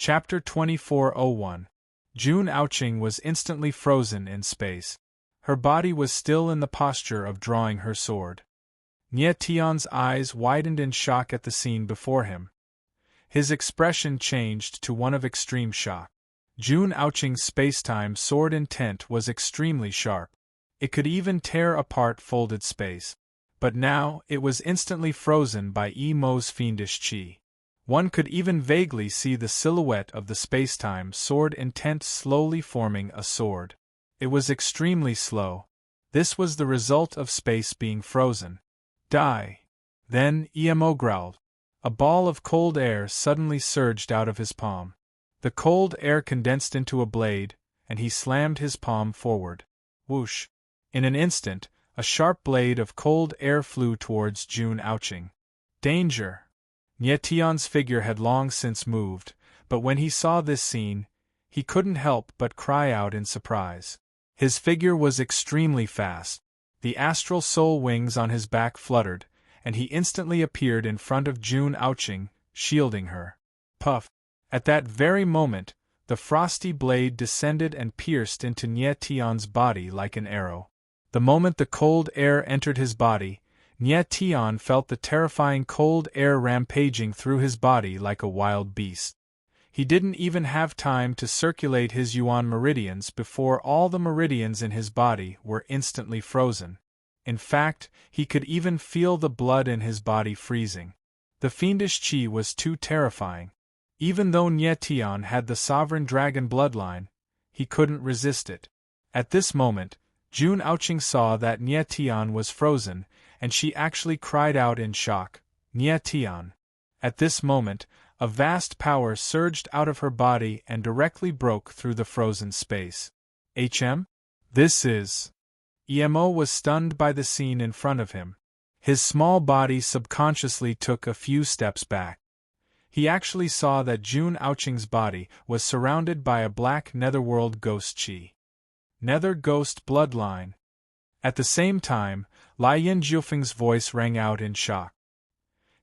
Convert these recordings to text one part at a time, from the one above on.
Chapter 2401. June Ouching was instantly frozen in space. Her body was still in the posture of drawing her sword. Nie Tion's eyes widened in shock at the scene before him. His expression changed to one of extreme shock. June Ouching's spacetime sword intent was extremely sharp. It could even tear apart folded space. But now, it was instantly frozen by Mo's fiendish chi. One could even vaguely see the silhouette of the spacetime sword intent slowly forming a sword. It was extremely slow. This was the result of space being frozen. Die! Then, Mo growled. A ball of cold air suddenly surged out of his palm. The cold air condensed into a blade, and he slammed his palm forward. Whoosh! In an instant, a sharp blade of cold air flew towards June Ouching. Danger! Nie Tion's figure had long since moved, but when he saw this scene, he couldn't help but cry out in surprise. His figure was extremely fast. The astral soul wings on his back fluttered, and he instantly appeared in front of June Ouching, shielding her. Puff! At that very moment, the frosty blade descended and pierced into Nie Tion's body like an arrow. The moment the cold air entered his body, Nie Tion felt the terrifying cold air rampaging through his body like a wild beast. He didn't even have time to circulate his yuan meridians before all the meridians in his body were instantly frozen. In fact, he could even feel the blood in his body freezing. The fiendish chi was too terrifying. Even though Nie Tion had the sovereign dragon bloodline, he couldn't resist it. At this moment, June Ouching saw that Nie Tion was frozen, and she actually cried out in shock, Nie Tion. At this moment, a vast power surged out of her body and directly broke through the frozen space. This is... Mo was stunned by the scene in front of him. His small body subconsciously took a few steps back. He actually saw that June Ouching's body was surrounded by a black netherworld ghost chi. Nether ghost bloodline. At the same time, Lian Jiufeng's voice rang out in shock.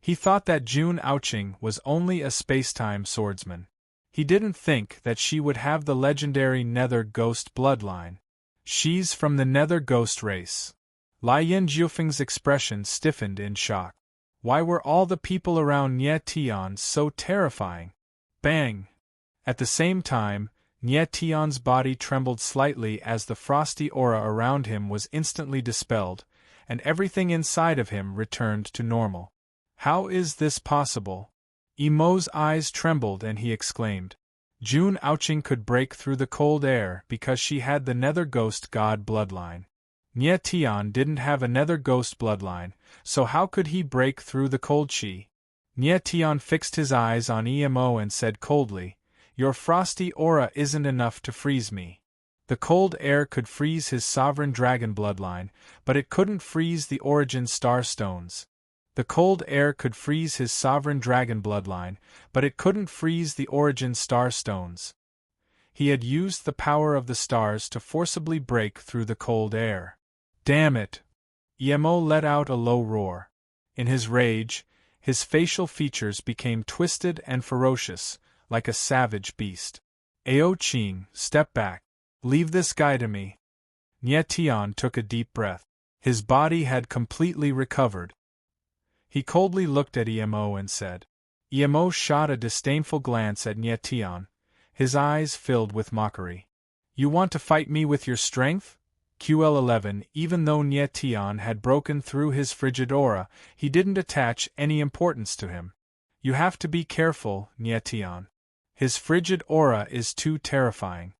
He thought that June Ouching was only a spacetime swordsman. He didn't think that she would have the legendary Nether Ghost bloodline. She's from the Nether Ghost race. Lian Jiufeng's expression stiffened in shock. Why were all the people around Nie Tion so terrifying? Bang! At the same time, Nie Tion's body trembled slightly as the frosty aura around him was instantly dispelled, and everything inside of him returned to normal. How is this possible? Mo's eyes trembled and he exclaimed. June Ouching could break through the cold air because she had the Nether Ghost God bloodline. Nie Tion didn't have a Nether Ghost bloodline, so how could he break through the cold chi? Nie Tion fixed his eyes on Mo and said coldly, Your frosty aura isn't enough to freeze me. The cold air could freeze his sovereign dragon bloodline, but it couldn't freeze the origin star stones. The cold air could freeze his sovereign dragon bloodline, but it couldn't freeze the origin star stones. He had used the power of the stars to forcibly break through the cold air. Damn it! Mo let out a low roar. In his rage, his facial features became twisted and ferocious, like a savage beast. Ao Qing, step back. Leave this guy to me. Nie Tion took a deep breath. His body had completely recovered. He coldly looked at Mo and said. Mo shot a disdainful glance at Nie Tion, his eyes filled with mockery. You want to fight me with your strength? QL11. Even though Nie Tion had broken through his frigid aura, he didn't attach any importance to him. You have to be careful, Nie Tion. His frigid aura is too terrifying.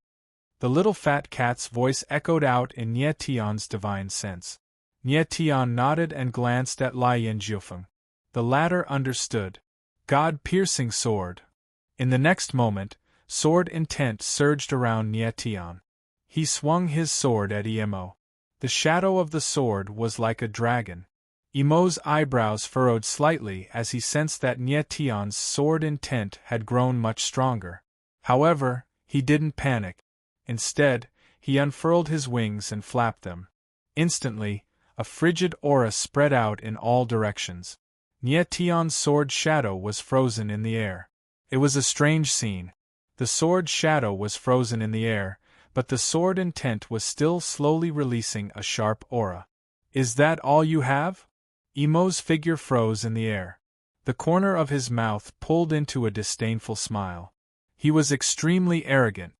The little fat cat's voice echoed out in Nie Tion's divine sense. Nie Tion nodded and glanced at Lian Jiufeng. The latter understood. God-piercing sword. In the next moment, sword intent surged around Nie Tion. He swung his sword at Mo. The shadow of the sword was like a dragon. Mo's eyebrows furrowed slightly as he sensed that Nie Tion's sword intent had grown much stronger. However, he didn't panic. Instead, he unfurled his wings and flapped them. Instantly, a frigid aura spread out in all directions. Nie Tion's sword shadow was frozen in the air. It was a strange scene. The sword shadow was frozen in the air, but the sword intent was still slowly releasing a sharp aura. Is that all you have? Emo's figure froze in the air. The corner of his mouth pulled into a disdainful smile. He was extremely arrogant.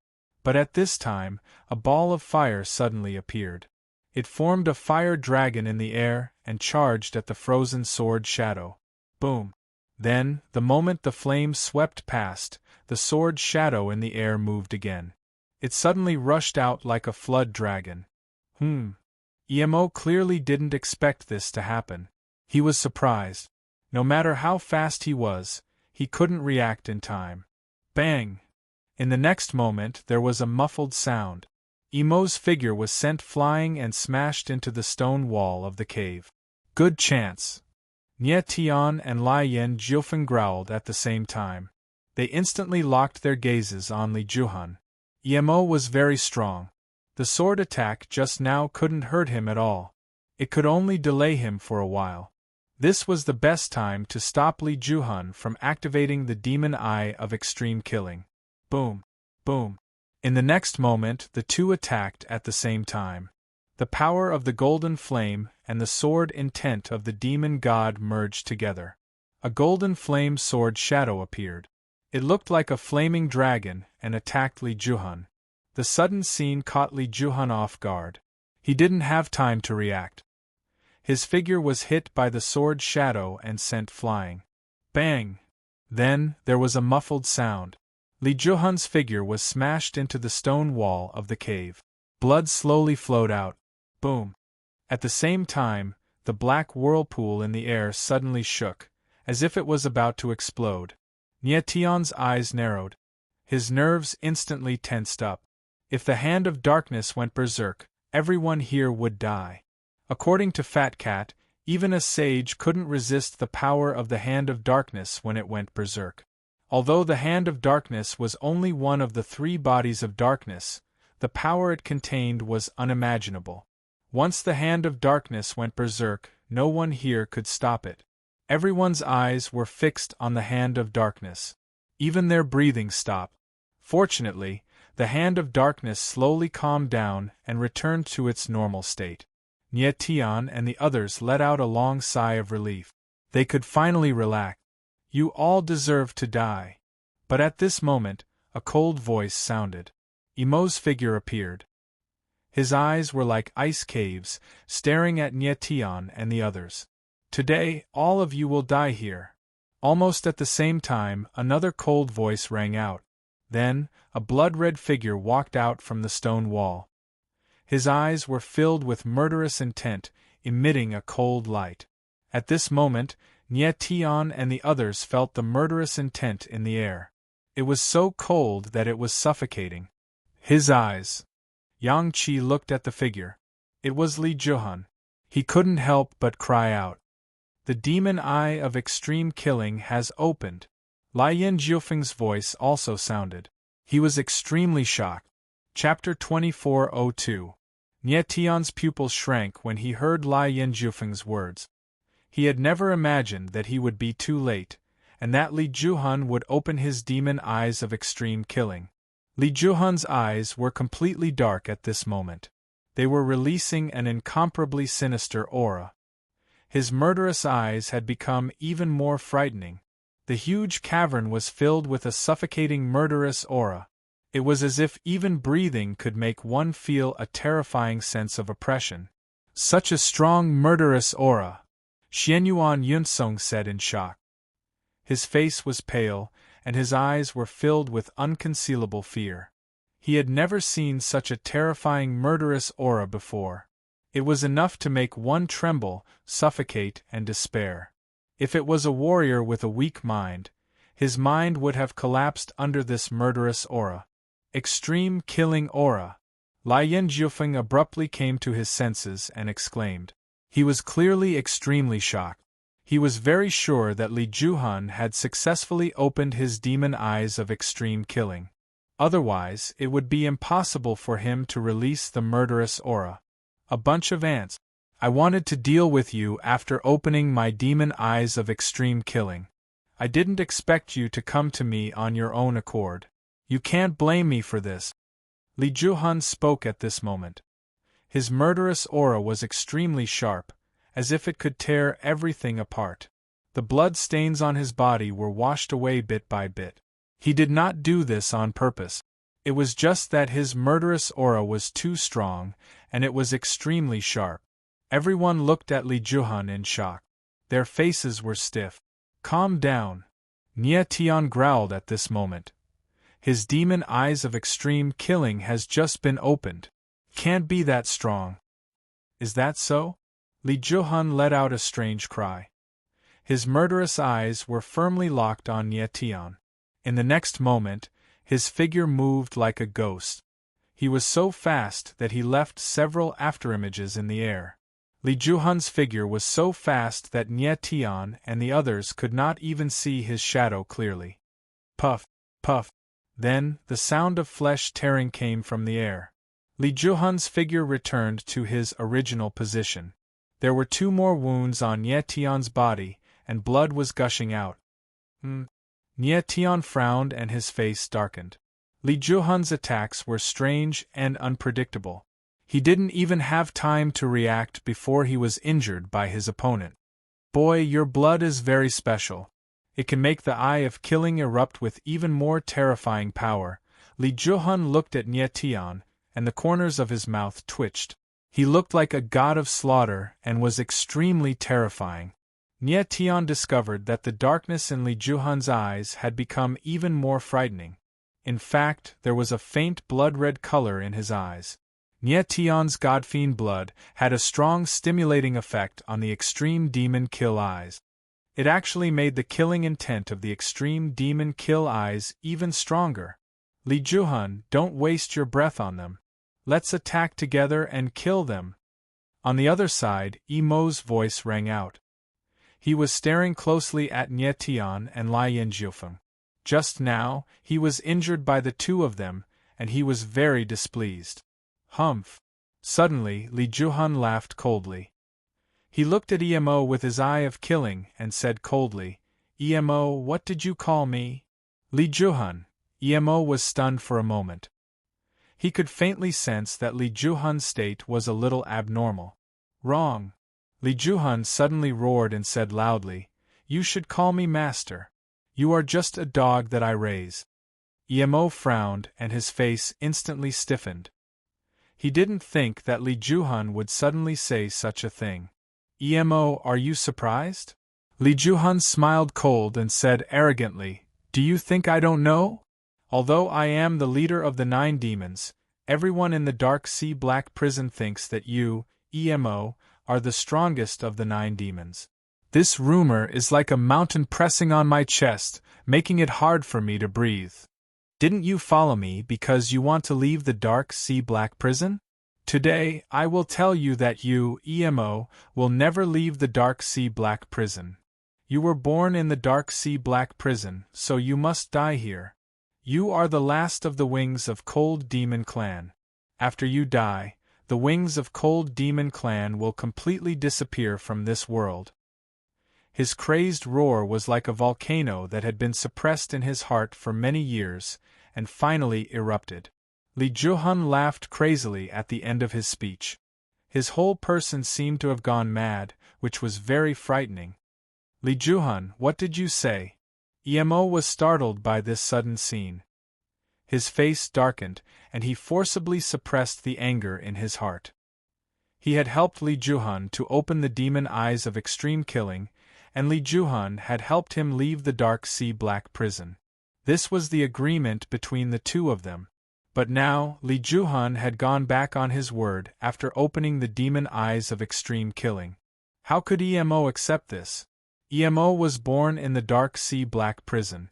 But at this time, a ball of fire suddenly appeared. It formed a fire dragon in the air and charged at the frozen sword shadow. Boom! Then, the moment the flame swept past, the sword shadow in the air moved again. It suddenly rushed out like a flood dragon. Emo clearly didn't expect this to happen. He was surprised. No matter how fast he was, he couldn't react in time. Bang! In the next moment there was a muffled sound. Emo's figure was sent flying and smashed into the stone wall of the cave. Good chance! Nie Tian and Lai Yen Jiufeng growled at the same time. They instantly locked their gazes on Li Juhan. Emo was very strong. The sword attack just now couldn't hurt him at all. It could only delay him for a while. This was the best time to stop Li Juhan from activating the demon eye of extreme killing. Boom! Boom! In the next moment the two attacked at the same time. The power of the golden flame and the sword intent of the demon god merged together. A golden flame sword shadow appeared. It looked like a flaming dragon and attacked Li Juhan. The sudden scene caught Li Juhan off guard. He didn't have time to react. His figure was hit by the sword shadow and sent flying. Bang! Then, there was a muffled sound. Li Juhan's figure was smashed into the stone wall of the cave. Blood slowly flowed out. Boom! At the same time, the black whirlpool in the air suddenly shook, as if it was about to explode. Nie Tian's eyes narrowed. His nerves instantly tensed up. If the Hand of Darkness went berserk, everyone here would die. According to Fat Cat, even a sage couldn't resist the power of the Hand of Darkness when it went berserk. Although the Hand of Darkness was only one of the three bodies of darkness, the power it contained was unimaginable. Once the Hand of Darkness went berserk, no one here could stop it. Everyone's eyes were fixed on the Hand of Darkness. Even their breathing stopped. Fortunately, the Hand of Darkness slowly calmed down and returned to its normal state. Nie Tian and the others let out a long sigh of relief. They could finally relax. You all deserve to die. But at this moment, a cold voice sounded. Emo's figure appeared. His eyes were like ice caves, staring at Nie Tian and the others. Today, all of you will die here. Almost at the same time, another cold voice rang out. Then, a blood-red figure walked out from the stone wall. His eyes were filled with murderous intent, emitting a cold light. At this moment, Nie Tian and the others felt the murderous intent in the air. It was so cold that it was suffocating. His eyes. Yang Qi looked at the figure. It was Li Juhan. He couldn't help but cry out. The demon eye of extreme killing has opened. Lai Yen Jiufeng's voice also sounded. He was extremely shocked. Chapter 2402. Nie Tian's pupils shrank when he heard Lai Yen Jiufeng's words. He had never imagined that he would be too late, and that Li Juhan would open his demon eyes of extreme killing. Li Juhan's eyes were completely dark at this moment. They were releasing an incomparably sinister aura. His murderous eyes had become even more frightening. The huge cavern was filled with a suffocating murderous aura. It was as if even breathing could make one feel a terrifying sense of oppression. Such a strong murderous aura! Xianyuan Yunsong said in shock. His face was pale, and his eyes were filled with unconcealable fear. He had never seen such a terrifying murderous aura before. It was enough to make one tremble, suffocate, and despair. If it was a warrior with a weak mind, his mind would have collapsed under this murderous aura. Extreme killing aura! Lai Yen Jiufeng abruptly came to his senses and exclaimed. He was clearly extremely shocked. He was very sure that Li Juhan had successfully opened his demon eyes of extreme killing. Otherwise, it would be impossible for him to release the murderous aura. A bunch of ants. I wanted to deal with you after opening my demon eyes of extreme killing. I didn't expect you to come to me on your own accord. You can't blame me for this. Li Juhun spoke at this moment. His murderous aura was extremely sharp, as if it could tear everything apart. The blood stains on his body were washed away bit by bit. He did not do this on purpose. It was just that his murderous aura was too strong, and it was extremely sharp. Everyone looked at Li Juhun in shock. Their faces were stiff. Calm down. Nie Tian growled at this moment. His demon eyes of extreme killing has just been opened. Can't be that strong. Is that so? Li Juhun let out a strange cry. His murderous eyes were firmly locked on Nie Tian. In the next moment, his figure moved like a ghost. He was so fast that he left several afterimages in the air. Li Juhun's figure was so fast that Nie Tian and the others could not even see his shadow clearly. Puff, puff. Then, the sound of flesh tearing came from the air. Li Juhun's figure returned to his original position. There were 2 more wounds on Nie Tian's body, and blood was gushing out. Nie Tian frowned and his face darkened. Li Juhun's attacks were strange and unpredictable. He didn't even have time to react before he was injured by his opponent. Boy, your blood is very special. It can make the eye of killing erupt with even more terrifying power. Li Juhun looked at Nie Tian, and the corners of his mouth twitched. He looked like a god of slaughter and was extremely terrifying. Nie Tian discovered that the darkness in Li Juhun's eyes had become even more frightening. In fact, there was a faint blood-red color in his eyes. Nie Tian's godfiend blood had a strong stimulating effect on the extreme demon kill eyes. It actually made the killing intent of the extreme demon kill eyes even stronger. Li Juhun, don't waste your breath on them. Let's attack together and kill them. On the other side, Mo's voice rang out. He was staring closely at Nie Tian and Lai Yinjiufeng. Just now, he was injured by the 2 of them, and he was very displeased. Humph! Suddenly, Li Juhun laughed coldly. He looked at Emo with his eye of killing and said coldly, Emo, what did you call me? Li Juhun. Emo was stunned for a moment. He could faintly sense that Li Juhun's state was a little abnormal. Wrong. Li Juhun suddenly roared and said loudly, You should call me master. You are just a dog that I raise. Emo frowned and his face instantly stiffened. He didn't think that Li Juhun would suddenly say such a thing. Emo, are you surprised? Li Juhun smiled cold and said arrogantly, Do you think I don't know? Although I am the leader of the 9 demons, everyone in the Dark Sea Black Prison thinks that you, Emo, are the strongest of the 9 demons. This rumor is like a mountain pressing on my chest, making it hard for me to breathe. Didn't you follow me because you want to leave the Dark Sea Black Prison? Today, I will tell you that you, Emo, will never leave the Dark Sea Black Prison. You were born in the Dark Sea Black Prison, so you must die here. You are the last of the wings of Cold Demon Clan. After you die, the wings of Cold Demon Clan will completely disappear from this world. His crazed roar was like a volcano that had been suppressed in his heart for many years, and finally erupted. Li Juhun laughed crazily at the end of his speech. His whole person seemed to have gone mad, which was very frightening. Li Juhun, what did you say? Emo was startled by this sudden scene. His face darkened, and he forcibly suppressed the anger in his heart. He had helped Li Juhun to open the demon eyes of extreme killing, and Li Juhun had helped him leave the Dark Sea Black Prison. This was the agreement between the 2 of them. But now, Li Juhun had gone back on his word after opening the demon eyes of extreme killing. How could Emo accept this? Emo was born in the Dark Sea Black Prison.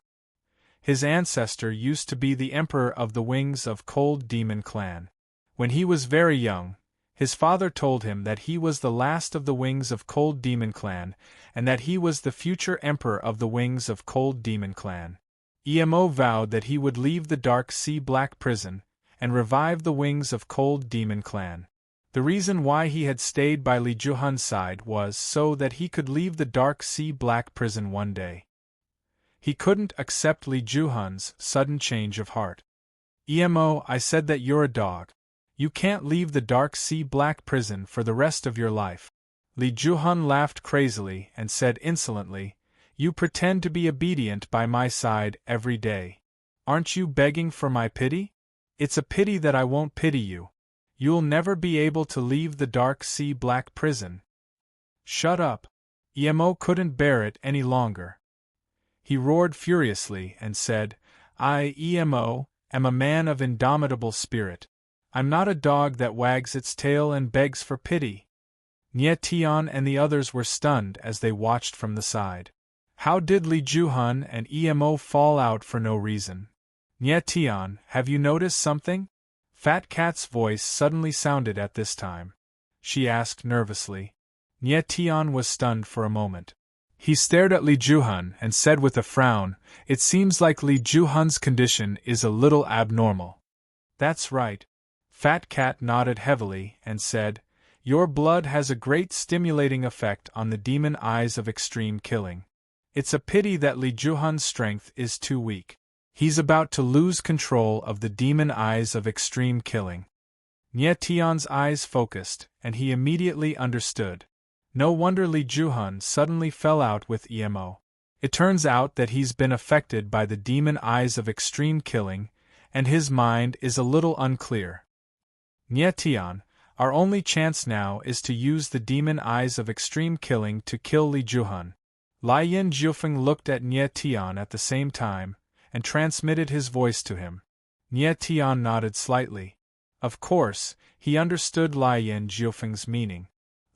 His ancestor used to be the emperor of the wings of Cold Demon Clan. When he was very young, his father told him that he was the last of the wings of Cold Demon Clan, and that he was the future emperor of the wings of Cold Demon Clan. Emo vowed that he would leave the Dark Sea Black Prison, and revive the wings of Cold Demon Clan. The reason why he had stayed by Li Juhun's side was so that he could leave the Dark Sea Black Prison one day. He couldn't accept Li Juhun's sudden change of heart. "Emo, I said that you're a dog. You can't leave the dark sea black prison for the rest of your life." Li Juhun laughed crazily and said insolently, "You pretend to be obedient by my side every day. Aren't you begging for my pity? It's a pity that I won't pity you. You'll never be able to leave the dark sea black prison." "Shut up." Emo couldn't bear it any longer. He roared furiously and said, "I, Emo, am a man of indomitable spirit. I'm not a dog that wags its tail and begs for pity." Nie Tian and the others were stunned as they watched from the side. How did Li Juhun and Emo fall out for no reason? "Nie Tian, have you noticed something?" Fat Cat's voice suddenly sounded at this time. She asked nervously. Nie Tian was stunned for a moment. He stared at Li Juhun and said with a frown, "It seems like Li Juhun's condition is a little abnormal." "That's right." Fat Cat nodded heavily and said, "Your blood has a great stimulating effect on the demon eyes of extreme killing. It's a pity that Li Juhun's strength is too weak. He's about to lose control of the demon eyes of extreme killing." Nie Tian's eyes focused, and he immediately understood. No wonder Li Juhun suddenly fell out with Emo. It turns out that he's been affected by the demon eyes of extreme killing, and his mind is a little unclear. "Nie Tian, our only chance now is to use the demon eyes of extreme killing to kill Li Juhun." Lai Yin Jiufeng looked at Nie Tian at the same time, and transmitted his voice to him. Nie Tian nodded slightly. Of course, he understood Lai Yin Jiufeng's meaning.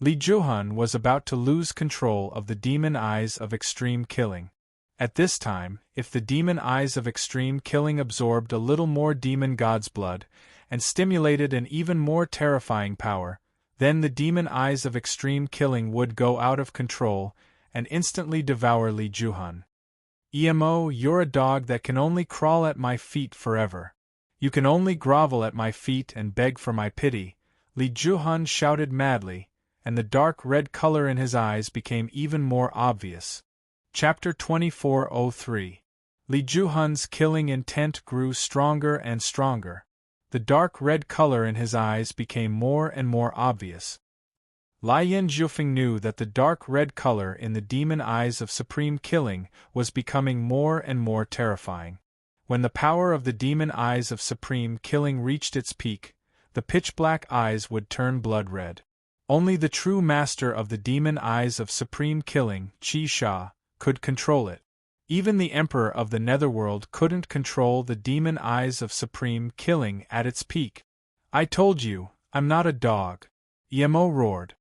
Li Juhun was about to lose control of the demon eyes of extreme killing. At this time, if the demon eyes of extreme killing absorbed a little more demon god's blood, and stimulated an even more terrifying power, then the demon eyes of extreme killing would go out of control and instantly devour Li Juhun. "Emo, you're a dog that can only crawl at my feet forever. You can only grovel at my feet and beg for my pity," Li Juhun shouted madly, and the dark red color in his eyes became even more obvious. Chapter 2403. Li Juhun's killing intent grew stronger and stronger. The dark red color in his eyes became more and more obvious. Lai Yin Jiufeng knew that the dark red color in the demon eyes of supreme killing was becoming more and more terrifying. When the power of the demon eyes of supreme killing reached its peak, the pitch-black eyes would turn blood red. Only the true master of the demon eyes of supreme killing, Qi Sha, could control it. Even the emperor of the netherworld couldn't control the demon eyes of supreme killing at its peak. "I told you, I'm not a dog," Emo roared.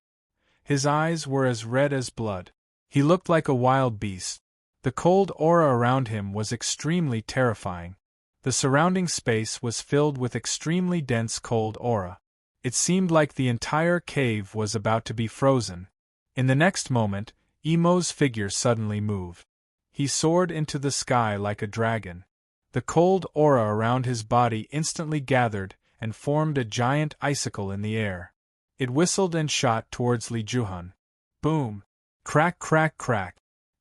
His eyes were as red as blood. He looked like a wild beast. The cold aura around him was extremely terrifying. The surrounding space was filled with extremely dense cold aura. It seemed like the entire cave was about to be frozen. In the next moment, Emo's figure suddenly moved. He soared into the sky like a dragon. The cold aura around his body instantly gathered and formed a giant icicle in the air. It whistled and shot towards Li Juhun. Boom! Crack, crack, crack!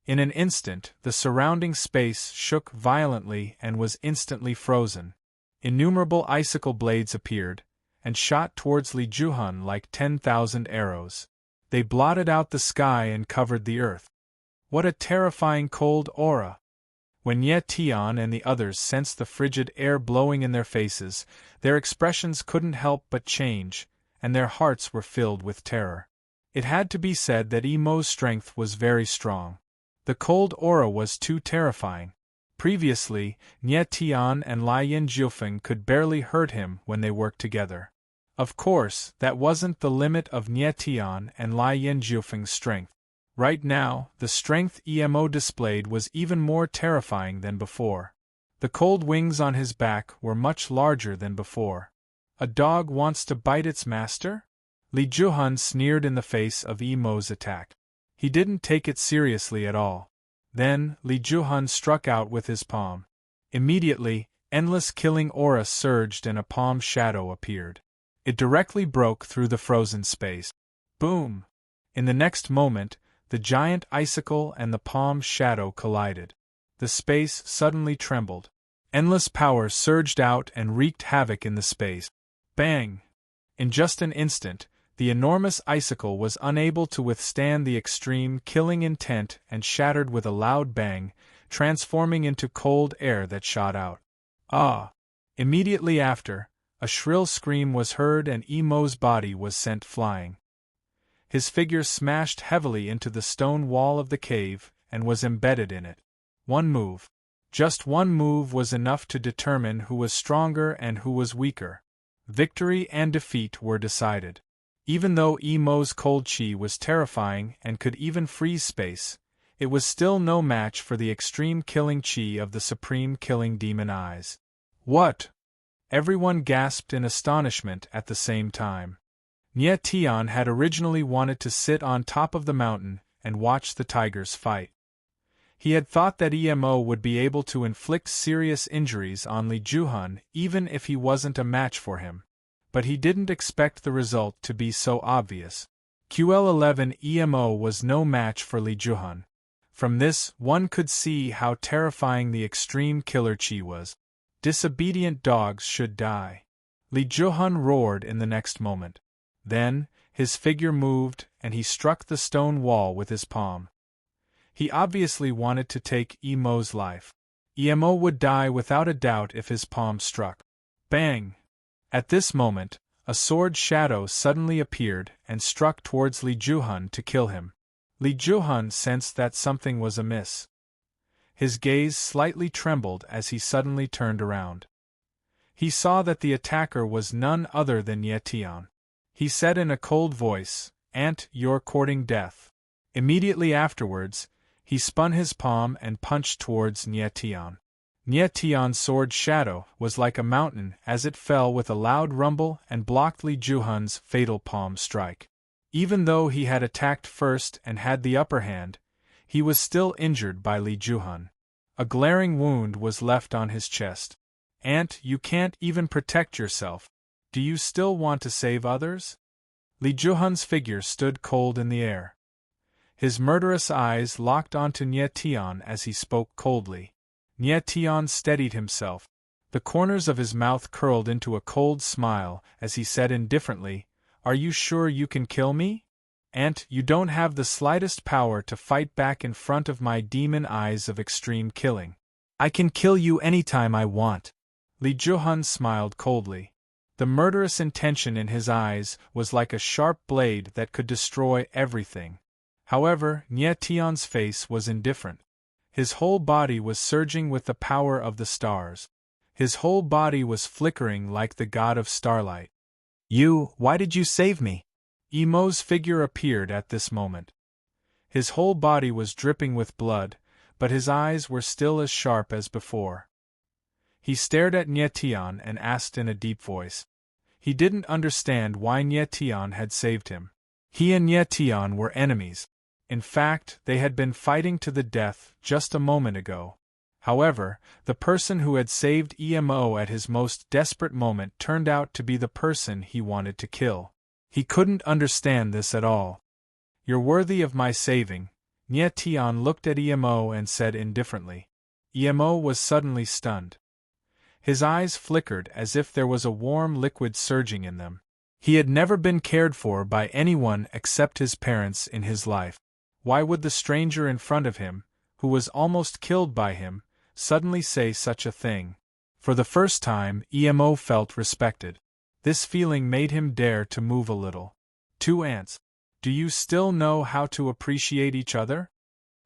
In an instant, the surrounding space shook violently and was instantly frozen. Innumerable icicle blades appeared, and shot towards Li Juhun like 10,000 arrows. They blotted out the sky and covered the earth. What a terrifying cold aura! When Nie Tian and the others sensed the frigid air blowing in their faces, their expressions couldn't help but change, and their hearts were filled with terror. It had to be said that Emo's strength was very strong. The cold aura was too terrifying. Previously, Nie Tian and Lai Yin Jiufeng could barely hurt him when they worked together. Of course, that wasn't the limit of Nie Tian and Lai Yin Jiufeng's strength. Right now, the strength Emo displayed was even more terrifying than before. The cold wings on his back were much larger than before. A dog wants to bite its master? Li Juhun sneered in the face of Emo's attack. He didn't take it seriously at all. Then, Li Juhun struck out with his palm. Immediately, endless killing aura surged and a palm shadow appeared. It directly broke through the frozen space. Boom! In the next moment, the giant icicle and the palm shadow collided. The the space suddenly trembled. Endless power surged out and wreaked havoc in the space. Bang! In just an instant, the enormous icicle was unable to withstand the extreme killing intent and shattered with a loud bang, transforming into cold air that shot out. Ah! Immediately after, a shrill scream was heard and Emo's body was sent flying. His figure smashed heavily into the stone wall of the cave and was embedded in it. One move. Just one move was enough to determine who was stronger and who was weaker. Victory and defeat were decided. Even though Emo's cold chi was terrifying and could even freeze space, it was still no match for the extreme killing chi of the supreme killing demon eyes. What? Everyone gasped in astonishment at the same time. Nie Tian had originally wanted to sit on top of the mountain and watch the tigers fight. He had thought that Emo would be able to inflict serious injuries on Li Juhun even if he wasn't a match for him. But he didn't expect the result to be so obvious. QL11 Emo was no match for Li Juhun. From this, one could see how terrifying the extreme killer chi was. Disobedient dogs should die. Li Juhun roared in the next moment. Then, his figure moved and he struck the stone wall with his palm. He obviously wanted to take Emo's life. Emo would die without a doubt if his palm struck. Bang! At this moment, a sword shadow suddenly appeared and struck towards Li Juhun to kill him. Li Juhun sensed that something was amiss. His gaze slightly trembled as he suddenly turned around. He saw that the attacker was none other than Nie Tian. He said in a cold voice, "Aunt, you're courting death." Immediately afterwards, he spun his palm and punched towards Nie Tian. Nie Tian's sword shadow was like a mountain as it fell with a loud rumble and blocked Li Juhun's fatal palm strike. Even though he had attacked first and had the upper hand, he was still injured by Li Juhun. A glaring wound was left on his chest. "Aunt, you can't even protect yourself. Do you still want to save others?" Li Juhun's figure stood cold in the air. His murderous eyes locked onto Nie Tian as he spoke coldly. Nie Tian steadied himself. The corners of his mouth curled into a cold smile as he said indifferently, "Are you sure you can kill me? Aunt, you don't have the slightest power to fight back in front of my demon eyes of extreme killing. I can kill you anytime I want." Li Juhun smiled coldly. The murderous intention in his eyes was like a sharp blade that could destroy everything. However, Nie Tian's face was indifferent. His whole body was surging with the power of the stars. His whole body was flickering like the god of starlight. Why did you save me?" Emo's figure appeared at this moment. His whole body was dripping with blood, but his eyes were still as sharp as before. He stared at Nie Tian and asked in a deep voice. He didn't understand why Nie Tian had saved him. He and Nie Tian were enemies. In fact, they had been fighting to the death just a moment ago. However, the person who had saved Emo at his most desperate moment turned out to be the person he wanted to kill. He couldn't understand this at all. "You're worthy of my saving," Nie Tian looked at Emo and said indifferently. Emo was suddenly stunned. His eyes flickered as if there was a warm liquid surging in them. He had never been cared for by anyone except his parents in his life. Why would the stranger in front of him, who was almost killed by him, suddenly say such a thing? For the first time, Emo felt respected. This feeling made him dare to move a little. "Two ants. Do you still know how to appreciate each other?"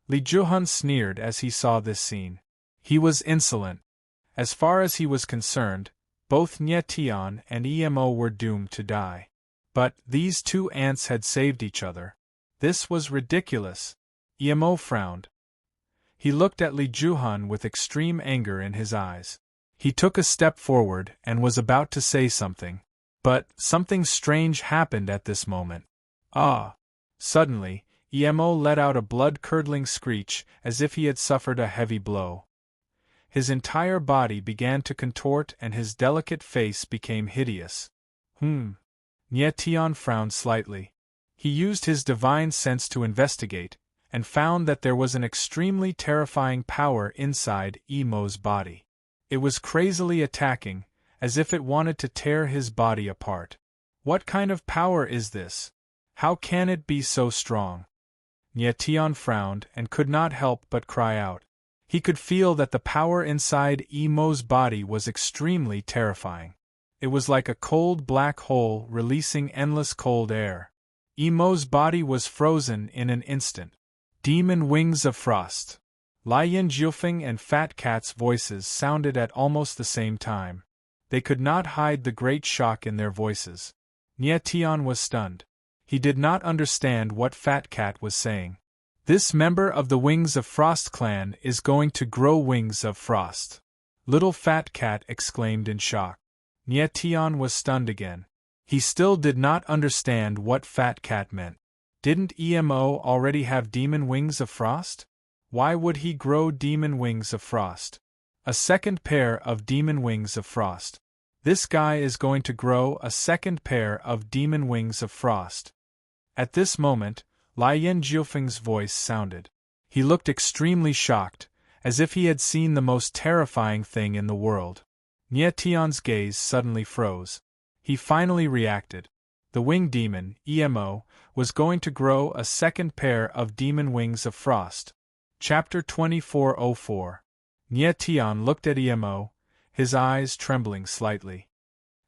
Li Juhun sneered as he saw this scene. He was insolent. As far as he was concerned, both Nie Tian and Emo were doomed to die. But these two ants had saved each other. This was ridiculous. Emo frowned. He looked at Li Juhun with extreme anger in his eyes. He took a step forward and was about to say something. But something strange happened at this moment. Ah! Suddenly, Emo let out a blood-curdling screech as if he had suffered a heavy blow. His entire body began to contort and his delicate face became hideous. Nie Tian frowned slightly. He used his divine sense to investigate, and found that there was an extremely terrifying power inside Emo's body. It was crazily attacking, as if it wanted to tear his body apart. What kind of power is this? How can it be so strong? Nyetian frowned and could not help but cry out. He could feel that the power inside Emo's body was extremely terrifying. It was like a cold black hole releasing endless cold air. Emo's body was frozen in an instant. Demon wings of frost. Lian Jiufeng and Fat Cat's voices sounded at almost the same time. They could not hide the great shock in their voices. Nie Tian was stunned. He did not understand what Fat Cat was saying. This member of the Wings of Frost clan is going to grow wings of frost. Little Fat Cat exclaimed in shock. Nie Tian was stunned again. He still did not understand what Fat Cat meant. Didn't Emo already have demon wings of frost? Why would he grow demon wings of frost? A second pair of demon wings of frost. This guy is going to grow a second pair of demon wings of frost. At this moment, Lian Jiufeng's voice sounded. He looked extremely shocked, as if he had seen the most terrifying thing in the world. Nie Tian's gaze suddenly froze. He finally reacted. The winged demon, Emo, was going to grow a second pair of demon wings of frost. Chapter 2404. Nie Tian looked at Emo, his eyes trembling slightly.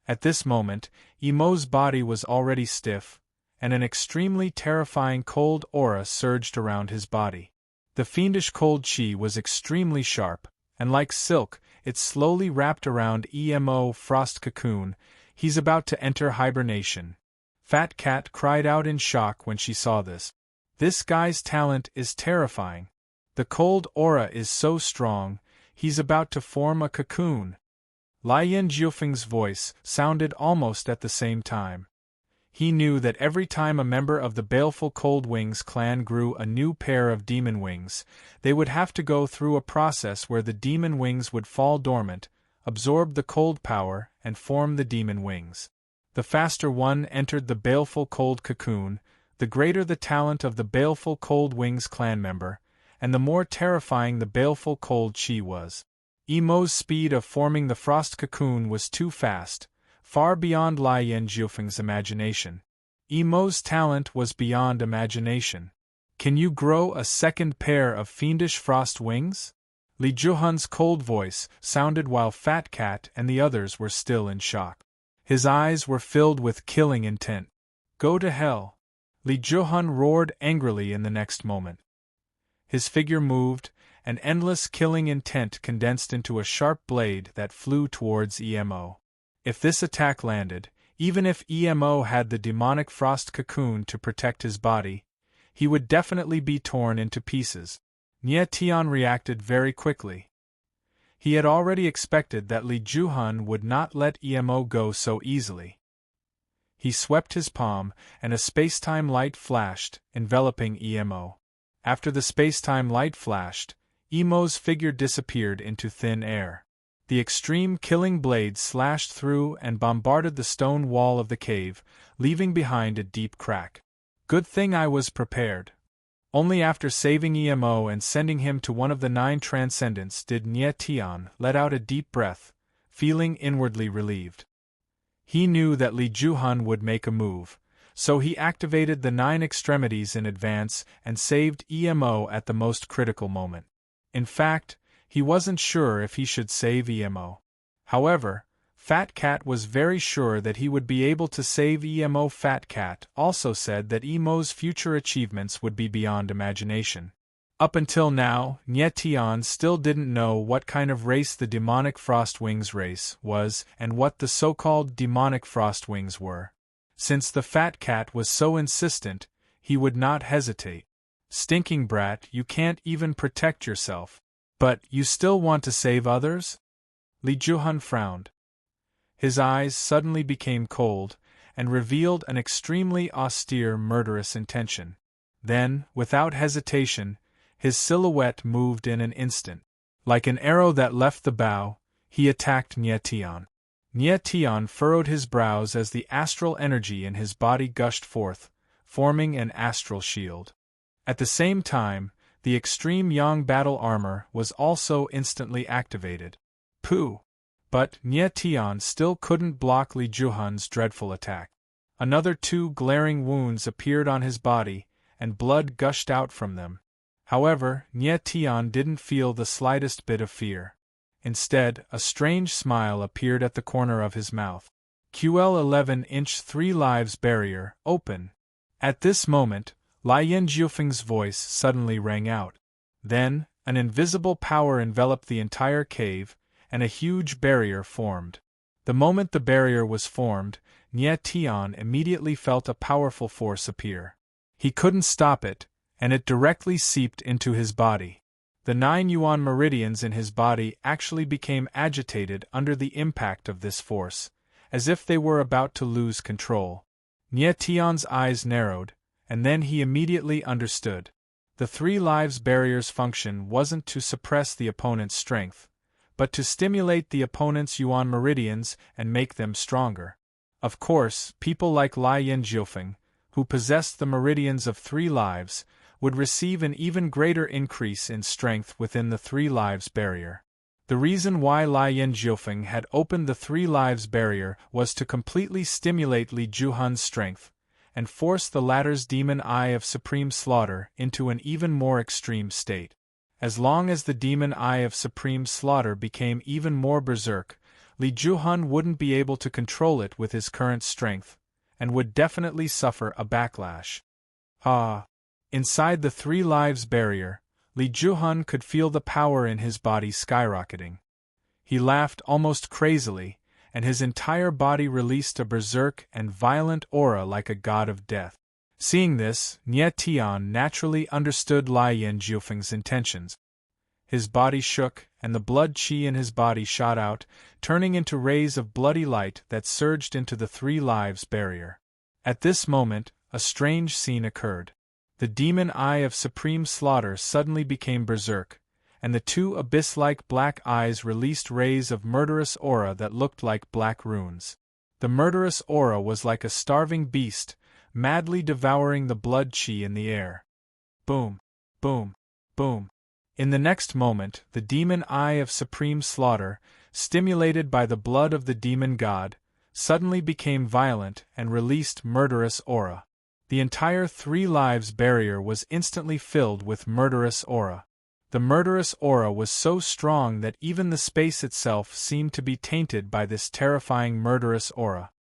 At this moment, Emo's body was already stiff, and an extremely terrifying cold aura surged around his body. The fiendish cold chi was extremely sharp, and like silk, it slowly wrapped around Emo frost cocoon. He's about to enter hibernation. Fat Cat cried out in shock when she saw this. This guy's talent is terrifying. The cold aura is so strong, he's about to form a cocoon. Lian Jiufeng's voice sounded almost at the same time. He knew that every time a member of the Baleful Cold Wings clan grew a new pair of demon wings, they would have to go through a process where the demon wings would fall dormant, absorb the cold power, and form the demon wings. The faster one entered the Baleful Cold Cocoon, the greater the talent of the Baleful Cold Wings clan member, and the more terrifying the Baleful Cold Chi was. Emo's speed of forming the frost cocoon was too fast, far beyond Lian Jiufeng's imagination. Emo's talent was beyond imagination. Can you grow a second pair of fiendish frost wings? Li Juhan's cold voice sounded while Fat Cat and the others were still in shock. His eyes were filled with killing intent. Go to hell! Li Juhan roared angrily in the next moment. His figure moved, and endless killing intent condensed into a sharp blade that flew towards Emo. If this attack landed, even if Emo had the demonic frost cocoon to protect his body, he would definitely be torn into pieces. Nie Tian reacted very quickly. He had already expected that Li Juhan would not let Emo go so easily. He swept his palm, and a space-time light flashed, enveloping Emo. After the space-time light flashed, Emo's figure disappeared into thin air. The extreme killing blade slashed through and bombarded the stone wall of the cave, leaving behind a deep crack. Good thing I was prepared. Only after saving Emo and sending him to one of the 9 transcendents did Nie Tian let out a deep breath, feeling inwardly relieved. He knew that Li Juhan would make a move, so he activated the 9 extremities in advance and saved Emo at the most critical moment. In fact, he wasn't sure if he should save Emo. However, Fat Cat was very sure that he would be able to save Emo. Fat Cat also said that Emo's future achievements would be beyond imagination. Up until now, Nie Tian still didn't know what kind of race the demonic frost wings race was and what the so-called demonic frost wings were. Since the Fat Cat was so insistent, he would not hesitate. Stinking brat, you can't even protect yourself. But you still want to save others? Li Juhan frowned. His eyes suddenly became cold, and revealed an extremely austere murderous intention. Then, without hesitation, his silhouette moved in an instant. Like an arrow that left the bow, he attacked Nie Tian. Nie Tian furrowed his brows as the astral energy in his body gushed forth, forming an astral shield. At the same time, the extreme Yang battle armor was also instantly activated. Pooh! But Nye Tian still couldn't block Li Juhan's dreadful attack. Another 2 glaring wounds appeared on his body, and blood gushed out from them. However, Nye Tian didn't feel the slightest bit of fear. Instead, a strange smile appeared at the corner of his mouth. QL 11-inch 3 lives barrier, open. At this moment, Lai Yanjiufeng's voice suddenly rang out. Then, an invisible power enveloped the entire cave, and a huge barrier formed. The moment the barrier was formed, Nye Tian immediately felt a powerful force appear. He couldn't stop it, and it directly seeped into his body. The 9 yuan meridians in his body actually became agitated under the impact of this force, as if they were about to lose control. Nye Tian's eyes narrowed, and then he immediately understood. The 3 lives barrier's function wasn't to suppress the opponent's strength, but to stimulate the opponent's yuan meridians and make them stronger. Of course, people like Lai Yanjiufeng, who possessed the meridians of 3 lives, would receive an even greater increase in strength within the 3 lives barrier. The reason why Lai Yanjiufeng had opened the 3 lives barrier was to completely stimulate Li Juhan's strength, and force the latter's demon eye of supreme slaughter into an even more extreme state. As long as the demon eye of supreme slaughter became even more berserk, Li Juhan wouldn't be able to control it with his current strength, and would definitely suffer a backlash. Inside the 3 lives barrier, Li Juhan could feel the power in his body skyrocketing. He laughed almost crazily, and his entire body released a berserk and violent aura like a god of death. Seeing this, Nye Tian naturally understood Lai Yanjiufeng's intentions. His body shook, and the blood qi in his body shot out, turning into rays of bloody light that surged into the 3 lives barrier. At this moment, a strange scene occurred. The demon eye of supreme slaughter suddenly became berserk, and the 2 abyss-like black eyes released rays of murderous aura that looked like black runes. The murderous aura was like a starving beast, madly devouring the blood qi in the air. Boom, boom, boom. In the next moment, the demon eye of supreme slaughter, stimulated by the blood of the demon god, suddenly became violent and released murderous aura. The entire 3 lives barrier was instantly filled with murderous aura. The murderous aura was so strong that even the space itself seemed to be tainted by this terrifying murderous aura.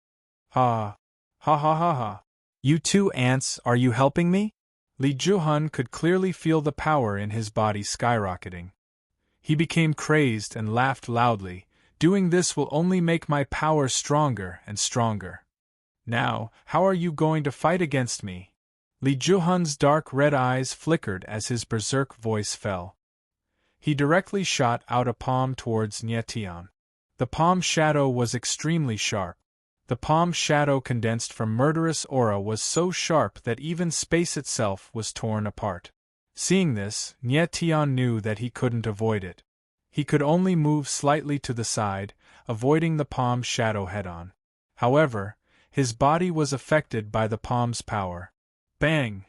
Ha! Ha ha ha ha! You 2 ants, are you helping me? Li Juhan could clearly feel the power in his body skyrocketing. He became crazed and laughed loudly. Doing this will only make my power stronger and stronger. Now, how are you going to fight against me? Li Juhan's dark red eyes flickered as his berserk voice fell. He directly shot out a palm towards Nye Tian. The palm shadow was extremely sharp. The palm shadow condensed from murderous aura was so sharp that even space itself was torn apart. Seeing this, Nye Tian knew that he couldn't avoid it. He could only move slightly to the side, avoiding the palm shadow head-on. However, his body was affected by the palm's power. Bang!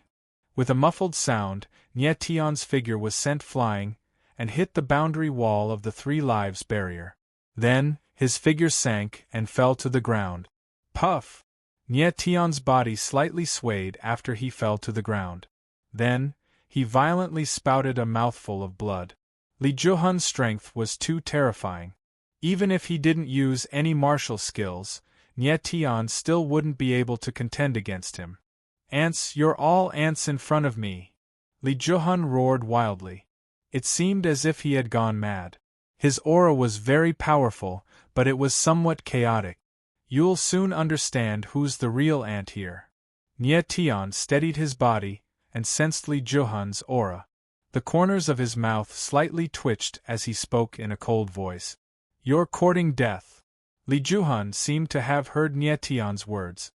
With a muffled sound, Nye Tian's figure was sent flying, and hit the boundary wall of the 3 lives barrier. Then, his figure sank and fell to the ground. Puff! Nye Tian's body slightly swayed after he fell to the ground. Then, he violently spouted a mouthful of blood. Li Juhan's strength was too terrifying. Even if he didn't use any martial skills, Nye Tian still wouldn't be able to contend against him. Ants, you're all ants in front of me! Li Juhan roared wildly. It seemed as if he had gone mad. His aura was very powerful, but it was somewhat chaotic. You'll soon understand who's the real ant here. Nye Tian steadied his body, and sensed Li Juhan's aura. The corners of his mouth slightly twitched as he spoke in a cold voice. You're courting death. Li Juhan seemed to have heard Nye Tian's words.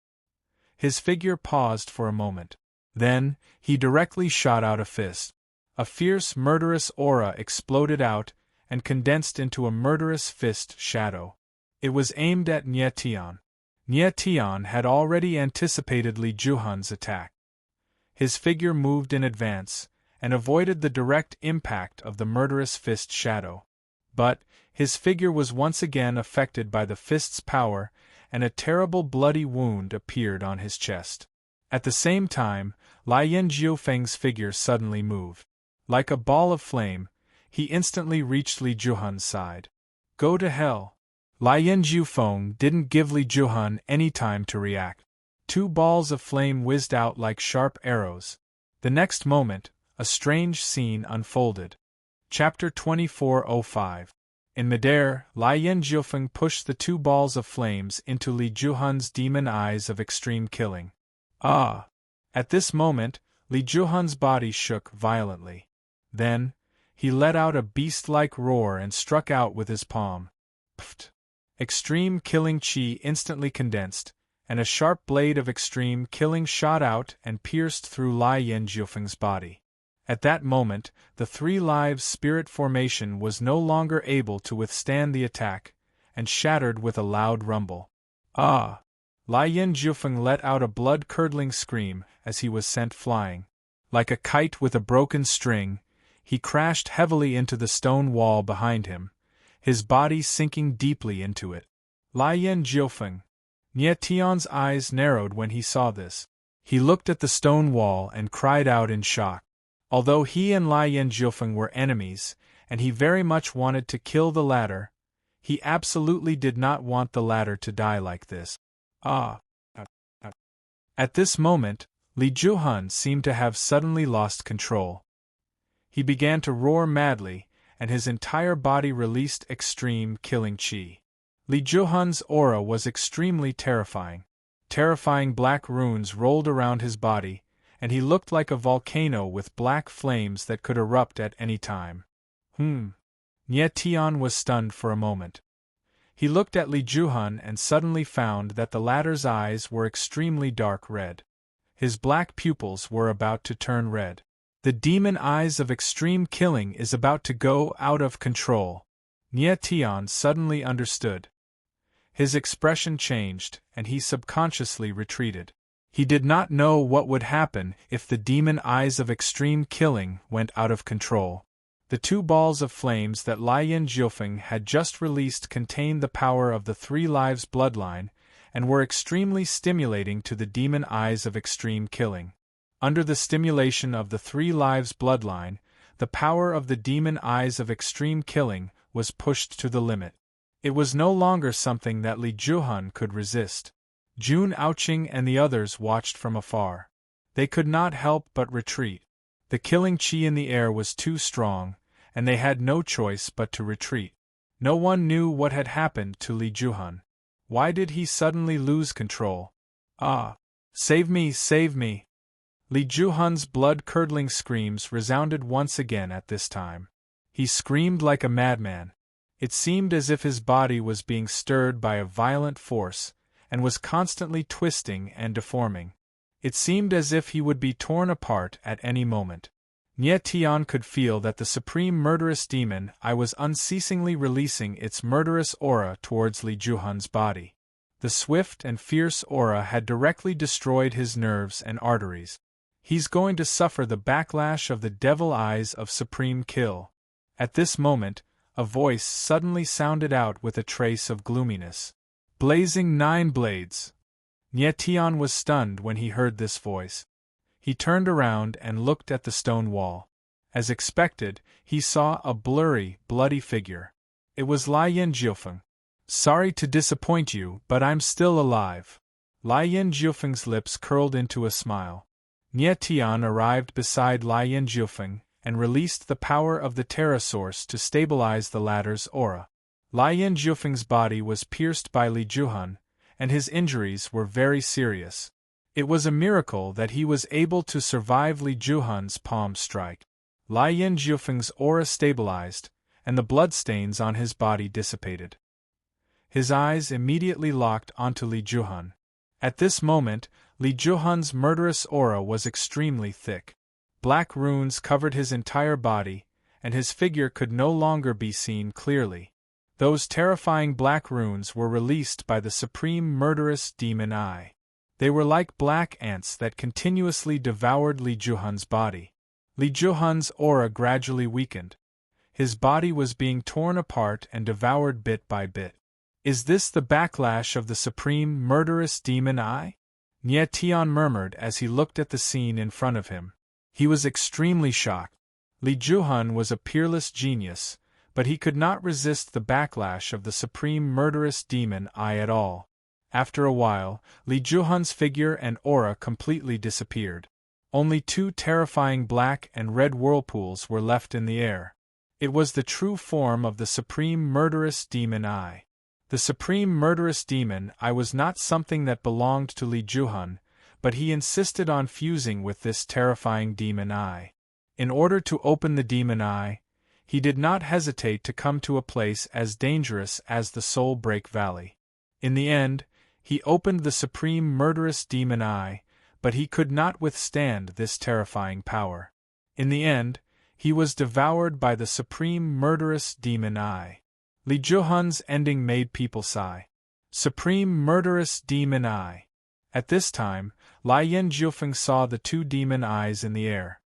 His figure paused for a moment. Then, he directly shot out a fist. A fierce murderous aura exploded out, and condensed into a murderous fist shadow. It was aimed at Nye Tian. Nye Tian had already anticipated Li Juhan's attack. His figure moved in advance, and avoided the direct impact of the murderous fist shadow. But, his figure was once again affected by the fist's power, and a terrible bloody wound appeared on his chest. At the same time, Lien Jiufeng's figure suddenly moved. Like a ball of flame, he instantly reached Li Juhan's side. Go to hell! Lien Jiufeng didn't give Li Juhan any time to react. Two balls of flame whizzed out like sharp arrows. The next moment, a strange scene unfolded. Chapter 2405. In midair, Lien Jiufeng pushed the two balls of flames into Li Juhan's demon eyes of extreme killing. Ah! At this moment, Li Juhan's body shook violently. Then, he let out a beast-like roar and struck out with his palm. Pft! Extreme killing chi instantly condensed, and a sharp blade of extreme killing shot out and pierced through Lien Jiufeng's body. At that moment, the Three Lives Spirit formation was no longer able to withstand the attack, and shattered with a loud rumble. Ah! Lien Jiufeng let out a blood-curdling scream as he was sent flying. Like a kite with a broken string, he crashed heavily into the stone wall behind him, his body sinking deeply into it. Lien Jiufeng. Nie Tian's eyes narrowed when he saw this. He looked at the stone wall and cried out in shock. Although he and Lien Jiufeng were enemies, and he very much wanted to kill the latter, he absolutely did not want the latter to die like this. Ah! At this moment, Li Juhan seemed to have suddenly lost control. He began to roar madly, and his entire body released extreme killing chi. Li Juhan's aura was extremely terrifying. Terrifying black runes rolled around his body, and he looked like a volcano with black flames that could erupt at any time. Nie Tian was stunned for a moment. He looked at Li Juhan and suddenly found that the latter's eyes were extremely dark red. His black pupils were about to turn red. The demon eyes of extreme killing is about to go out of control. Nie Tian suddenly understood. His expression changed, and he subconsciously retreated. He did not know what would happen if the demon eyes of extreme killing went out of control. The two balls of flames that Lien Jiufeng had just released contained the power of the Three Lives bloodline, and were extremely stimulating to the demon eyes of extreme killing. Under the stimulation of the Three Lives bloodline, the power of the demon eyes of extreme killing was pushed to the limit. It was no longer something that Li Juhan could resist. Jun Aoqing and the others watched from afar. They could not help but retreat. The killing chi in the air was too strong, and they had no choice but to retreat. No one knew what had happened to Li Juhan. Why did he suddenly lose control? Ah! Save me, save me! Li Juhan's blood-curdling screams resounded once again at this time. He screamed like a madman. It seemed as if his body was being stirred by a violent force, and was constantly twisting and deforming. It seemed as if he would be torn apart at any moment. Nie Tian could feel that the supreme murderous demon I was unceasingly releasing its murderous aura towards Li Juhan's body. The swift and fierce aura had directly destroyed his nerves and arteries. He's going to suffer the backlash of the devil eyes of supreme kill. At this moment, a voice suddenly sounded out with a trace of gloominess. Blazing 9 blades! Nie Tian was stunned when he heard this voice. He turned around and looked at the stone wall. As expected, he saw a blurry, bloody figure. It was Lien Jiufeng. Sorry to disappoint you, but I'm still alive. Lien Jiufeng's lips curled into a smile. Nie Tian arrived beside Lien Jiufeng and released the power of the Terra Source to stabilize the latter's aura. Lien Jiufeng's body was pierced by Li Juhan, and his injuries were very serious. It was a miracle that he was able to survive Li Juhan's palm strike. Lien Jiufeng's aura stabilized, and the bloodstains on his body dissipated. His eyes immediately locked onto Li Juhan. At this moment, Li Juhan's murderous aura was extremely thick. Black runes covered his entire body, and his figure could no longer be seen clearly. Those terrifying black runes were released by the supreme murderous demon eye. They were like black ants that continuously devoured Li Juhan's body. Li Juhan's aura gradually weakened. His body was being torn apart and devoured bit by bit. Is this the backlash of the supreme murderous demon Eye? Nie Tian murmured as he looked at the scene in front of him. He was extremely shocked. Li Juhan was a peerless genius, but he could not resist the backlash of the supreme murderous demon Eye at all. After a while, Li Juhan's figure and aura completely disappeared. Only two terrifying black and red whirlpools were left in the air. It was the true form of the supreme murderous demon Eye. The supreme murderous demon Eye was not something that belonged to Li Juhan, but he insisted on fusing with this terrifying demon Eye. In order to open the demon Eye, he did not hesitate to come to a place as dangerous as the Soul Break Valley. In the end, he opened the supreme murderous demon Eye, but he could not withstand this terrifying power. In the end, he was devoured by the supreme murderous demon Eye. Li Juhan's ending made people sigh. Supreme murderous demon Eye. At this time, Lai Yin Jiufeng saw the two demon eyes in the air.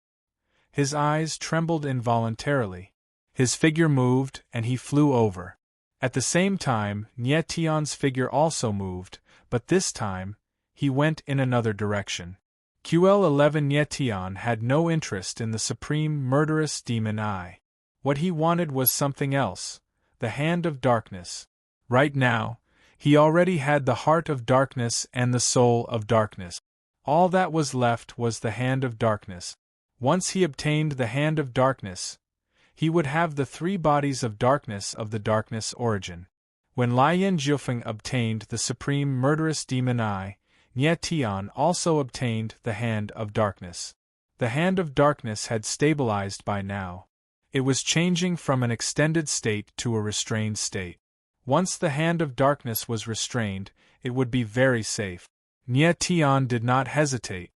His eyes trembled involuntarily. His figure moved, and he flew over. At the same time, Nie Tian's figure also moved, but this time, he went in another direction. QL11 Nie Tian had no interest in the supreme murderous demon Eye. What he wanted was something else, the Hand of Darkness. Right now, he already had the Heart of Darkness and the Soul of Darkness. All that was left was the Hand of Darkness. Once he obtained the Hand of Darkness, he would have the three bodies of darkness of the darkness origin. When Lai Yin Jiufeng obtained the supreme murderous demon Eye, Nie Tian also obtained the Hand of Darkness. The Hand of Darkness had stabilized by now. It was changing from an extended state to a restrained state. Once the Hand of Darkness was restrained, it would be very safe. Nie Tian did not hesitate.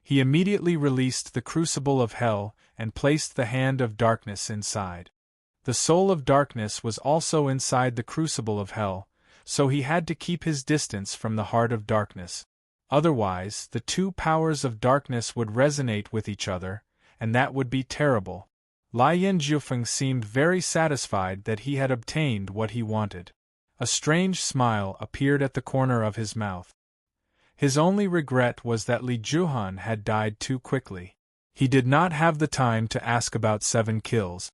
He immediately released the Crucible of Hell and placed the Hand of Darkness inside. The Soul of Darkness was also inside the Crucible of Hell, so he had to keep his distance from the Heart of Darkness. Otherwise, the two powers of darkness would resonate with each other, and that would be terrible. Lai Yin Jiufeng seemed very satisfied that he had obtained what he wanted. A strange smile appeared at the corner of his mouth. His only regret was that Li Juhan had died too quickly. He did not have the time to ask about 7 kills.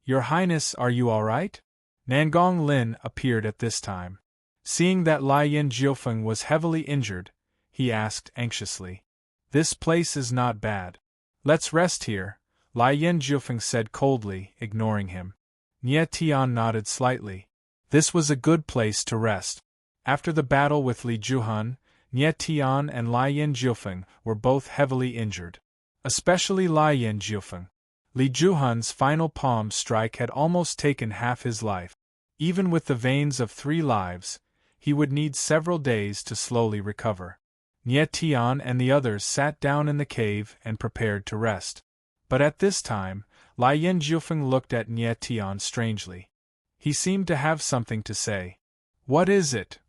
Your Highness, are you all right? Nangong Lin appeared at this time. Seeing that Lai Yin Jiufeng was heavily injured, he asked anxiously. This place is not bad. Let's rest here, Lai Yin Jiufeng said coldly, ignoring him. Nie Tian nodded slightly. This was a good place to rest. After the battle with Li Juhan, Nie Tian and Lai Yin Jiufeng were both heavily injured. Especially Lai Yin Jiufeng. Li Juhan's final palm strike had almost taken half his life. Even with the veins of 3 lives, he would need several days to slowly recover. Nie Tian and the others sat down in the cave and prepared to rest. But at this time, Lai Yin Jiufeng looked at Nie Tian strangely. He seemed to have something to say. What is it?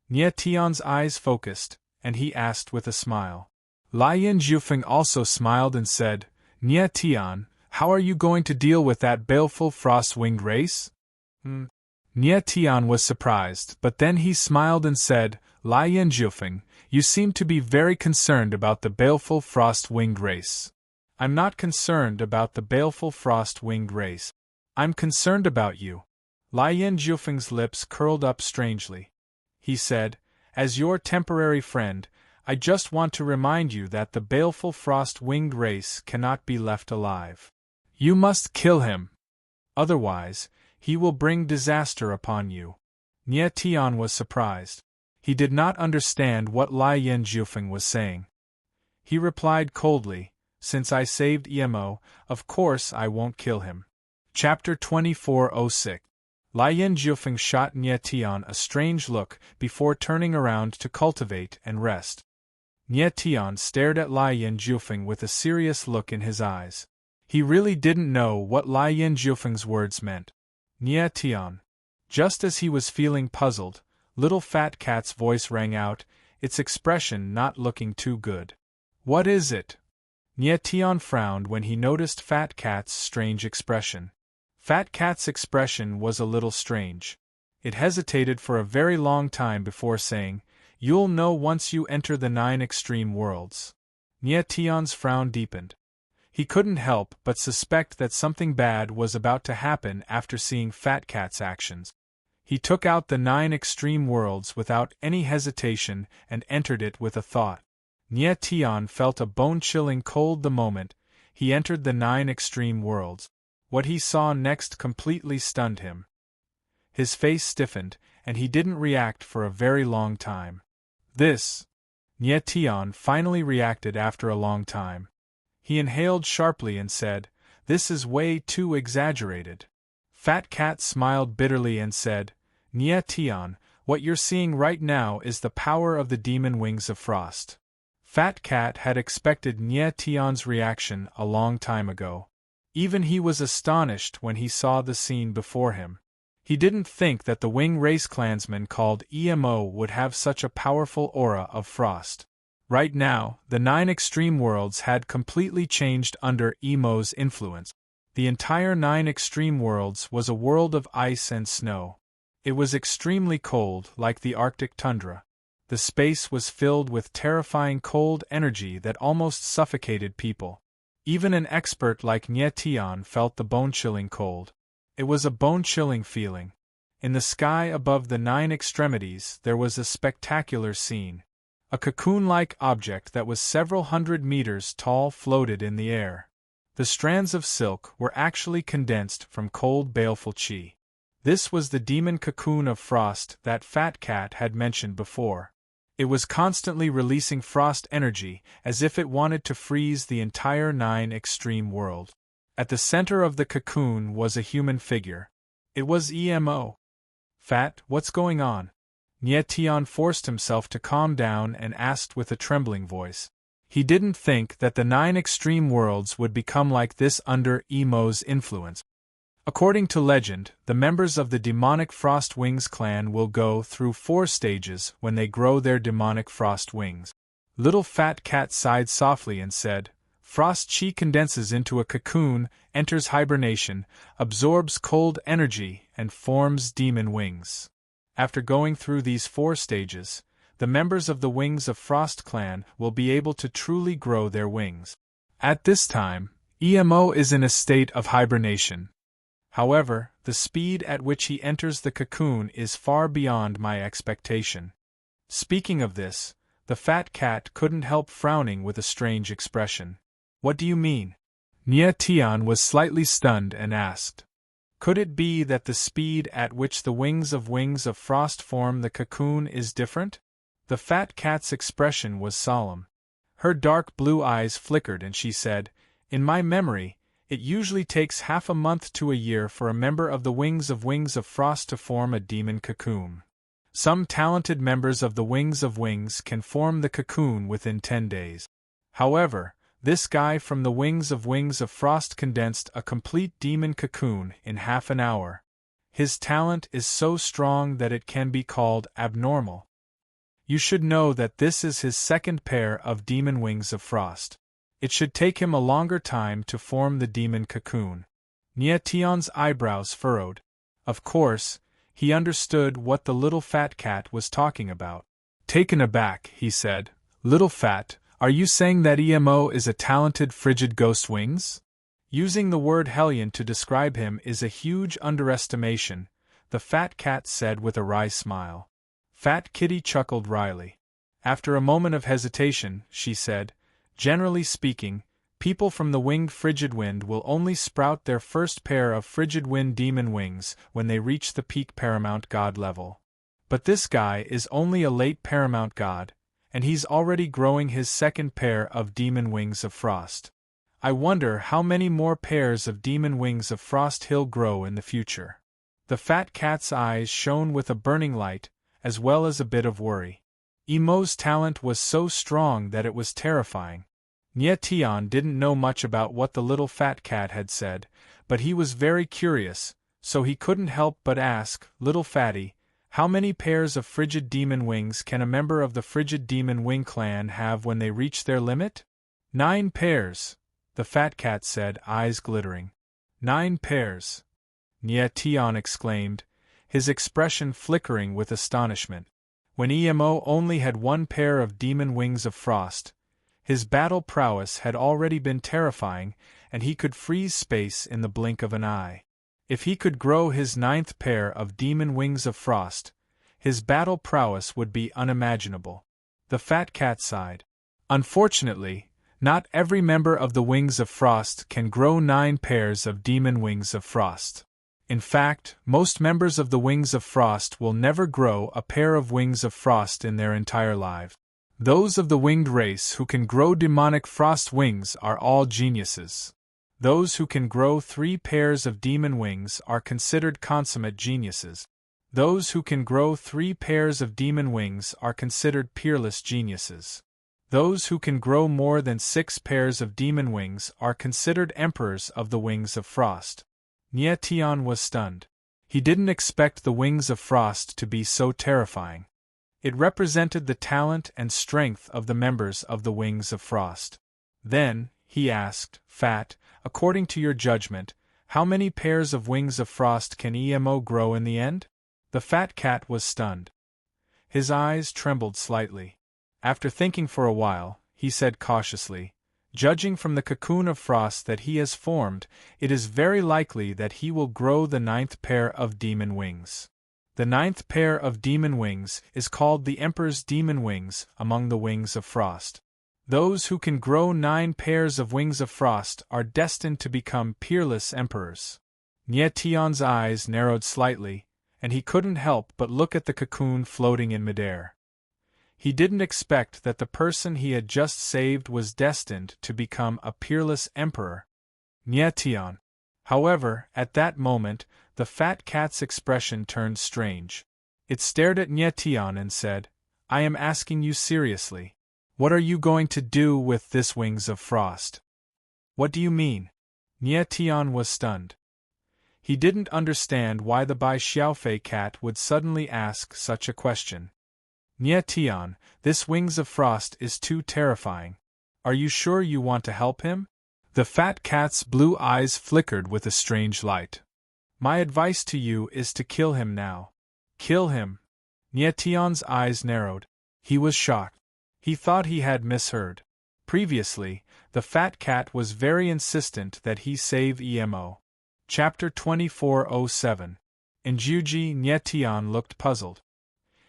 Nie Tian's eyes focused, and he asked with a smile. Lai Yin Jiufeng also smiled and said, Nie Tian, how are you going to deal with that baleful frost-winged race? Nie Tian was surprised, but then he smiled and said, Lai Yin Jiufeng, you seem to be very concerned about the baleful frost-winged race. I'm not concerned about the baleful frost-winged race. I'm concerned about you. Lai Yin Jiufeng's lips curled up strangely. He said, as your temporary friend, I just want to remind you that the baleful frost-winged race cannot be left alive. You must kill him. Otherwise, he will bring disaster upon you. Nie Tian was surprised. He did not understand what Lai Yin Jiufeng was saying. He replied coldly, since I saved Emo, of course I won't kill him. Chapter 2406. Lai Yin Jiufeng shot Nie Tian a strange look before turning around to cultivate and rest. Nie Tian stared at Lai Yin Jiufeng with a serious look in his eyes. He really didn't know what Lai Yin Jiufeng's words meant. Nie Tian. Just as he was feeling puzzled, Little Fat Cat's voice rang out, its expression not looking too good. "What is it?" Nye Tian frowned when he noticed Fat Cat's strange expression. Fat Cat's expression was a little strange. It hesitated for a very long time before saying, "You'll know once you enter the 9 extreme worlds." Nye Tian's frown deepened. He couldn't help but suspect that something bad was about to happen after seeing Fat Cat's actions. He took out the 9 extreme worlds without any hesitation and entered it with a thought. Nye Tian felt a bone-chilling cold the moment he entered the 9 extreme worlds. What he saw next completely stunned him. His face stiffened, and he didn't react for a very long time. Nye Tian finally reacted after a long time. He inhaled sharply and said, "This is way too exaggerated." Fat Cat smiled bitterly and said, "Nye Tian, what you're seeing right now is the power of the demon wings of frost." Fat Cat had expected Nye Tian's reaction a long time ago. Even he was astonished when he saw the scene before him. He didn't think that the wing race clansman called EMO would have such a powerful aura of frost. Right now, the 9 extreme worlds had completely changed under EMO's influence. The entire 9 extreme worlds was a world of ice and snow. It was extremely cold, like the Arctic tundra. The space was filled with terrifying cold energy that almost suffocated people. Even an expert like Nye Tian felt the bone-chilling cold. It was a bone-chilling feeling. In the sky above the 9 extremities there was a spectacular scene. A cocoon-like object that was several hundred meters tall floated in the air. The strands of silk were actually condensed from cold baleful chi. This was the demon cocoon of frost that Fat Cat had mentioned before. It was constantly releasing frost energy, as if it wanted to freeze the entire 9 extreme world. At the center of the cocoon was a human figure. It was EMO. "Fat, what's going on?" Nye Tian forced himself to calm down and asked with a trembling voice. He didn't think that the 9 extreme worlds would become like this under EMO's influence. According to legend, the members of the demonic Frost Wings clan will go through 4 stages when they grow their demonic frost wings. Little Fat Cat sighed softly and said, "Frost chi condenses into a cocoon, enters hibernation, absorbs cold energy, and forms demon wings. After going through these 4 stages, the members of the Wings of Frost clan will be able to truly grow their wings. At this time, EMO is in a state of hibernation. However, the speed at which he enters the cocoon is far beyond my expectation." Speaking of this, the Fat Cat couldn't help frowning with a strange expression. "What do you mean?" Nye Tian was slightly stunned and asked. Could it be that the speed at which the wings of frost form the cocoon is different? The Fat Cat's expression was solemn. Her dark blue eyes flickered and she said, "In my memory, it usually takes half a month to a year for a member of the Wings of Frost to form a demon cocoon. Some talented members of the Wings can form the cocoon within 10 days. However, this guy from the Wings of Frost condensed a complete demon cocoon in half an hour. His talent is so strong that it can be called abnormal. You should know that this is his 2nd pair of demon Wings of Frost. It should take him a longer time to form the demon cocoon." Nye Tian's eyebrows furrowed. Of course, he understood what the little Fat Cat was talking about. Taken aback, he said, "Little Fat, are you saying that EMO is a talented frigid ghost wings?" Using the word hellion to describe him is a huge underestimation, the Fat Cat said with a wry smile. Fat Kitty chuckled wryly. After a moment of hesitation, she said, "Generally speaking, people from the winged frigid wind will only sprout their first pair of frigid wind demon wings when they reach the peak paramount god level. But this guy is only a late paramount god, and he's already growing his 2nd pair of demon wings of frost. I wonder how many more pairs of demon wings of frost he'll grow in the future." The Fat Cat's eyes shone with a burning light, as well as a bit of worry. EMO's talent was so strong that it was terrifying. Nye Tian didn't know much about what the little Fat Cat had said, but he was very curious, so he couldn't help but ask, "Little Fatty, How many pairs of frigid demon wings can a member of the frigid demon wing clan have when they reach their limit? 9 pairs, the fat cat said, eyes glittering. 9 pairs. Nye Tian exclaimed, his expression flickering with astonishment. When Emo only had 1 pair of demon wings of frost, his battle prowess had already been terrifying, and he could freeze space in the blink of an eye. If he could grow his 9th pair of demon wings of frost, his battle prowess would be unimaginable. The fat cat sighed. Unfortunately, not every member of the Wings of Frost can grow 9 pairs of demon wings of frost. In fact, most members of the Wings of Frost will never grow a pair of wings of frost in their entire lives. Those of the winged race who can grow demonic frost wings are all geniuses. Those who can grow 3 pairs of demon wings are considered consummate geniuses. Those who can grow 3 pairs of demon wings are considered peerless geniuses. Those who can grow more than 6 pairs of demon wings are considered emperors of the Wings of Frost. Nye Tian was stunned. He didn't expect the Wings of Frost to be so terrifying. It represented the talent and strength of the members of the Wings of Frost. Then, he asked, Fat, according to your judgment, how many pairs of Wings of Frost can Emo grow in the end? The fat cat was stunned. His eyes trembled slightly. After thinking for a while, he said cautiously, judging from the cocoon of frost that he has formed, it is very likely that he will grow the 9th pair of demon wings. The 9th pair of demon wings is called the Emperor's demon wings among the Wings of Frost. Those who can grow 9 pairs of wings of frost are destined to become peerless emperors. Nye Tian's eyes narrowed slightly, and he couldn't help but look at the cocoon floating in midair. He didn't expect that the person he had just saved was destined to become a peerless emperor. Nye Tian. However, at that moment, the fat cat's expression turned strange. It stared at Nye Tian and said, I am asking you seriously. What are you going to do with this Wings of Frost? What do you mean? Nye Tian was stunned. He didn't understand why the Bai Xiaofei cat would suddenly ask such a question. Nye Tian, this Wings of Frost is too terrifying. Are you sure you want to help him? The fat cat's blue eyes flickered with a strange light. My advice to you is to kill him now. Kill him. Nye Tian's eyes narrowed. He was shocked. He thought he had misheard. Previously, the fat cat was very insistent that he save Emo. Chapter 2407. In Juji, Nye Tian looked puzzled.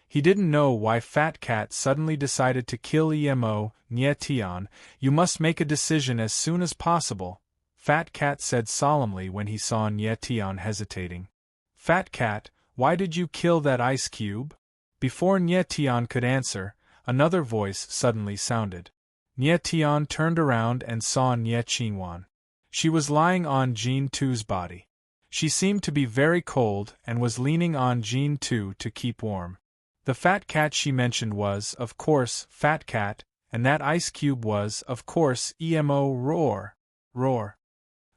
He didn't know why Fat Cat suddenly decided to kill Emo. Nye Tian, you must make a decision as soon as possible, Fat Cat said solemnly when he saw Nye Tian hesitating. Fat Cat, why did you kill that ice cube? Before Nye Tian could answer, another voice suddenly sounded. Nye Tian turned around and saw Nye Qingwan. She was lying on Jin Tu's body. She seemed to be very cold and was leaning on Jin Tu to keep warm. The fat cat she mentioned was, of course, Fat Cat, and that ice cube was, of course, Emo. Roar. Roar.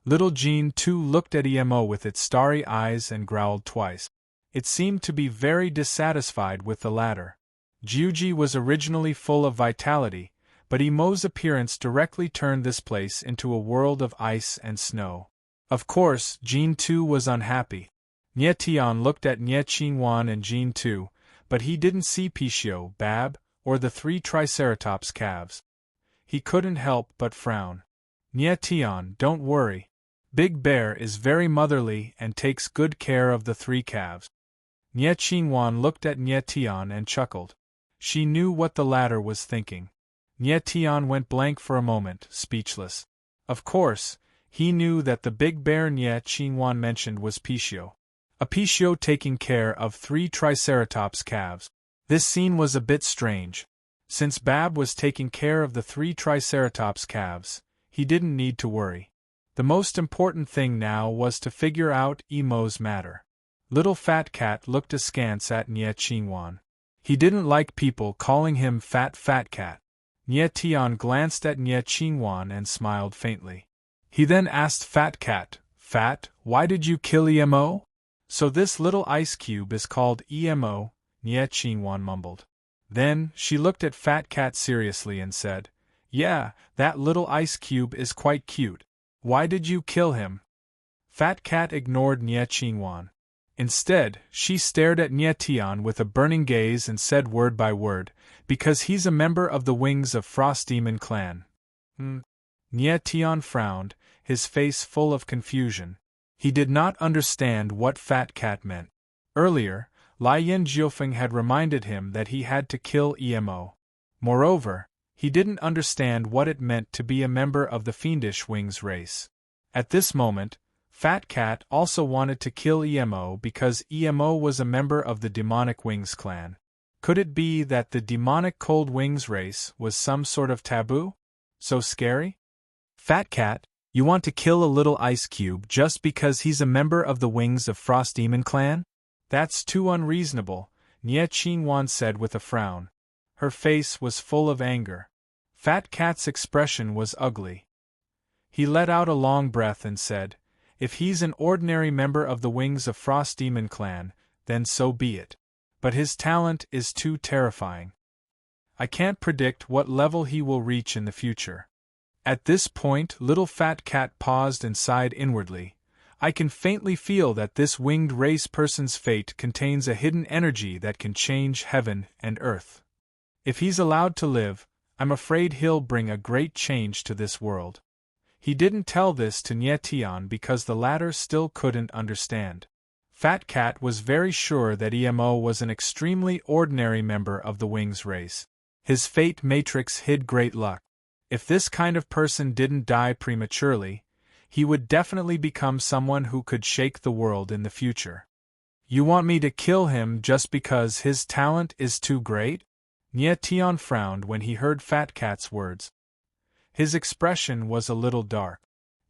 Little Jin Tu looked at Emo with its starry eyes and growled twice. It seemed to be very dissatisfied with the latter. Juji was originally full of vitality, but Emo's appearance directly turned this place into a world of ice and snow. Of course, Jin Tu was unhappy. Nye Tian looked at Nye Qingwan and Jin Tu, but he didn't see Pishio, Bab, or the 3 Triceratops calves. He couldn't help but frown. Nye Tian, don't worry. Big Bear is very motherly and takes good care of the 3 calves. Nye Qingwan looked at Nye Tian and chuckled. She knew what the latter was thinking. Nye Tian went blank for a moment, speechless. Of course, he knew that the big bear Nye Qingwan mentioned was Pishio. A Pishio taking care of 3 Triceratops calves. This scene was a bit strange. Since Bab was taking care of the 3 Triceratops calves, he didn't need to worry. The most important thing now was to figure out Emo's matter. Little Fat Cat looked askance at Nye Qingwan. He didn't like people calling him Fat Cat. Nye Tian glanced at Nye Qingwan and smiled faintly. He then asked Fat Cat, Fat, why did you kill Emo? So this little ice cube is called Emo, Nie Qingwan mumbled. Then, she looked at Fat Cat seriously and said, "Yeah, that little ice cube is quite cute. Why did you kill him?" Fat Cat ignored Nie Qingwan. Instead, she stared at Nie Tian with a burning gaze and said word by word, "Because he's a member of the Wings of Frost Demon clan." Nie Tian frowned, his face full of confusion. He did not understand what Fat Cat meant. Earlier, Lian Jiufeng had reminded him that he had to kill Emo. Moreover, he didn't understand what it meant to be a member of the Fiendish Wings race. At this moment, Fat Cat also wanted to kill Emo because Emo was a member of the Demonic Wings clan. Could it be that the Demonic Cold Wings race was some sort of taboo? So scary? Fat Cat, you want to kill a little ice cube just because he's a member of the Wings of Frost Demon clan? That's too unreasonable, Nie Qingwan said with a frown. Her face was full of anger. Fat Cat's expression was ugly. He let out a long breath and said, "If he's an ordinary member of the Wings of Frost Demon clan, then so be it. But his talent is too terrifying. I can't predict what level he will reach in the future." At this point, little Fat Cat paused and sighed inwardly. "I can faintly feel that this winged race person's fate contains a hidden energy that can change heaven and earth. If he's allowed to live, I'm afraid he'll bring a great change to this world." He didn't tell this to Nie Tian because the latter still couldn't understand. Fat Cat was very sure that Emo was an extremely ordinary member of the Wings race. His fate matrix hid great luck. If this kind of person didn't die prematurely, he would definitely become someone who could shake the world in the future. "You want me to kill him just because his talent is too great?" Nie Tian frowned when he heard Fat Cat's words. His expression was a little dark.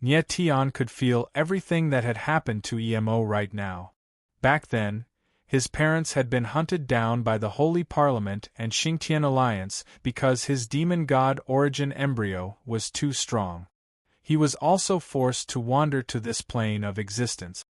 Nie Tian could feel everything that had happened to Emo right now. Back then, his parents had been hunted down by the Holy Parliament and Xingtian Alliance because his demon god origin embryo was too strong. He was also forced to wander to this plane of existence.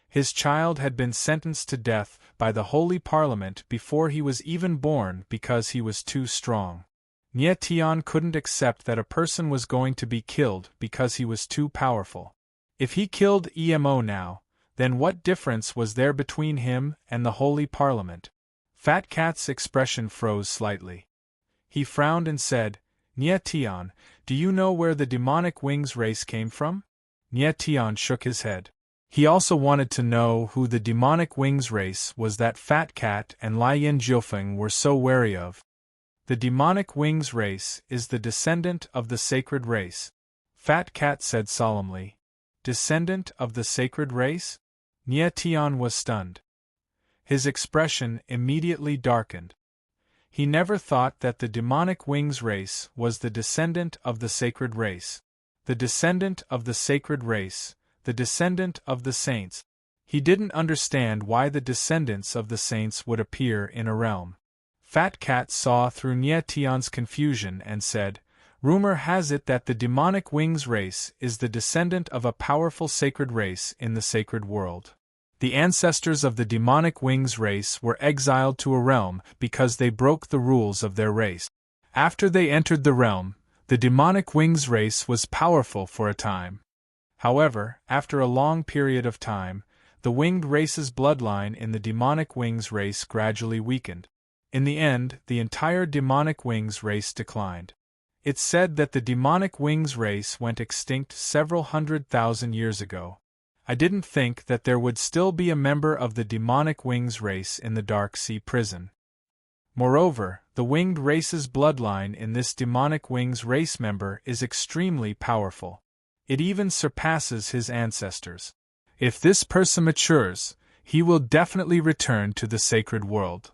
His child had been sentenced to death by the Holy Parliament before he was even born because he was too strong. Nie Tian couldn't accept that a person was going to be killed because he was too powerful. If he killed Emo now, then what difference was there between him and the Holy Parliament? Fat Cat's expression froze slightly. He frowned and said, "Nie Tian, do you know where the Demonic Wings race came from?" Nie Tian shook his head. He also wanted to know who the Demonic Wings race was that Fat Cat and Lian Jiufeng were so wary of. "The Demonic Wings race is the descendant of the sacred race," Fat Cat said solemnly. "Descendant of the sacred race?" Nie Tian was stunned. His expression immediately darkened. He never thought that the Demonic Wings race was the descendant of the sacred race. The descendant of the sacred race, the descendant of the saints. He didn't understand why the descendants of the saints would appear in a realm. Fat Cat saw through Nie Tian's confusion and said, "Rumor has it that the Demonic Wings race is the descendant of a powerful sacred race in the sacred world. The ancestors of the Demonic Wings race were exiled to a realm because they broke the rules of their race. After they entered the realm, the Demonic Wings race was powerful for a time. However, after a long period of time, the winged race's bloodline in the Demonic Wings race gradually weakened. In the end, the entire Demonic Wings race declined. It's said that the Demonic Wings race went extinct several 100,000 years ago. I didn't think that there would still be a member of the Demonic Wings race in the Dark Sea prison. Moreover, the winged race's bloodline in this Demonic Wings race member is extremely powerful. It even surpasses his ancestors. If this person matures, he will definitely return to the sacred world.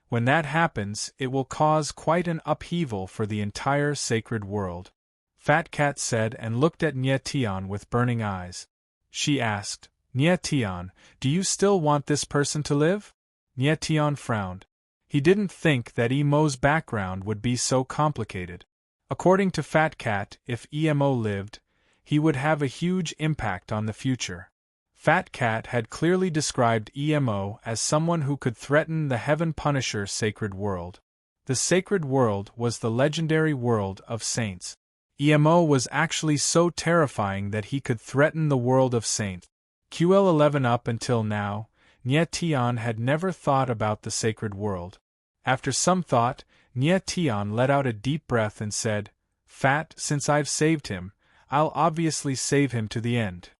When that happens, it will cause quite an upheaval for the entire sacred world," Fat Cat said and looked at Nie Tian with burning eyes. She asked, "Nie Tian, do you still want this person to live?" Nie Tian frowned. He didn't think that Emo's background would be so complicated. According to Fat Cat, if Emo lived, he would have a huge impact on the future. Fat Cat had clearly described EMO as someone who could threaten the Heaven Punisher sacred world. The sacred world was the legendary world of saints. EMO was actually so terrifying that he could threaten the world of saints. QL11 Up until now, Nye Tian had never thought about the sacred world. After some thought, Nye Tian let out a deep breath and said, "Fat, since I've saved him, I'll obviously save him to the end.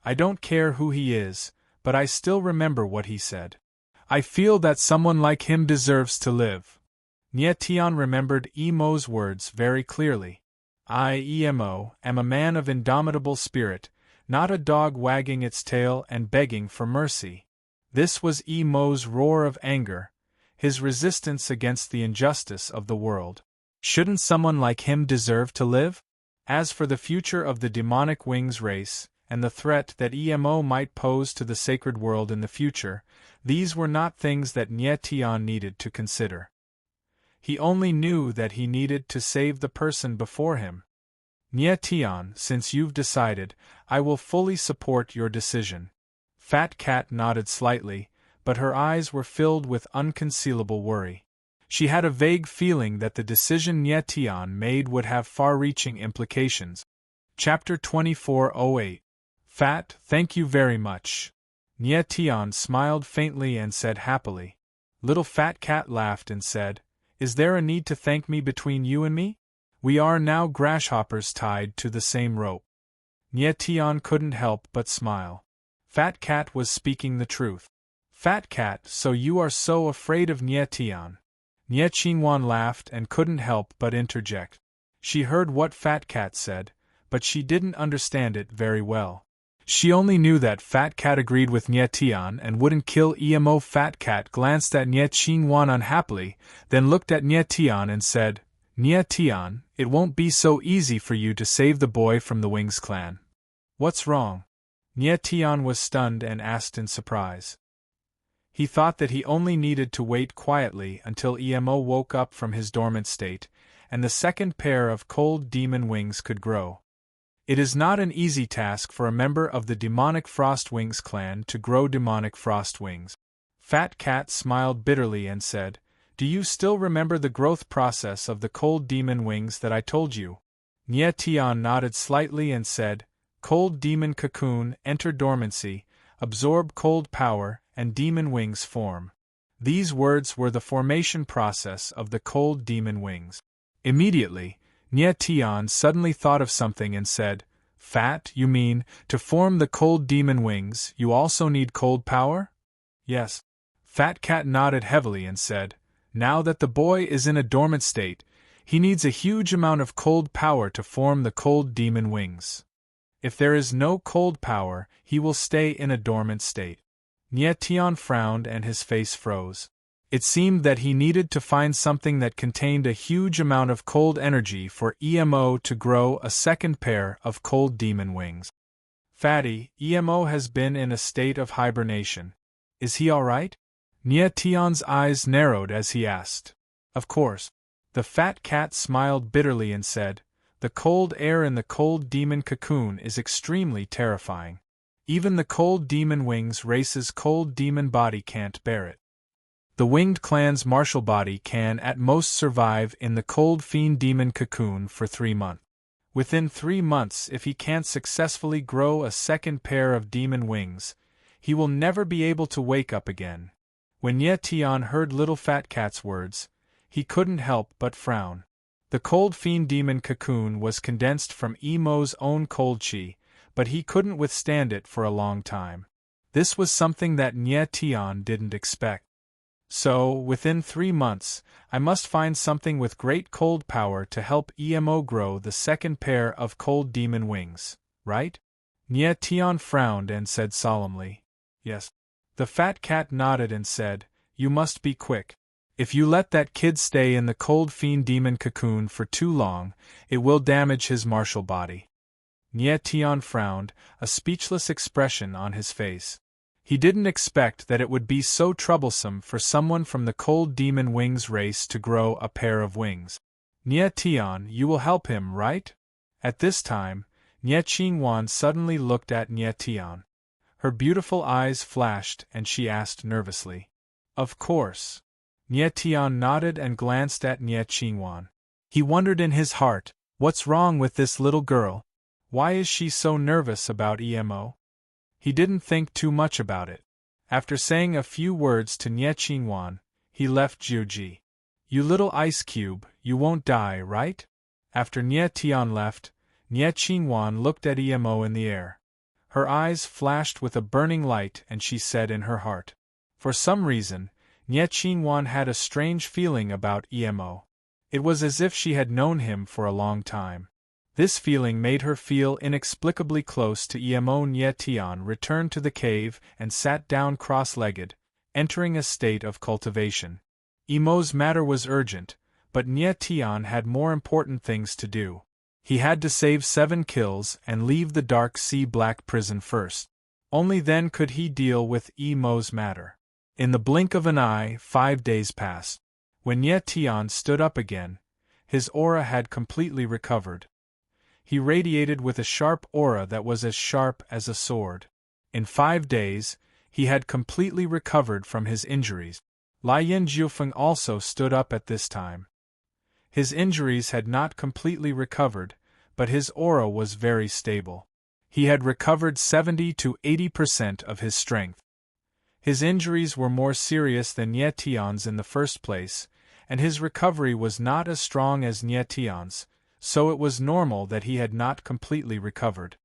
I don't care who he is, but I still remember what he said. I feel that someone like him deserves to live." Nye Tian remembered EMO's words very clearly. "I, EMO, am a man of indomitable spirit, not a dog wagging its tail and begging for mercy." This was EMO's roar of anger, his resistance against the injustice of the world. Shouldn't someone like him deserve to live? As for the future of the demonic wings race, and the threat that EMO might pose to the sacred world in the future, these were not things that Nye Tian needed to consider. He only knew that he needed to save the person before him. "Nye Tian, since you've decided, I will fully support your decision." Fat Cat nodded slightly, but her eyes were filled with unconcealable worry. She had a vague feeling that the decision Nye Tian made would have far-reaching implications. Chapter 2408. Fat, thank you very much. Nye Tian smiled faintly and said happily. Little Fat Cat laughed and said, "Is there a need to thank me between you and me? We are now grasshoppers tied to the same rope." Nye Tian couldn't help but smile. Fat Cat was speaking the truth. "Fat Cat, so you are so afraid of Nye Tian." Nye Qingwan laughed and couldn't help but interject. She heard what Fat Cat said, but she didn't understand it very well. She only knew that Fat Cat agreed with Nye Tian and wouldn't kill EMO. Fat Cat glanced at Nye Qingwan unhappily, then looked at Nye Tian and said, "Nye Tian, it won't be so easy for you to save the boy from the Wings clan." "What's wrong?" Nye Tian was stunned and asked in surprise. He thought that he only needed to wait quietly until EMO woke up from his dormant state, and the second pair of cold demon wings could grow. It is not an easy task for a member of the demonic Frost Wings clan to grow demonic frost wings. Fat Cat smiled bitterly and said, "Do you still remember the growth process of the cold demon wings that I told you?" Nye Tian nodded slightly and said, "Cold demon cocoon, enter dormancy, absorb cold power, and demon wings form." These words were the formation process of the cold demon wings. Immediately, Nye Tian suddenly thought of something and said, "Fat, you mean, to form the cold demon wings, you also need cold power?" "Yes." Fat Cat nodded heavily and said, "Now that the boy is in a dormant state, he needs a huge amount of cold power to form the cold demon wings. If there is no cold power, he will stay in a dormant state." Nye Tian frowned and his face froze. It seemed that he needed to find something that contained a huge amount of cold energy for EMO to grow a second pair of cold demon wings. "Fatty, EMO has been in a state of hibernation. Is he all right?" Nye Tian's eyes narrowed as he asked. "Of course." The Fat Cat smiled bitterly and said, "The cold air in the cold demon cocoon is extremely terrifying. Even the cold demon wings race's cold demon body can't bear it. The winged clan's martial body can at most survive in the cold fiend demon cocoon for 3 months. Within 3 months, if he can't successfully grow a second pair of demon wings, he will never be able to wake up again." When Nye Tian heard little Fat Cat's words, he couldn't help but frown. The cold fiend demon cocoon was condensed from EMO's own cold chi, but he couldn't withstand it for a long time. This was something that Nye Tian didn't expect. "So, within 3 months, I must find something with great cold power to help EMO grow the second pair of cold demon wings, right?" Nye Tian frowned and said solemnly, "Yes." The Fat Cat nodded and said, "You must be quick. If you let that kid stay in the cold fiend demon cocoon for too long, it will damage his martial body." Nye Tian frowned, a speechless expression on his face. He didn't expect that it would be so troublesome for someone from the cold demon wings race to grow a pair of wings. "Nye Tian, you will help him, right?" At this time, Nye Qingwan suddenly looked at Nye Tian. Her beautiful eyes flashed and she asked nervously. Of course. Nie Tian nodded and glanced at Nie Qingwan. He wondered in his heart, what's wrong with this little girl? Why is she so nervous about EMO? He didn't think too much about it. After saying a few words to Nie Qingwan, he left Jiuji. You little ice cube, you won't die, right? After Nie Tian left, Nie Qingwan looked at EMO in the air. Her eyes flashed with a burning light and she said in her heart. For some reason, Nie Qingwan had a strange feeling about EMO. It was as if she had known him for a long time. This feeling made her feel inexplicably close to EMO. Nie Tian returned to the cave and sat down cross-legged, entering a state of cultivation. EMO's matter was urgent, but Nie Tian had more important things to do. He had to save 7 kills and leave the Dark Sea Black Prison first. Only then could he deal with EMO's matter. In the blink of an eye, 5 days passed. When Nie Tian stood up again, his aura had completely recovered. He radiated with a sharp aura that was as sharp as a sword. In 5 days, he had completely recovered from his injuries. Lian Jiufeng also stood up at this time. His injuries had not completely recovered, but his aura was very stable. He had recovered 70 to 80% of his strength. His injuries were more serious than Nie Tian's in the first place, and his recovery was not as strong as Nie Tian's, so it was normal that he had not completely recovered.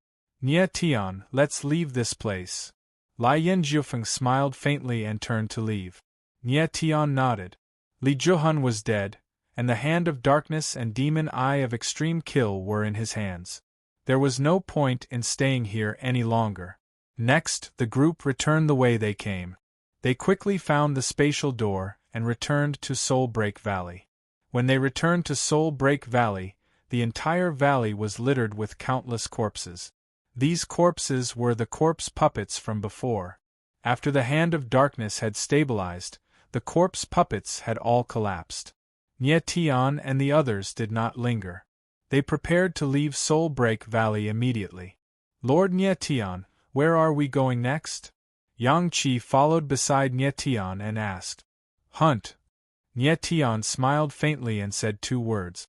Nie Tian, let's leave this place. Lian Jiufeng smiled faintly and turned to leave. Nie Tian nodded. Li Zhuhan was dead, and the hand of darkness and demon eye of extreme kill were in his hands. There was no point in staying here any longer. Next, the group returned the way they came. They quickly found the spatial door and returned to Soul Break Valley. When they returned to Soul Break Valley, the entire valley was littered with countless corpses. These corpses were the corpse puppets from before. After the hand of darkness had stabilized, the corpse puppets had all collapsed. Nie Tian and the others did not linger. They prepared to leave Soul Break Valley immediately. Lord Nie Tian, where are we going next? Yang Qi followed beside Nie Tian and asked. Hunt. Nie Tian smiled faintly and said 2 words.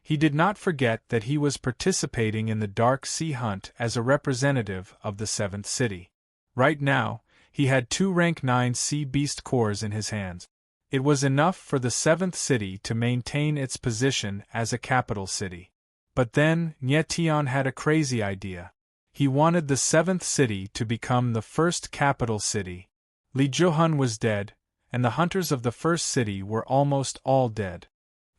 He did not forget that he was participating in the Dark Sea Hunt as a representative of the 7th city. Right now, he had 2 rank 9 sea beast cores in his hands. It was enough for the 7th city to maintain its position as a capital city. But then, Nie Tian had a crazy idea. He wanted the 7th city to become the first capital city. Li Zhuhan was dead, and the hunters of the first city were almost all dead.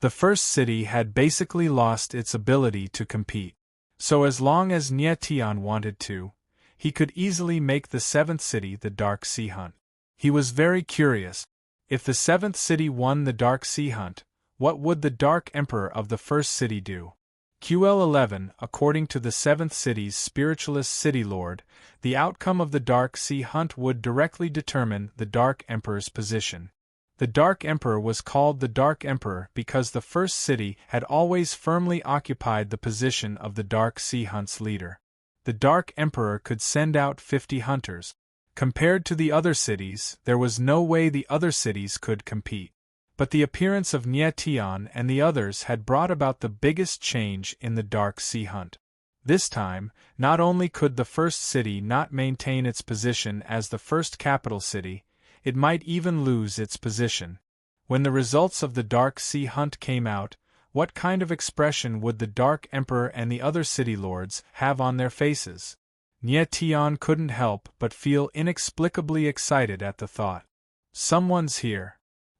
The first city had basically lost its ability to compete. So as long as Nie Tian wanted to, he could easily make the 7th city the Dark Sea Hunt. He was very curious. If the 7th city won the Dark Sea Hunt, what would the Dark Emperor of the first city do? QL11, according to the 7th city's spiritualist city lord, the outcome of the Dark Sea Hunt would directly determine the Dark Emperor's position. The Dark Emperor was called the Dark Emperor because the first city had always firmly occupied the position of the Dark Sea Hunt's leader. The Dark Emperor could send out 50 hunters. Compared to the other cities, there was no way the other cities could compete. But the appearance of Nie Tian and the others had brought about the biggest change in the Dark Sea Hunt. This time, not only could the first city not maintain its position as the first capital city, it might even lose its position. When the results of the Dark Sea Hunt came out, what kind of expression would the Dark Emperor and the other city lords have on their faces? Nie Tian couldn't help but feel inexplicably excited at the thought. Someone's here.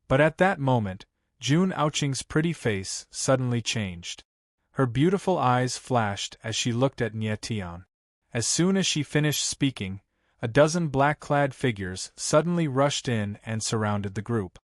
But at that moment, Jun Aoqing's pretty face suddenly changed. Her beautiful eyes flashed as she looked at Nie Tian. As soon as she finished speaking, a dozen black-clad figures suddenly rushed in and surrounded the group.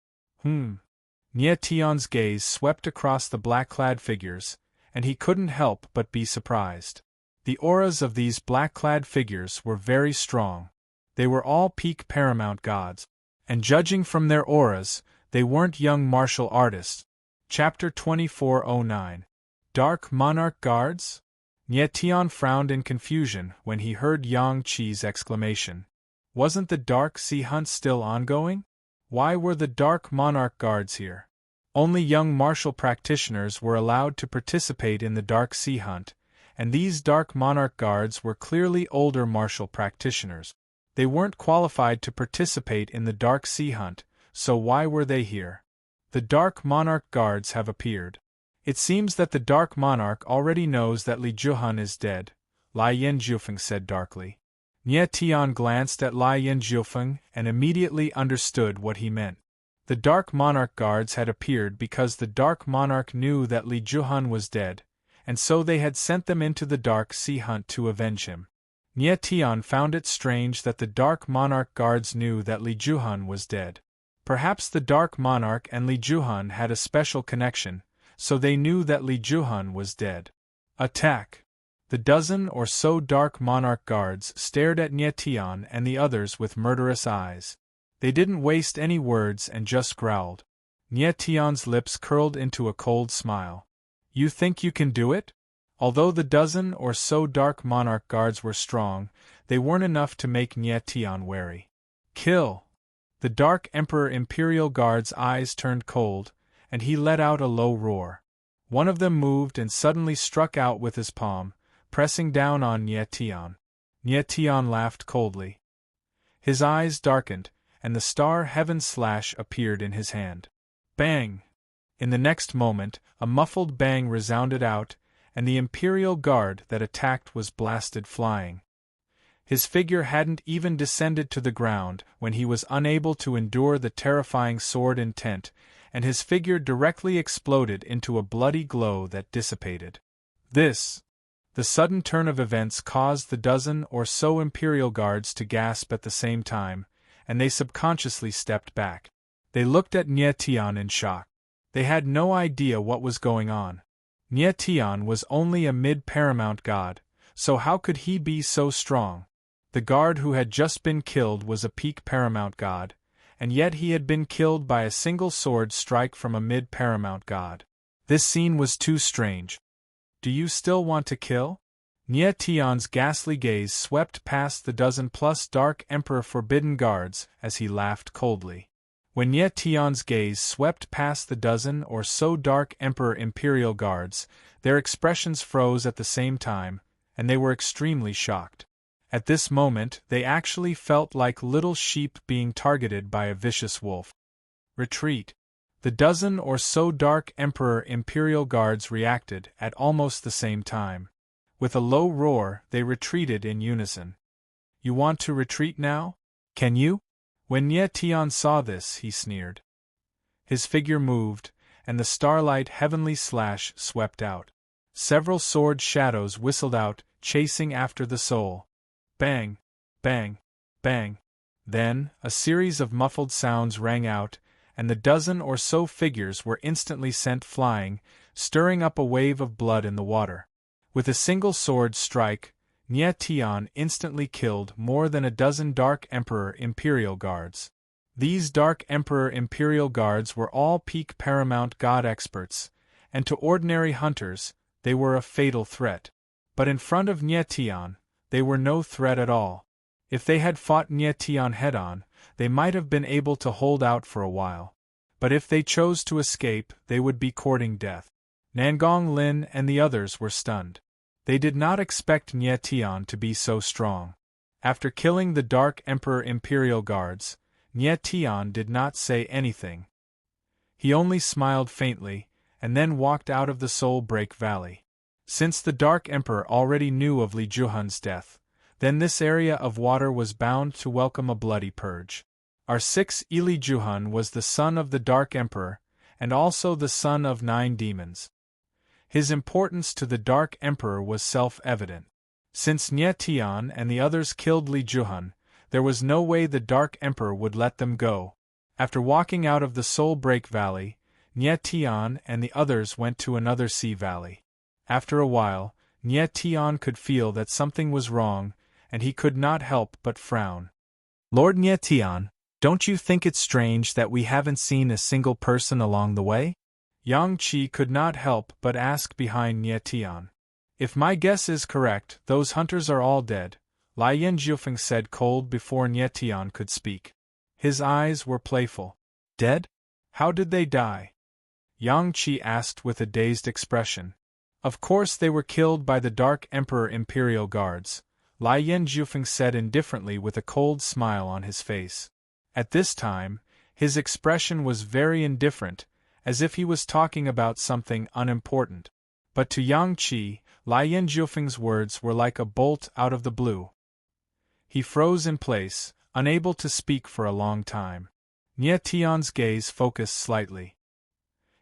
Nie Tian's gaze swept across the black-clad figures, and he couldn't help but be surprised. The auras of these black-clad figures were very strong. They were all peak paramount gods, and judging from their auras, they weren't young martial artists. Chapter 2409. Dark Monarch Guards? Nie Tian frowned in confusion when he heard Yang Qi's exclamation. Wasn't the Dark Sea hunt still ongoing? Why were the Dark Monarch guards here? Only young martial practitioners were allowed to participate in the Dark Sea hunt, and these Dark Monarch guards were clearly older martial practitioners. They weren't qualified to participate in the Dark Sea hunt, so why were they here? The Dark Monarch guards have appeared. It seems that the Dark Monarch already knows that Li Juhan is dead, Lai Yanjiufeng said darkly. Nie Tian glanced at Lai Yanjiufeng and immediately understood what he meant. The Dark Monarch guards had appeared because the Dark Monarch knew that Li Juhan was dead, and so they had sent them into the Dark Sea hunt to avenge him. Nie Tian found it strange that the Dark Monarch guards knew that Li Juhan was dead. Perhaps the Dark Monarch and Li Juhan had a special connection, so they knew that Li Juhan was dead. Attack! The dozen or so Dark Monarch guards stared at Nie Tian and the others with murderous eyes. They didn't waste any words and just growled. Nie Tian's lips curled into a cold smile. You think you can do it? Although the dozen or so Dark Monarch guards were strong, they weren't enough to make Nie Tian wary. Kill! The Dark Emperor Imperial Guard's eyes turned cold, and he let out a low roar. One of them moved and suddenly struck out with his palm, pressing down on Nie Tian. Nie Tian laughed coldly. His eyes darkened, and the star heaven slash appeared in his hand. Bang! In the next moment, a muffled bang resounded out, and the Imperial Guard that attacked was blasted flying. His figure hadn't even descended to the ground when he was unable to endure the terrifying sword intent, and his figure directly exploded into a bloody glow that dissipated. The sudden turn of events caused the dozen or so Imperial Guards to gasp at the same time, and they subconsciously stepped back. They looked at Nie Tian in shock. They had no idea what was going on. Nie Tian was only a mid-paramount god, so how could he be so strong? The guard who had just been killed was a peak paramount god, and yet he had been killed by a single sword strike from a mid-paramount god. This scene was too strange. Do you still want to kill? Nie Tian's ghastly gaze swept past the dozen-plus Dark Emperor Forbidden Guards as he laughed coldly. When Nie Tian's gaze swept past the dozen or so Dark Emperor Imperial Guards, their expressions froze at the same time, and they were extremely shocked. At this moment, they actually felt like little sheep being targeted by a vicious wolf. Retreat! The dozen or so Dark Emperor Imperial Guards reacted at almost the same time. With a low roar, they retreated in unison. You want to retreat now? Can you? When Nie Tian saw this, he sneered. His figure moved, and the starlight heavenly slash swept out. Several sword shadows whistled out, chasing after the soul. Bang! Bang! Bang! Then, a series of muffled sounds rang out, and the dozen or so figures were instantly sent flying, stirring up a wave of blood in the water. With a single sword strike, Nie Tian instantly killed more than a dozen Dark Emperor Imperial Guards. These Dark Emperor Imperial Guards were all peak paramount god experts, and to ordinary hunters, they were a fatal threat. But in front of Nie Tian, they were no threat at all. If they had fought Nie Tian head-on, they might have been able to hold out for a while. But if they chose to escape, they would be courting death. Nangong Lin and the others were stunned. They did not expect Nie Tian to be so strong. After killing the Dark Emperor Imperial Guards, Nie Tian did not say anything. He only smiled faintly, and then walked out of the Soul Break Valley. Since the Dark Emperor already knew of Li Juhan's death, then this area of water was bound to welcome a bloody purge. Our 6 Li Juhan was the son of the Dark Emperor, and also the son of 9 demons. His importance to the Dark Emperor was self-evident. Since Nie Tian and the others killed Li Juhan, there was no way the Dark Emperor would let them go. After walking out of the Soul Break Valley, Nie Tian and the others went to another sea valley. After a while, Nie Tian could feel that something was wrong, and he could not help but frown. Lord Nie Tian, don't you think it's strange that we haven't seen a single person along the way? Yang Qi could not help but ask behind Nie Tian. If my guess is correct, those hunters are all dead, Lai Yanjiufeng said cold before Nietian could speak. His eyes were playful. Dead? How did they die? Yang Qi asked with a dazed expression. Of course they were killed by the Dark Emperor Imperial Guards, Lai Yanjiufeng said indifferently with a cold smile on his face. At this time, his expression was very indifferent, as if he was talking about something unimportant. But to Yang Qi, Lai Yanjiufeng's words were like a bolt out of the blue. He froze in place, unable to speak for a long time. Nietian's gaze focused slightly.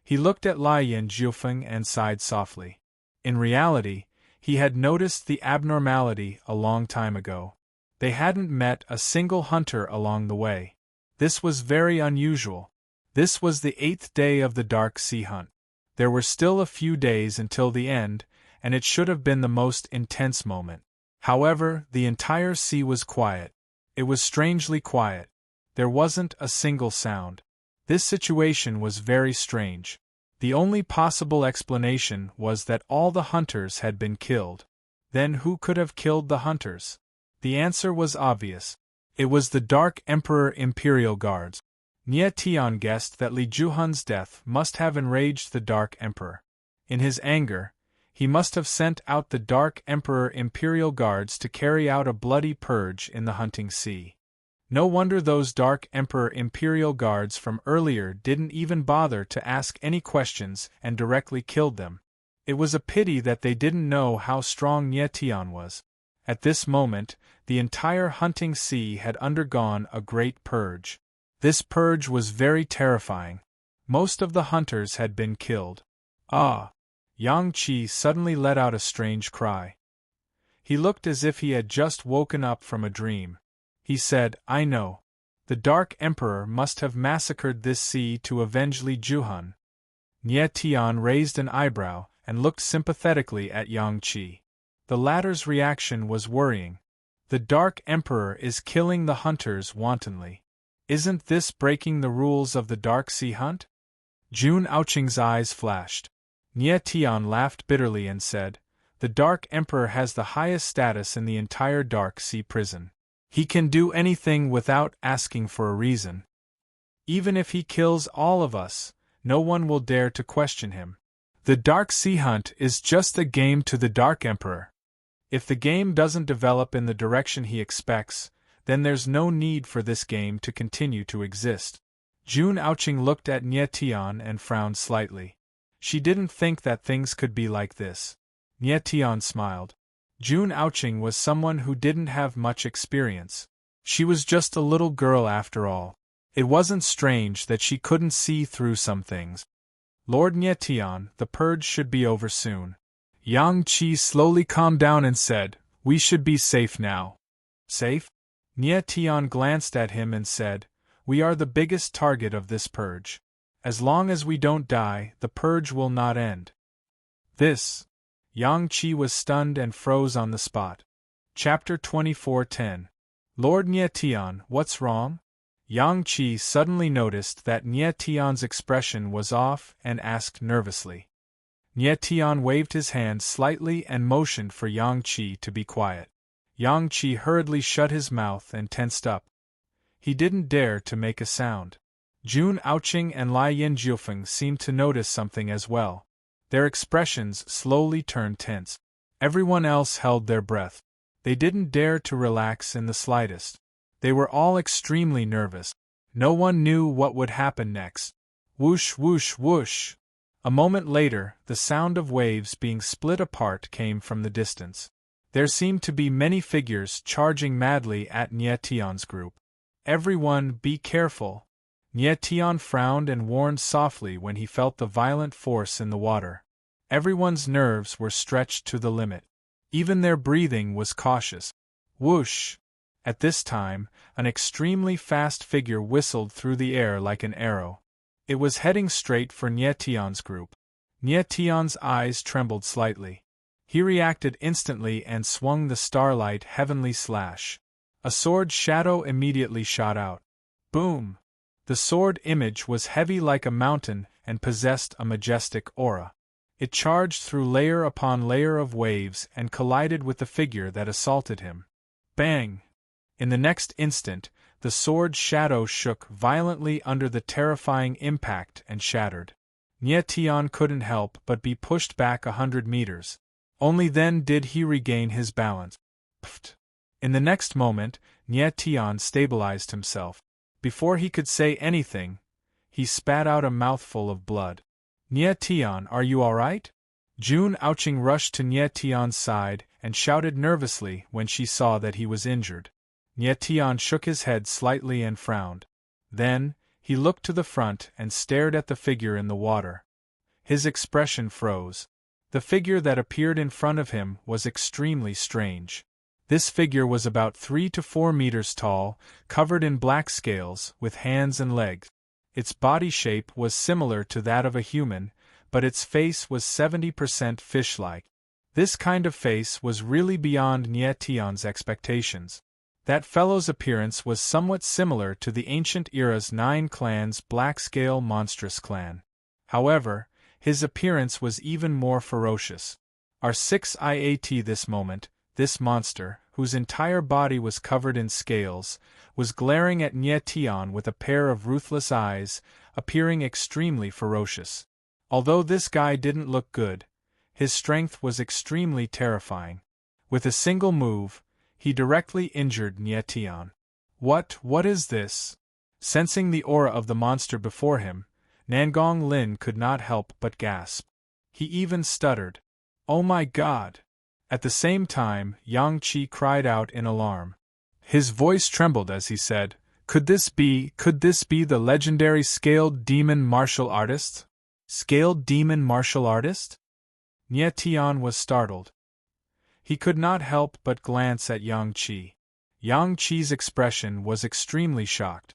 He looked at Lai Yanjiufeng and sighed softly. In reality, he had noticed the abnormality a long time ago. They hadn't met a single hunter along the way. This was very unusual. This was the 8th day of the Dark Sea Hunt. There were still a few days until the end, and it should have been the most intense moment. However, the entire sea was quiet. It was strangely quiet. There wasn't a single sound. This situation was very strange. The only possible explanation was that all the hunters had been killed. Then who could have killed the hunters? The answer was obvious. It was the Dark Emperor Imperial Guards. Nietian guessed that Li Juhun's death must have enraged the Dark Emperor. In his anger, he must have sent out the Dark Emperor Imperial Guards to carry out a bloody purge in the hunting sea. No wonder those Dark Emperor Imperial Guards from earlier didn't even bother to ask any questions and directly killed them. It was a pity that they didn't know how strong Nietian was. At this moment, the entire hunting sea had undergone a great purge. This purge was very terrifying. Most of the hunters had been killed. Ah! Yang Qi suddenly let out a strange cry. He looked as if he had just woken up from a dream. He said, I know. The Dark Emperor must have massacred this sea to avenge Li Juhun. Nietian raised an eyebrow and looked sympathetically at Yang Qi. The latter's reaction was worrying. The Dark Emperor is killing the hunters wantonly. Isn't this breaking the rules of the Dark Sea Hunt? Jun Aoqing's eyes flashed. Nietian laughed bitterly and said, The Dark Emperor has the highest status in the entire Dark Sea prison. He can do anything without asking for a reason. Even if he kills all of us, no one will dare to question him. The Dark Sea Hunt is just a game to the Dark Emperor. If the game doesn't develop in the direction he expects, then there's no need for this game to continue to exist. Jun Aoqing looked at Nietian and frowned slightly. She didn't think that things could be like this. Nietian smiled. Jun Aoqing was someone who didn't have much experience. She was just a little girl after all. It wasn't strange that she couldn't see through some things. Lord Nietian, the purge should be over soon. Yang Qi slowly calmed down and said, We should be safe now. Safe? Nietian glanced at him and said, We are the biggest target of this purge. As long as we don't die, the purge will not end. This. Yang Qi was stunned and froze on the spot. Chapter 24:10. Lord Nietian, what's wrong? Yang Qi suddenly noticed that Nietian's expression was off and asked nervously. Nietian waved his hand slightly and motioned for Yang Qi to be quiet. Yang Qi hurriedly shut his mouth and tensed up. He didn't dare to make a sound. Jun Aoqing and Lai Yanjiufeng seemed to notice something as well. Their expressions slowly turned tense. Everyone else held their breath. They didn't dare to relax in the slightest. They were all extremely nervous. No one knew what would happen next. Whoosh, whoosh, whoosh. A moment later, the sound of waves being split apart came from the distance. There seemed to be many figures charging madly at Nietian's group. Everyone, be careful. Nietian frowned and warned softly when he felt the violent force in the water. Everyone's nerves were stretched to the limit. Even their breathing was cautious. Whoosh! At this time, an extremely fast figure whistled through the air like an arrow. It was heading straight for Nietian's group. Nietian's eyes trembled slightly. He reacted instantly and swung the starlight heavenly slash. A sword shadow immediately shot out. Boom! The sword image was heavy like a mountain and possessed a majestic aura. It charged through layer upon layer of waves and collided with the figure that assaulted him. Bang! In the next instant, the sword's shadow shook violently under the terrifying impact and shattered. Nie Tian couldn't help but be pushed back 100 meters. Only then did he regain his balance. Pfft! In the next moment, Nie Tian stabilized himself. Before he could say anything, he spat out a mouthful of blood. Nie Tian, are you all right? Jun Ouching rushed to Nie Tian's side and shouted nervously when she saw that he was injured. Nie Tian shook his head slightly and frowned. Then, he looked to the front and stared at the figure in the water. His expression froze. The figure that appeared in front of him was extremely strange. This figure was about 3 to 4 meters tall, covered in black scales, with hands and legs. Its body shape was similar to that of a human, but its face was 70% fish-like. This kind of face was really beyond Nie Tian's expectations. That fellow's appearance was somewhat similar to the ancient era's 9 clans' black-scale monstrous clan. However, his appearance was even more ferocious. R6IAT this moment, this monster, whose entire body was covered in scales, was glaring at Nie Tian with a pair of ruthless eyes, appearing extremely ferocious. Although this guy didn't look good, his strength was extremely terrifying. With a single move, he directly injured Nie Tian. What is this? Sensing the aura of the monster before him, Nangong Lin could not help but gasp. He even stuttered. Oh my God! At the same time, Yang Qi cried out in alarm. His voice trembled as he said, Could this be the legendary scaled demon martial artist? Scaled demon martial artist? Nie Tian was startled. He could not help but glance at Yang Qi. Yang Qi's expression was extremely shocked.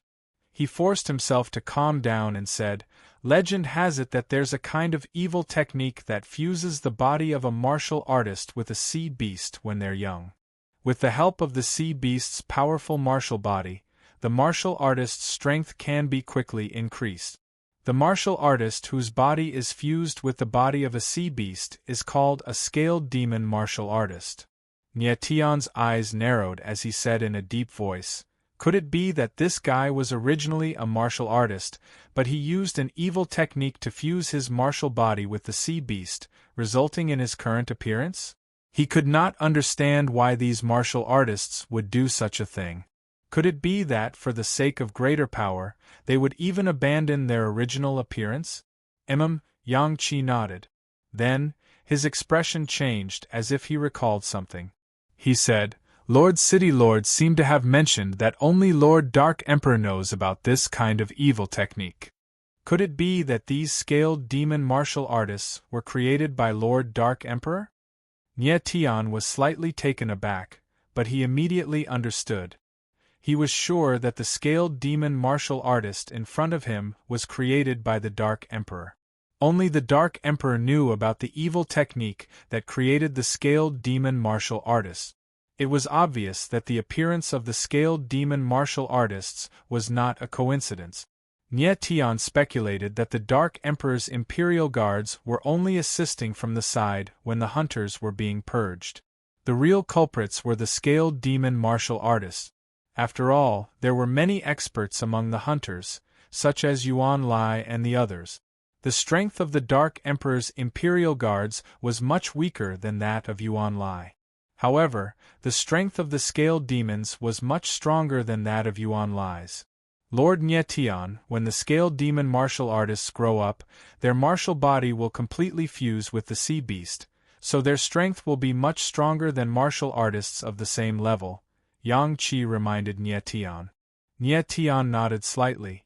He forced himself to calm down and said, Legend has it that there's a kind of evil technique that fuses the body of a martial artist with a sea beast when they're young. With the help of the sea beast's powerful martial body, the martial artist's strength can be quickly increased. The martial artist whose body is fused with the body of a sea beast is called a scaled demon martial artist. Nie Tian's eyes narrowed as he said in a deep voice, Could it be that this guy was originally a martial artist, but he used an evil technique to fuse his martial body with the sea beast, resulting in his current appearance? He could not understand why these martial artists would do such a thing. Could it be that, for the sake of greater power, they would even abandon their original appearance? Yang Qi nodded. Then, his expression changed as if he recalled something. He said, Lord City Lords seem to have mentioned that only Lord Dark Emperor knows about this kind of evil technique. Could it be that these scaled demon martial artists were created by Lord Dark Emperor? Nie Tian was slightly taken aback, but he immediately understood. He was sure that the scaled demon martial artist in front of him was created by the Dark Emperor. Only the Dark Emperor knew about the evil technique that created the scaled demon martial artists. It was obvious that the appearance of the scaled demon martial artists was not a coincidence. Nie Tian speculated that the Dark Emperor's imperial guards were only assisting from the side when the hunters were being purged. The real culprits were the scaled demon martial artists. After all, there were many experts among the hunters, such as Yuan Lai and the others. The strength of the Dark Emperor's imperial guards was much weaker than that of Yuan Lai. However, the strength of the scaled demons was much stronger than that of Yuan Lai's. Lord Nie Tian, when the scaled demon martial artists grow up, their martial body will completely fuse with the sea beast, so their strength will be much stronger than martial artists of the same level, Yang Qi reminded Nie Tian. Nie Tian nodded slightly.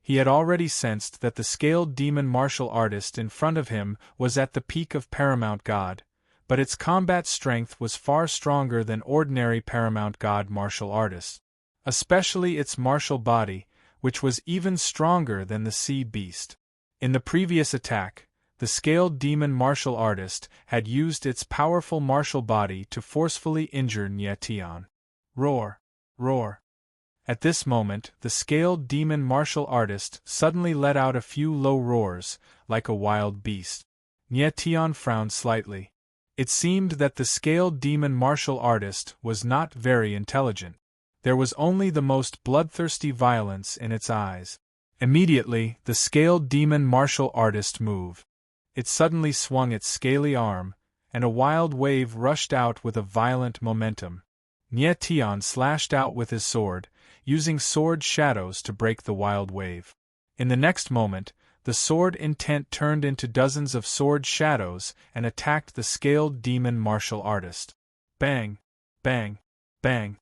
He had already sensed that the scaled demon martial artist in front of him was at the peak of Paramount God, but its combat strength was far stronger than ordinary Paramount God martial artists, especially its martial body, which was even stronger than the sea beast. In the previous attack, the scaled demon martial artist had used its powerful martial body to forcefully injure Nie Tian. Roar! Roar! At this moment, the scaled demon martial artist suddenly let out a few low roars, like a wild beast. Nie Tian frowned slightly. It seemed that the scaled demon martial artist was not very intelligent. There was only the most bloodthirsty violence in its eyes. Immediately, the scaled demon martial artist moved. It suddenly swung its scaly arm, and a wild wave rushed out with a violent momentum. Nie Tian slashed out with his sword, using sword shadows to break the wild wave. In the next moment, the sword intent turned into dozens of sword shadows and attacked the scaled demon martial artist. Bang! Bang! Bang!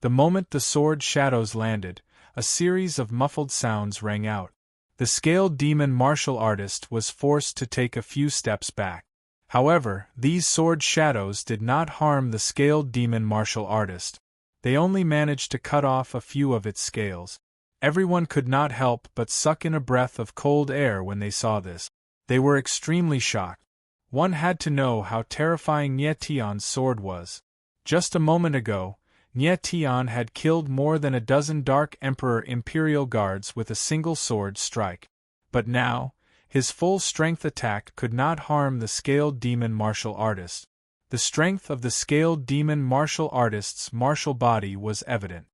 The moment the sword shadows landed, a series of muffled sounds rang out. The scaled demon martial artist was forced to take a few steps back. However, these sword shadows did not harm the scaled demon martial artist. They only managed to cut off a few of its scales. Everyone could not help but suck in a breath of cold air when they saw this. They were extremely shocked. One had to know how terrifying Nie Tian's sword was. Just a moment ago, Nie Tian had killed more than a dozen Dark Emperor Imperial Guards with a single sword strike. But now, his full-strength attack could not harm the scaled demon martial artist. The strength of the scaled demon martial artist's martial body was evident.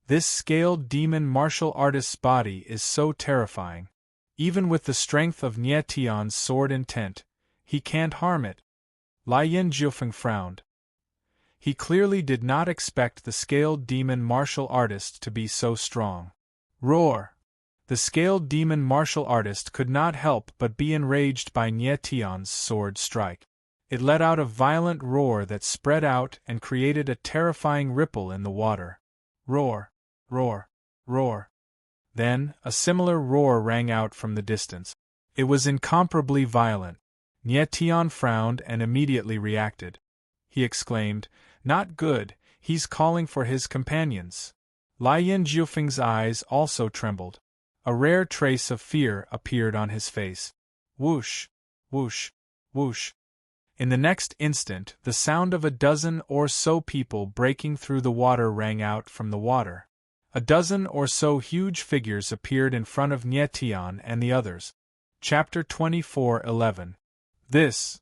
This scaled demon martial artist's body is so terrifying. Even with the strength of Nie Tian's sword intent, he can't harm it. Lai Yin Jiufeng frowned. He clearly did not expect the scaled demon martial artist to be so strong. Roar! The scaled demon martial artist could not help but be enraged by Nie Tian's sword strike. It let out a violent roar that spread out and created a terrifying ripple in the water. Roar! Roar! Roar! Then, a similar roar rang out from the distance. It was incomparably violent. Nie Tian frowned and immediately reacted. He exclaimed, "Not good, he's calling for his companions." Lai Yin Jiufeng's eyes also trembled. A rare trace of fear appeared on his face. Whoosh! Whoosh! Whoosh! In the next instant, the sound of a dozen or so people breaking through the water rang out from the water. A dozen or so huge figures appeared in front of Nie Tian and the others. Chapter 24:11. This.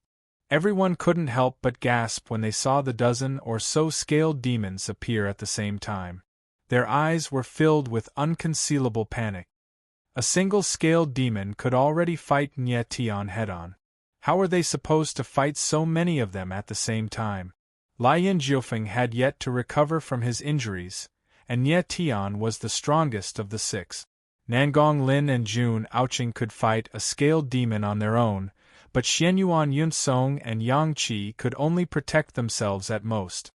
Everyone couldn't help but gasp when they saw the dozen or so scaled demons appear at the same time. Their eyes were filled with unconcealable panic. A single scaled demon could already fight Nie Tian head-on. How were they supposed to fight so many of them at the same time? Lai Yin Jiufeng had yet to recover from his injuries, and Nie Tian was the strongest of the six. Nangong Lin and Jun Aoqing could fight a scaled demon on their own, but Xianyuan Yunsong and Yang Qi could only protect themselves at most.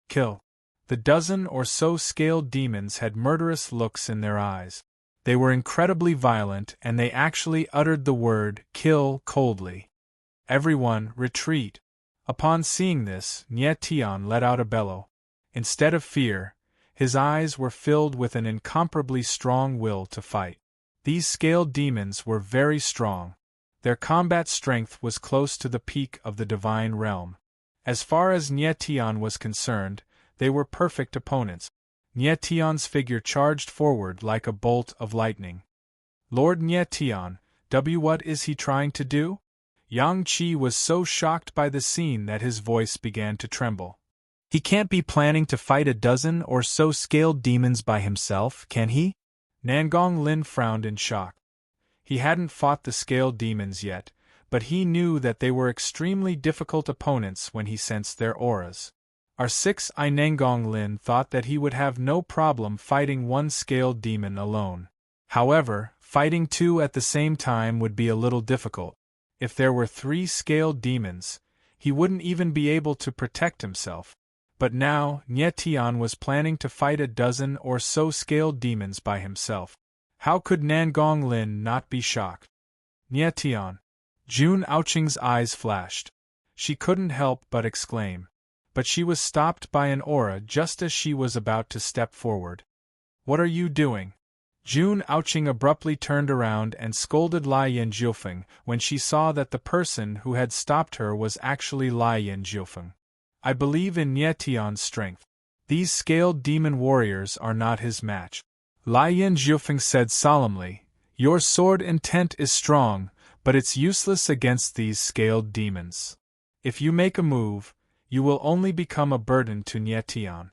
Kill. The dozen or so scaled demons had murderous looks in their eyes. They were incredibly violent and they actually uttered the word kill coldly. Everyone, retreat. Upon seeing this, Nie Tian let out a bellow. Instead of fear, his eyes were filled with an incomparably strong will to fight. These scaled demons were very strong. Their combat strength was close to the peak of the divine realm. As far as Nie Tian was concerned, they were perfect opponents. Nie Tian's figure charged forward like a bolt of lightning. Lord Nie Tian, what is he trying to do? Yang Qi was so shocked by the scene that his voice began to tremble. He can't be planning to fight a dozen or so scaled demons by himself, can he? Nangong Lin frowned in shock. He hadn't fought the scaled demons yet, but he knew that they were extremely difficult opponents when he sensed their auras. R6I Nangong Lin thought that he would have no problem fighting one scaled demon alone. However, fighting two at the same time would be a little difficult. If there were 3 scaled demons, he wouldn't even be able to protect himself. But now, Nie Tian was planning to fight a dozen or so scaled demons by himself. How could Nangong Lin not be shocked? Nie Tian. Jun Aoqing's eyes flashed. She couldn't help but exclaim. But she was stopped by an aura just as she was about to step forward. What are you doing? Jun Aoqing abruptly turned around and scolded Lai Yin Jiufeng when she saw that the person who had stopped her was actually Lai Yin Jiufeng. I believe in Nie Tian's strength. These scaled demon warriors are not his match. Lai Yin Jiufeng said solemnly, your sword intent is strong, but it's useless against these scaled demons. If you make a move, you will only become a burden to Nietian.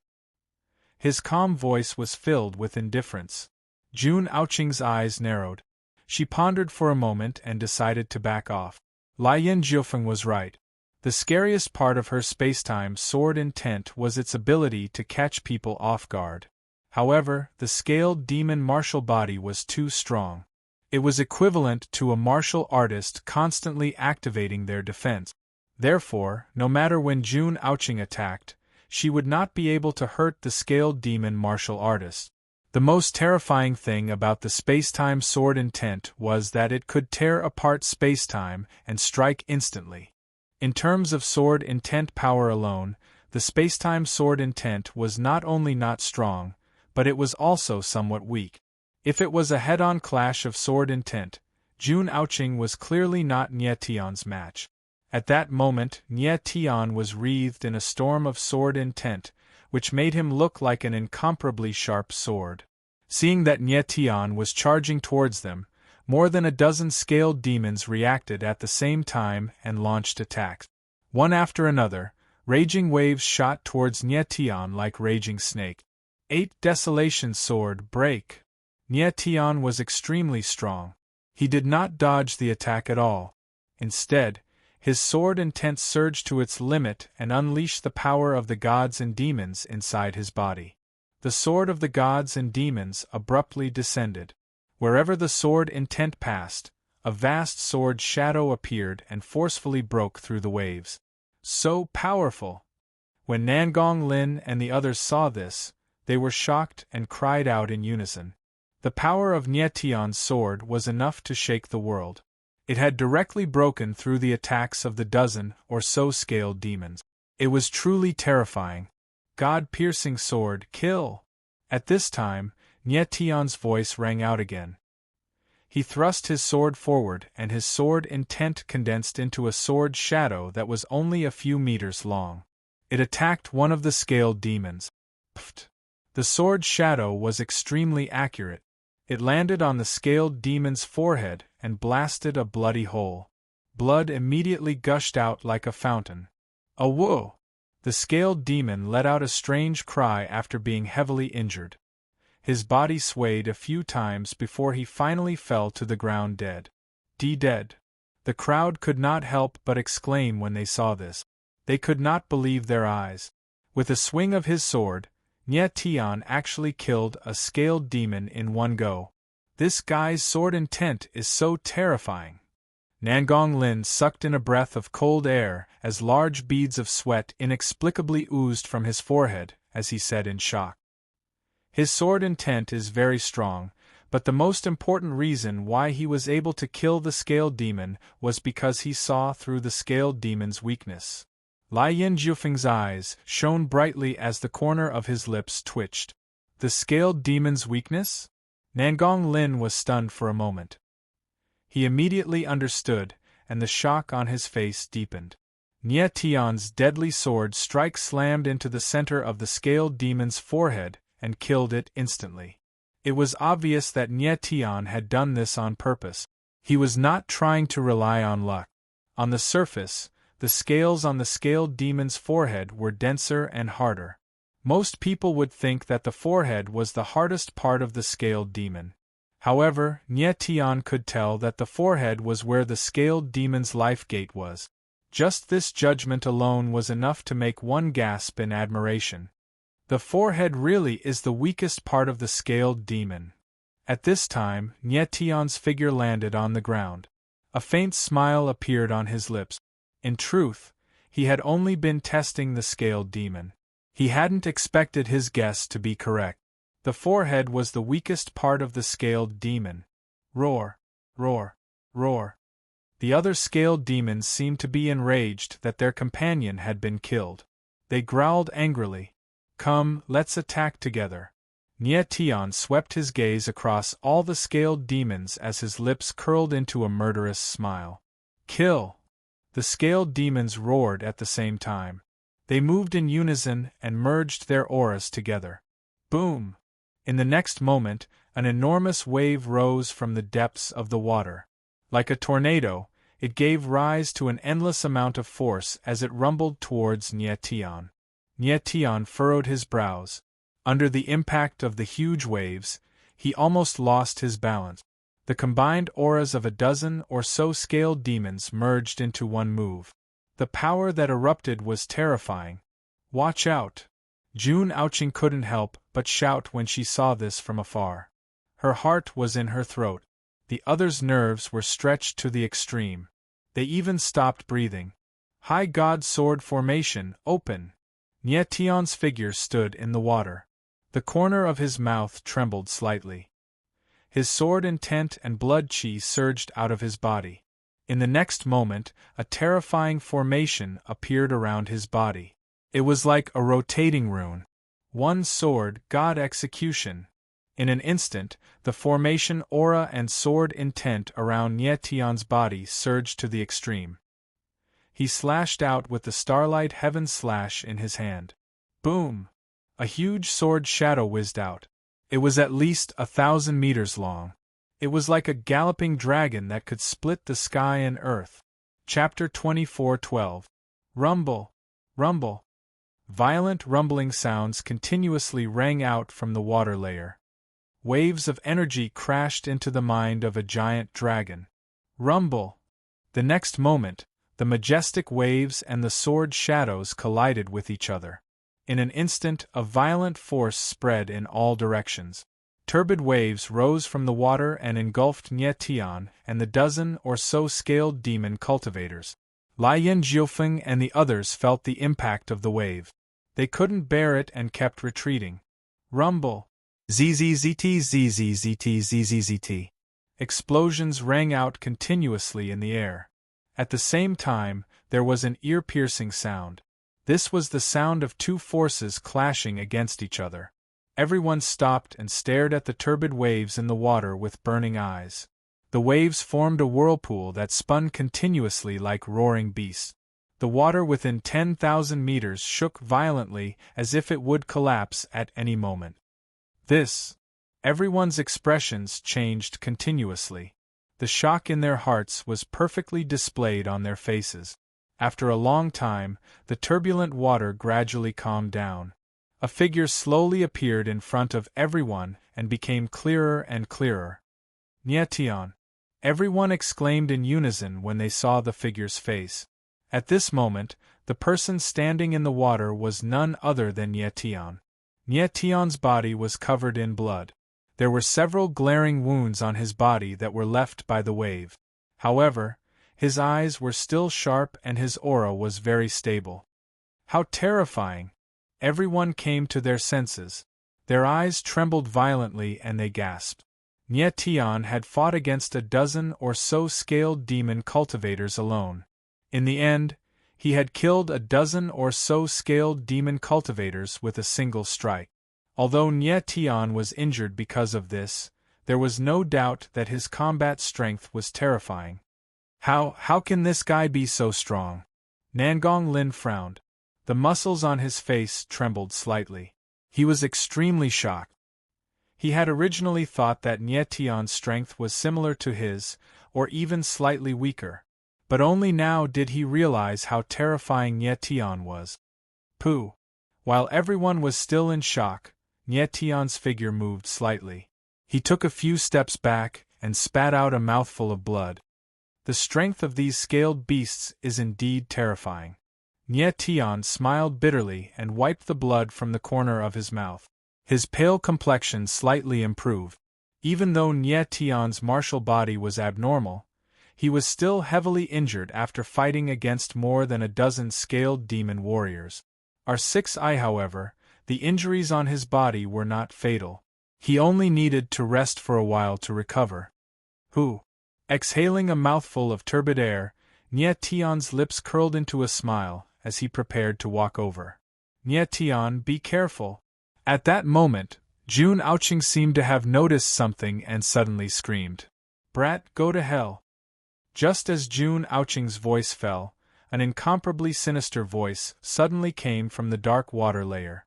His calm voice was filled with indifference. Jun Aoqing's eyes narrowed. She pondered for a moment and decided to back off. Lian Jiufeng was right. The scariest part of her spacetime sword intent was its ability to catch people off guard. However, the scaled demon martial body was too strong. It was equivalent to a martial artist constantly activating their defense. Therefore, no matter when Jun Aoqing attacked, she would not be able to hurt the scaled demon martial artist. The most terrifying thing about the spacetime sword intent was that it could tear apart spacetime and strike instantly. In terms of sword intent power alone, the spacetime sword intent was not only not strong, but it was also somewhat weak. If it was a head-on clash of sword intent, Jun Aoqing was clearly not Nietian's match. At that moment, Nietian was wreathed in a storm of sword intent, which made him look like an incomparably sharp sword. Seeing that Nietian was charging towards them, more than a dozen scaled demons reacted at the same time and launched attacks. One after another, raging waves shot towards Nietian like raging snake. 8 Desolation sword break. Nietian was extremely strong. He did not dodge the attack at all. Instead, his sword intent surged to its limit and unleashed the power of the gods and demons inside his body. The sword of the gods and demons abruptly descended. Wherever the sword intent passed, a vast sword shadow appeared and forcefully broke through the waves. So powerful! When Nangong Lin and the others saw this, they were shocked and cried out in unison. The power of Nietian's sword was enough to shake the world. It had directly broken through the attacks of the dozen or so scaled demons. It was truly terrifying. God-piercing sword, kill! At this time, Nietian's voice rang out again. He thrust his sword forward and his sword intent condensed into a sword shadow that was only a few meters long. It attacked one of the scaled demons. Pfft! The sword shadow was extremely accurate. It landed on the scaled demon's forehead and blasted a bloody hole. Blood immediately gushed out like a fountain. Awoo! The scaled demon let out a strange cry after being heavily injured. His body swayed a few times before he finally fell to the ground dead. Dead. The crowd could not help but exclaim when they saw this. They could not believe their eyes. With a swing of his sword, Nietian actually killed a scaled demon in one go. This guy's sword intent is so terrifying. Nangong Lin sucked in a breath of cold air as large beads of sweat inexplicably oozed from his forehead, as he said in shock. His sword intent is very strong, but the most important reason why he was able to kill the scaled demon was because he saw through the scaled demon's weakness. Lian Jiufeng's eyes shone brightly as the corner of his lips twitched. The scaled demon's weakness? Nangong Lin was stunned for a moment. He immediately understood, and the shock on his face deepened. Nietian's deadly sword strike slammed into the center of the scaled demon's forehead and killed it instantly. It was obvious that Nietian had done this on purpose. He was not trying to rely on luck. On the surface, the scales on the scaled demon's forehead were denser and harder. Most people would think that the forehead was the hardest part of the scaled demon. However, Nietian could tell that the forehead was where the scaled demon's life gate was. Just this judgment alone was enough to make one gasp in admiration. The forehead really is the weakest part of the scaled demon. At this time, Nietian's figure landed on the ground. A faint smile appeared on his lips. In truth, he had only been testing the scaled demon. He hadn't expected his guess to be correct. The forehead was the weakest part of the scaled demon. Roar, roar, roar. The other scaled demons seemed to be enraged that their companion had been killed. They growled angrily. Come, let's attack together. Nietian swept his gaze across all the scaled demons as his lips curled into a murderous smile. Kill! The scaled demons roared at the same time. They moved in unison and merged their auras together. Boom! In the next moment, an enormous wave rose from the depths of the water. Like a tornado, It gave rise to an endless amount of force as it rumbled towards Nie Tian. Nie Tian furrowed his brows. Under the impact of the huge waves, he almost lost his balance. The combined auras of a dozen or so scaled demons merged into one move. The power that erupted was terrifying. "Watch out!" June Ouching couldn't help but shout when she saw this from afar. Her heart was in her throat. The others' nerves were stretched to the extreme. They even stopped breathing. High God Sword Formation, open! Nie Tian's figure stood in the water. The corner of his mouth trembled slightly. His sword intent and blood chi surged out of his body. In the next moment, a terrifying formation appeared around his body. It was like a rotating rune. One sword, God Execution. In an instant, the formation aura and sword intent around Nie Tian's body surged to the extreme. He slashed out with the Starlight Heaven Slash in his hand. Boom! A huge sword shadow whizzed out. It was at least 1,000 meters long. It was like a galloping dragon that could split the sky and earth. Chapter 24:12. Rumble! Rumble! Violent rumbling sounds continuously rang out from the water layer. Waves of energy crashed into the mind of a giant dragon. Rumble! The next moment, the majestic waves and the sword shadows collided with each other. In an instant, a violent force spread in all directions. Turbid waves rose from the water and engulfed Nie Tian and the dozen or so scaled demon cultivators. Lian Jiufeng and the others felt the impact of the wave. They couldn't bear it and kept retreating. Rumble! ZZZT ZZZT ZZZT. Explosions rang out continuously in the air. At the same time, there was an ear-piercing sound. This was the sound of two forces clashing against each other. Everyone stopped and stared at the turbid waves in the water with burning eyes. The waves formed a whirlpool that spun continuously like roaring beasts. The water within 10,000 meters shook violently as if it would collapse at any moment. Everyone's expressions changed continuously. The shock in their hearts was perfectly displayed on their faces. After a long time, the turbulent water gradually calmed down. A figure slowly appeared in front of everyone and became clearer and clearer. Nie Tian! Everyone exclaimed in unison when they saw the figure's face. At this moment, the person standing in the water was none other than Nie Tian. Nie Tian's body was covered in blood. There were several glaring wounds on his body that were left by the wave. However, his eyes were still sharp and his aura was very stable. How terrifying! Everyone came to their senses. Their eyes trembled violently and they gasped. Nie Tian had fought against a dozen or so scaled demon cultivators alone. In the end, he had killed a dozen or so scaled demon cultivators with a single strike. Although Nie Tian was injured because of this, there was no doubt that his combat strength was terrifying. How can this guy be so strong? Nangong Lin frowned. The muscles on his face trembled slightly. He was extremely shocked. He had originally thought that Nie Tian's strength was similar to his, or even slightly weaker. But only now did he realize how terrifying Nie Tian was. Pooh! While everyone was still in shock, Nie Tian's figure moved slightly. He took a few steps back and spat out a mouthful of blood. The strength of these scaled beasts is indeed terrifying. Nie Tian smiled bitterly and wiped the blood from the corner of his mouth. His pale complexion slightly improved. Even though Nie Tian's martial body was abnormal, he was still heavily injured after fighting against more than a dozen scaled demon warriors. R6I, however, the injuries on his body were not fatal. He only needed to rest for a while to recover. Exhaling a mouthful of turbid air, Nie Tian's lips curled into a smile as he prepared to walk over. Nie Tian, be careful. At that moment, June Ouching seemed to have noticed something and suddenly screamed. Brat, go to hell. Just as June Ouching's voice fell, an incomparably sinister voice suddenly came from the dark water layer.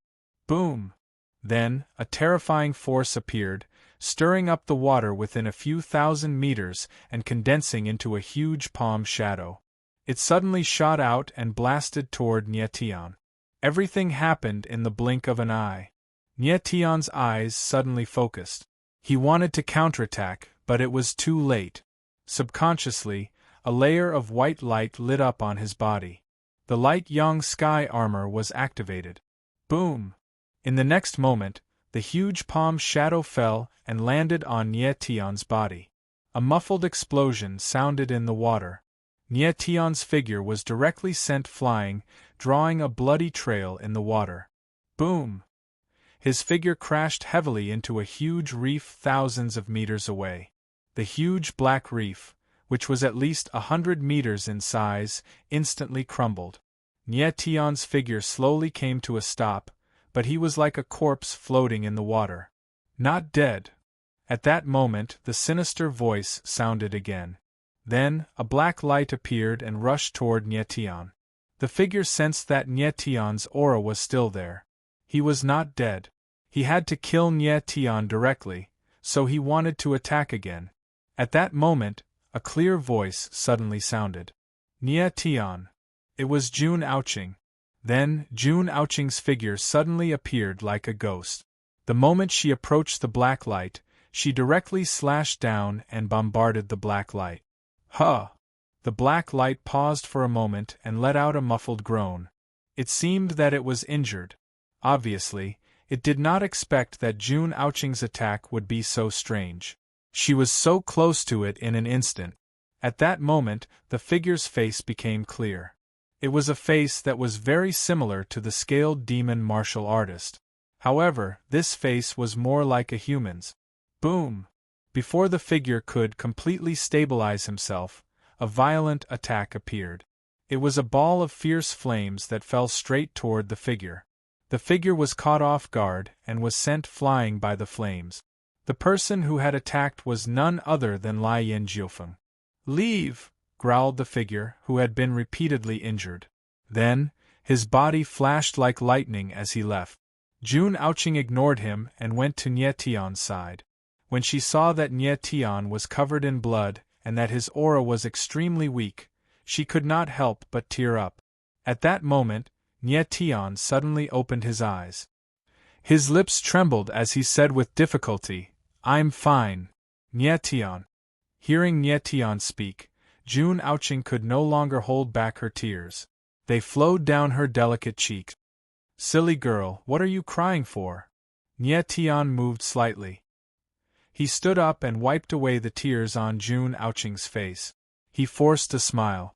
Boom! Then, a terrifying force appeared, stirring up the water within a few thousand meters and condensing into a huge palm shadow. It suddenly shot out and blasted toward Nietion. Everything happened in the blink of an eye. Nietion's eyes suddenly focused. He wanted to counterattack, but it was too late. Subconsciously, a layer of white light lit up on his body. The light young sky armor was activated. Boom! In the next moment, the huge palm shadow fell and landed on Nietion's body. A muffled explosion sounded in the water. Nietion's figure was directly sent flying, drawing a bloody trail in the water. Boom! His figure crashed heavily into a huge reef thousands of meters away. The huge black reef, which was at least 100 meters in size, instantly crumbled. Nietion's figure slowly came to a stop, but he was like a corpse floating in the water. Not dead. At that moment, the sinister voice sounded again. Then, a black light appeared and rushed toward Nietion. The figure sensed that Nietion's aura was still there. He was not dead. He had to kill Nietion directly, so he wanted to attack again. At that moment, a clear voice suddenly sounded. Nietion. It was June Ouching. Then, June Ouching's figure suddenly appeared like a ghost. The moment she approached the black light, she directly slashed down and bombarded the black light. Huh! The black light paused for a moment and let out a muffled groan. It seemed that it was injured. Obviously, it did not expect that June Ouching's attack would be so strange. She was so close to it in an instant. At that moment, the figure's face became clear. It was a face that was very similar to the scaled demon martial artist. However, this face was more like a human's. Boom! Before the figure could completely stabilize himself, a violent attack appeared. It was a ball of fierce flames that fell straight toward the figure. The figure was caught off guard and was sent flying by the flames. The person who had attacked was none other than Lai Yin-jiufeng. "Leave!" growled the figure, who had been repeatedly injured. Then, his body flashed like lightning as he left. June Ouching ignored him and went to Nietion's side. When she saw that Nietion was covered in blood and that his aura was extremely weak, she could not help but tear up. At that moment, Nietion suddenly opened his eyes. His lips trembled as he said with difficulty, "I'm fine, Nietion." Hearing Nietion speak, June Ouching could no longer hold back her tears. They flowed down her delicate cheeks. "Silly girl, what are you crying for?" Nietion moved slightly. He stood up and wiped away the tears on June Ouching's face. He forced a smile.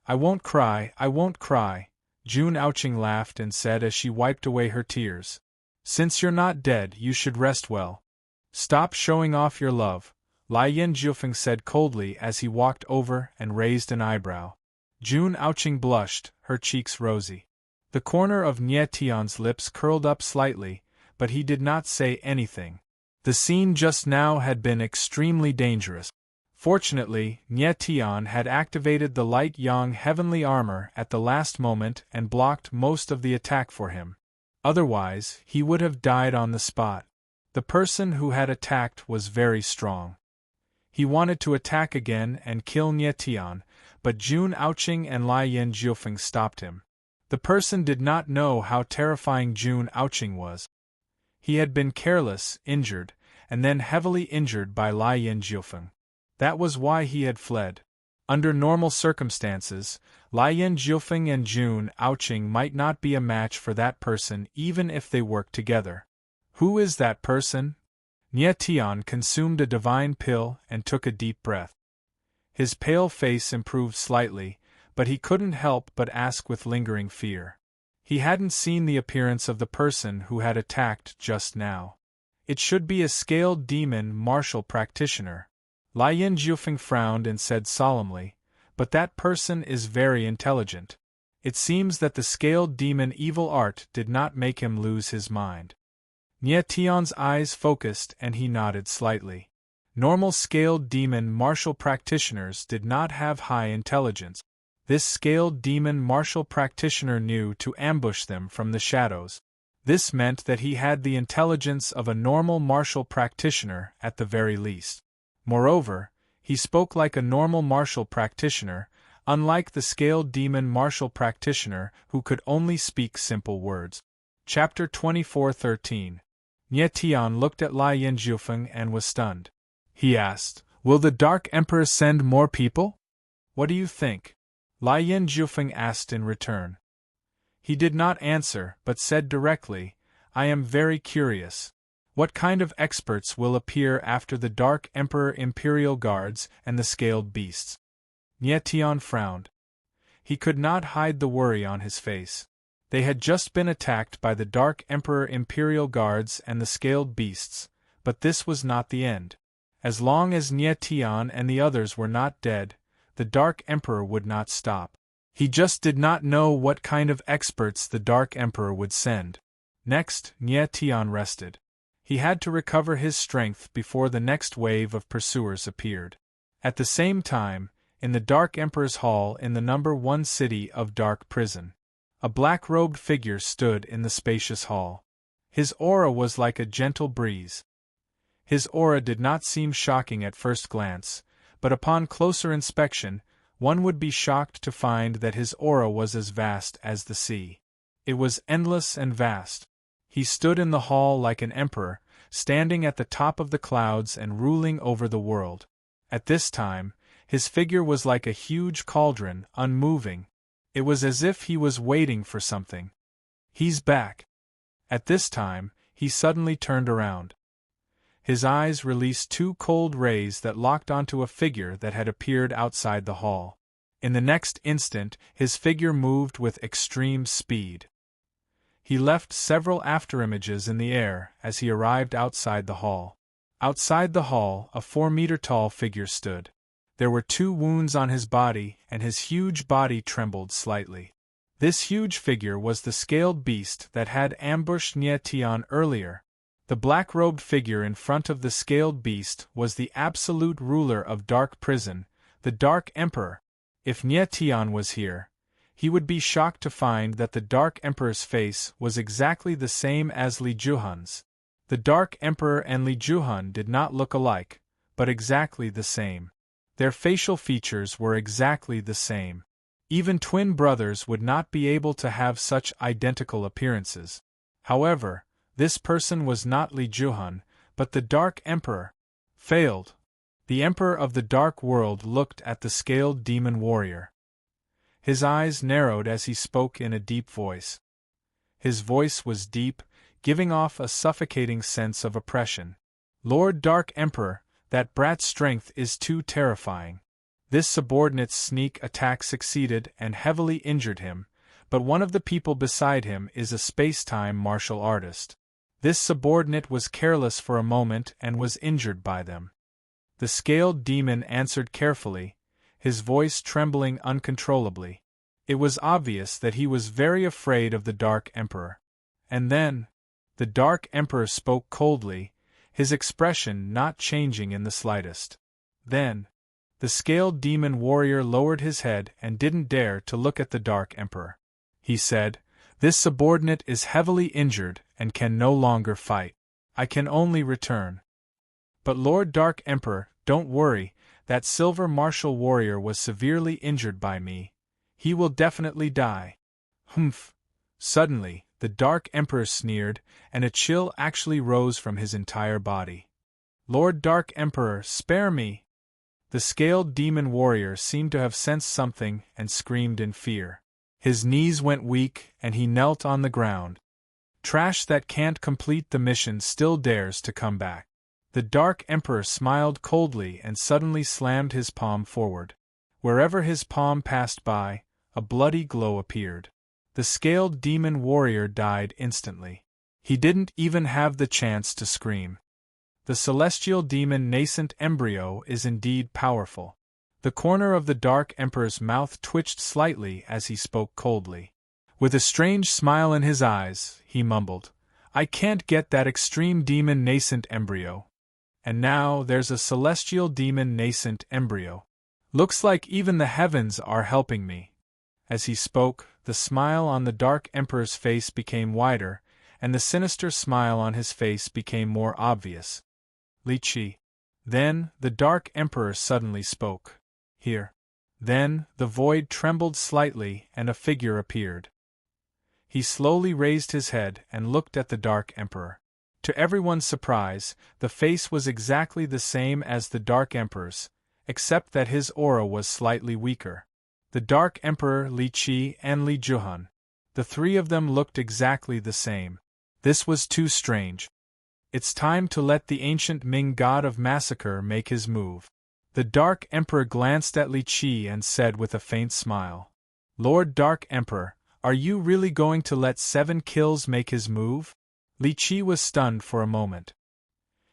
"I won't cry, I won't cry," June Ouching laughed and said as she wiped away her tears. "Since you're not dead, you should rest well. Stop showing off your love," Lai Yin-jiufeng said coldly as he walked over and raised an eyebrow. June Ouching blushed, her cheeks rosy. The corner of Nietion's lips curled up slightly, but he did not say anything. The scene just now had been extremely dangerous. Fortunately, Nietion had activated the light yang heavenly armor at the last moment and blocked most of the attack for him. Otherwise, he would have died on the spot. The person who had attacked was very strong. He wanted to attack again and kill Nietion, but June Ouching and Lai Yin-jiufeng stopped him. The person did not know how terrifying June Ouching was. He had been careless, injured, and then heavily injured by Lai Yin-jiufeng. That was why he had fled. Under normal circumstances, Lai Yin-jiufeng and June Ouching might not be a match for that person even if they worked together. Who is that person? Nietion consumed a divine pill and took a deep breath. His pale face improved slightly, but he couldn't help but ask with lingering fear. He hadn't seen the appearance of the person who had attacked just now. It should be a scaled demon martial practitioner. Lai Yin-jiufeng frowned and said solemnly, "But that person is very intelligent. It seems that the scaled demon evil art did not make him lose his mind." Nietion's eyes focused and he nodded slightly. Normal scaled demon martial practitioners did not have high intelligence. This scaled demon martial practitioner knew to ambush them from the shadows. This meant that he had the intelligence of a normal martial practitioner at the very least. Moreover, he spoke like a normal martial practitioner, unlike the scaled demon martial practitioner who could only speak simple words. Chapter 24:13. Nie Tian looked at Lai Yinjufeng and was stunned. He asked, "Will the Dark Emperor send more people?" "What do you think?" Lai Yinjufeng asked in return. He did not answer, but said directly, "I am very curious. What kind of experts will appear after the Dark Emperor Imperial Guards and the Scaled Beasts?" Nie Tian frowned. He could not hide the worry on his face. They had just been attacked by the Dark Emperor Imperial Guards and the Scaled Beasts, but this was not the end. As long as Nie Tian and the others were not dead, the Dark Emperor would not stop. He just did not know what kind of experts the Dark Emperor would send. Next, Nie Tian rested. He had to recover his strength before the next wave of pursuers appeared. At the same time, in the Dark Emperor's hall in the number 1 city of Dark Prison, a black-robed figure stood in the spacious hall. His aura was like a gentle breeze. His aura did not seem shocking at first glance, but upon closer inspection, one would be shocked to find that his aura was as vast as the sea. It was endless and vast. He stood in the hall like an emperor, standing at the top of the clouds and ruling over the world. At this time, his figure was like a huge cauldron, unmoving. It was as if he was waiting for something. "He's back." At this time, he suddenly turned around. His eyes released 2 cold rays that locked onto a figure that had appeared outside the hall. In the next instant, his figure moved with extreme speed. He left several afterimages in the air as he arrived outside the hall. Outside the hall, a 4-meter-tall figure stood. There were 2 wounds on his body, and his huge body trembled slightly. This huge figure was the scaled beast that had ambushed Nie Tian earlier. The black-robed figure in front of the scaled beast was the absolute ruler of Dark Prison, the Dark Emperor. If Nie Tian was here, he would be shocked to find that the Dark Emperor's face was exactly the same as Li Juhan's. The Dark Emperor and Li Juhan did not look alike, but exactly the same. Their facial features were exactly the same. Even twin brothers would not be able to have such identical appearances. However, this person was not Li Juhan, but the Dark Emperor. Failed. The Emperor of the Dark World looked at the scaled demon warrior. His eyes narrowed as he spoke in a deep voice. His voice was deep, giving off a suffocating sense of oppression. "Lord Dark Emperor, that brat's strength is too terrifying." This subordinate's sneak attack succeeded and heavily injured him, but one of the people beside him is a space-time martial artist. This subordinate was careless for a moment and was injured by them. The scaled demon answered carefully, his voice trembling uncontrollably. It was obvious that he was very afraid of the Dark Emperor. And then, the Dark Emperor spoke coldly, his expression not changing in the slightest. Then, the scaled demon warrior lowered his head and didn't dare to look at the Dark Emperor. He said, "This subordinate is heavily injured and can no longer fight. I can only return." "But Lord Dark Emperor, don't worry, that silver martial warrior was severely injured by me. He will definitely die." "Humph." Suddenly, the Dark Emperor sneered, and a chill actually rose from his entire body. "Lord Dark Emperor, spare me!" The scaled demon warrior seemed to have sensed something and screamed in fear. His knees went weak and he knelt on the ground. Trash that can't complete the mission still dares to come back. The Dark Emperor smiled coldly and suddenly slammed his palm forward. Wherever his palm passed by, a bloody glow appeared. The scaled demon warrior died instantly. He didn't even have the chance to scream. The celestial demon nascent embryo is indeed powerful. The corner of the Dark Emperor's mouth twitched slightly as he spoke coldly. With a strange smile in his eyes, he mumbled, "I can't get that extreme demon nascent embryo. And now there's a celestial demon nascent embryo. Looks like even the heavens are helping me." As he spoke, the smile on the Dark Emperor's face became wider, and the sinister smile on his face became more obvious. Li Qi. Then, the Dark Emperor suddenly spoke. Here. Then, the void trembled slightly and a figure appeared. He slowly raised his head and looked at the Dark Emperor. To everyone's surprise, the face was exactly the same as the Dark Emperor's, except that his aura was slightly weaker. The Dark Emperor, Li Qi, and Li Juhan. The three of them looked exactly the same. This was too strange. It's time to let the ancient Ming god of massacre make his move. The Dark Emperor glanced at Li Qi and said with a faint smile, Lord Dark Emperor, are you really going to let 7 kills make his move? Li Qi was stunned for a moment.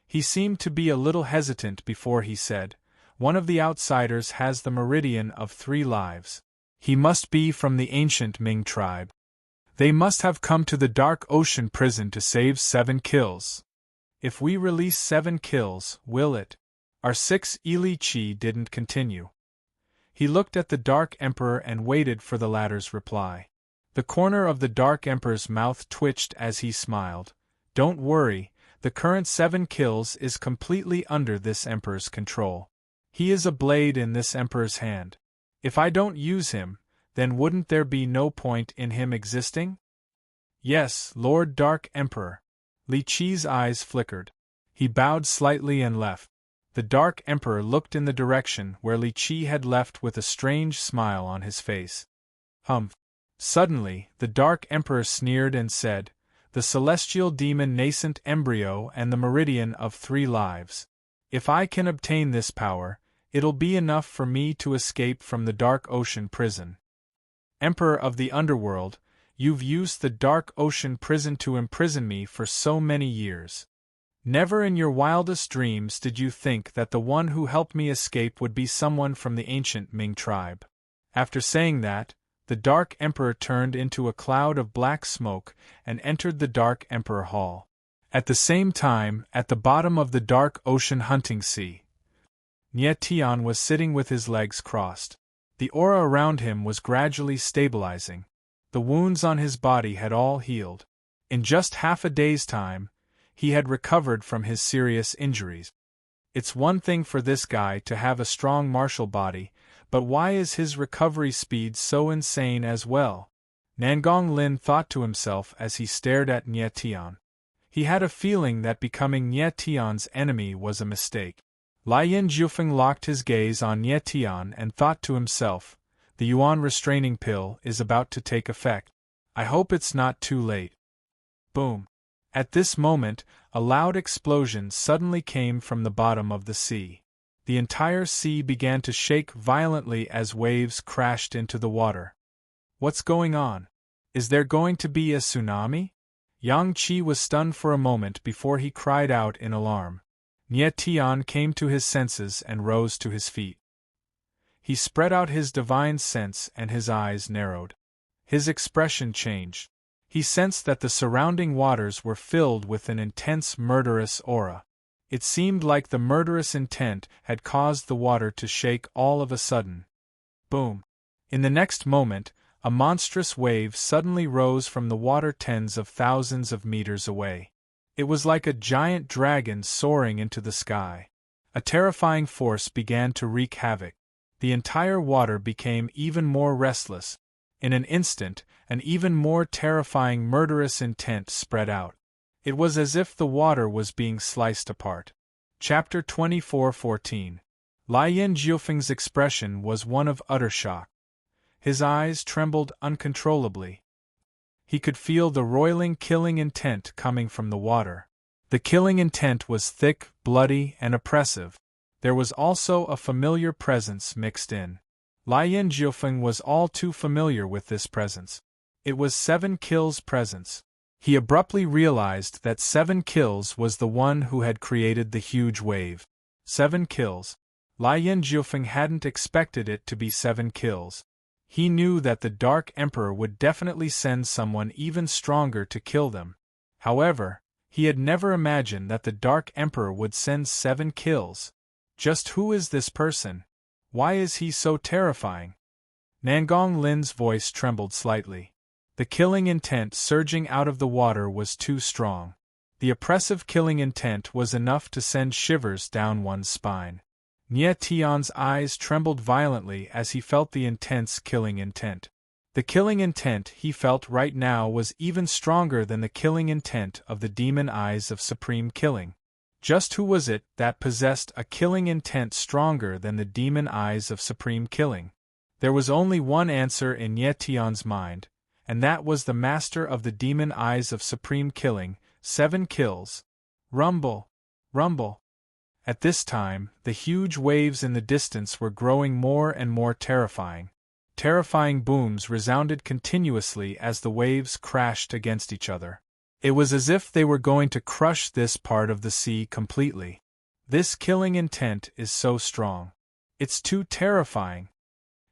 He seemed to be a little hesitant before he said, one of the outsiders has the meridian of 3 lives. He must be from the ancient Ming tribe. They must have come to the Dark Ocean prison to save 7 kills. If we release 7 kills, will it? Our 6 Li Qi didn't continue. He looked at the Dark Emperor and waited for the latter's reply. The corner of the Dark Emperor's mouth twitched as he smiled. Don't worry, the current 7 kills is completely under this Emperor's control. He is a blade in this Emperor's hand. If I don't use him, then wouldn't there be no point in him existing? Yes, Lord Dark Emperor. Li Qi's eyes flickered. He bowed slightly and left. The Dark Emperor looked in the direction where Li Qi had left with a strange smile on his face. Humph. Suddenly, the Dark Emperor sneered and said, the celestial demon nascent embryo and the meridian of 3 lives. If I can obtain this power, it'll be enough for me to escape from the Dark Ocean prison. Emperor of the Underworld, you've used the Dark Ocean prison to imprison me for so many years. Never in your wildest dreams did you think that the one who helped me escape would be someone from the ancient Ming tribe. After saying that, the Dark Emperor turned into a cloud of black smoke and entered the Dark Emperor Hall. At the same time, at the bottom of the Dark Ocean hunting sea, Nie Tian was sitting with his legs crossed. The aura around him was gradually stabilizing. The wounds on his body had all healed. In just half a day's time, he had recovered from his serious injuries. It's one thing for this guy to have a strong martial body, but why is his recovery speed so insane as well? Nangong Lin thought to himself as he stared at Nie Tian. He had a feeling that becoming Nie Tian's enemy was a mistake. Lian Jiufeng locked his gaze on Nie Tian and thought to himself, the Yuan restraining pill is about to take effect. I hope it's not too late. Boom. At this moment, a loud explosion suddenly came from the bottom of the sea. The entire sea began to shake violently as waves crashed into the water. What's going on? Is there going to be a tsunami? Yang Qi was stunned for a moment before he cried out in alarm. Nie Tian came to his senses and rose to his feet. He spread out his divine sense and his eyes narrowed. His expression changed. He sensed that the surrounding waters were filled with an intense murderous aura. It seemed like the murderous intent had caused the water to shake all of a sudden. Boom! In the next moment, a monstrous wave suddenly rose from the water tens of thousands of meters away. It was like a giant dragon soaring into the sky. A terrifying force began to wreak havoc. The entire water became even more restless. In an instant, an even more terrifying murderous intent spread out. It was as if the water was being sliced apart. Chapter 24:14. Lian Jiufeng's expression was one of utter shock. His eyes trembled uncontrollably. He could feel the roiling killing intent coming from the water. The killing intent was thick, bloody, and oppressive. There was also a familiar presence mixed in. Lian Jiufeng was all too familiar with this presence. It was 7 Kills' presence. He abruptly realized that 7 Kills was the one who had created the huge wave. 7 Kills. Lian Jiufeng hadn't expected it to be 7 Kills. He knew that the Dark Emperor would definitely send someone even stronger to kill them. However, he had never imagined that the Dark Emperor would send 7 Kills. Just who is this person? Why is he so terrifying? Nangong Lin's voice trembled slightly. The killing intent surging out of the water was too strong. The oppressive killing intent was enough to send shivers down one's spine. Nie Tian's eyes trembled violently as he felt the intense killing intent. The killing intent he felt right now was even stronger than the killing intent of the demon eyes of supreme killing. Just who was it that possessed a killing intent stronger than the demon eyes of supreme killing? There was only one answer in Nie Tian's mind, and that was the master of the demon eyes of supreme killing, 7 kills. Rumble! Rumble! At this time, the huge waves in the distance were growing more and more terrifying. Terrifying booms resounded continuously as the waves crashed against each other. It was as if they were going to crush this part of the sea completely. This killing intent is so strong. It's too terrifying!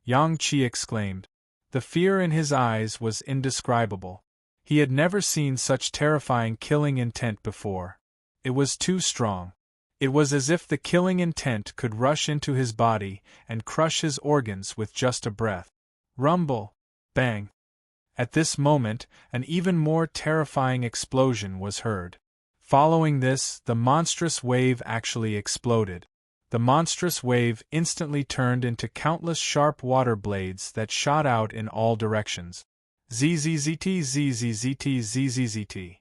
Yang Qi exclaimed. The fear in his eyes was indescribable. He had never seen such terrifying killing intent before. It was too strong. It was as if the killing intent could rush into his body and crush his organs with just a breath. Rumble! Bang! At this moment, an even more terrifying explosion was heard. Following this, the monstrous wave actually exploded. The monstrous wave instantly turned into countless sharp water blades that shot out in all directions. Zzzt zzzt zzzt.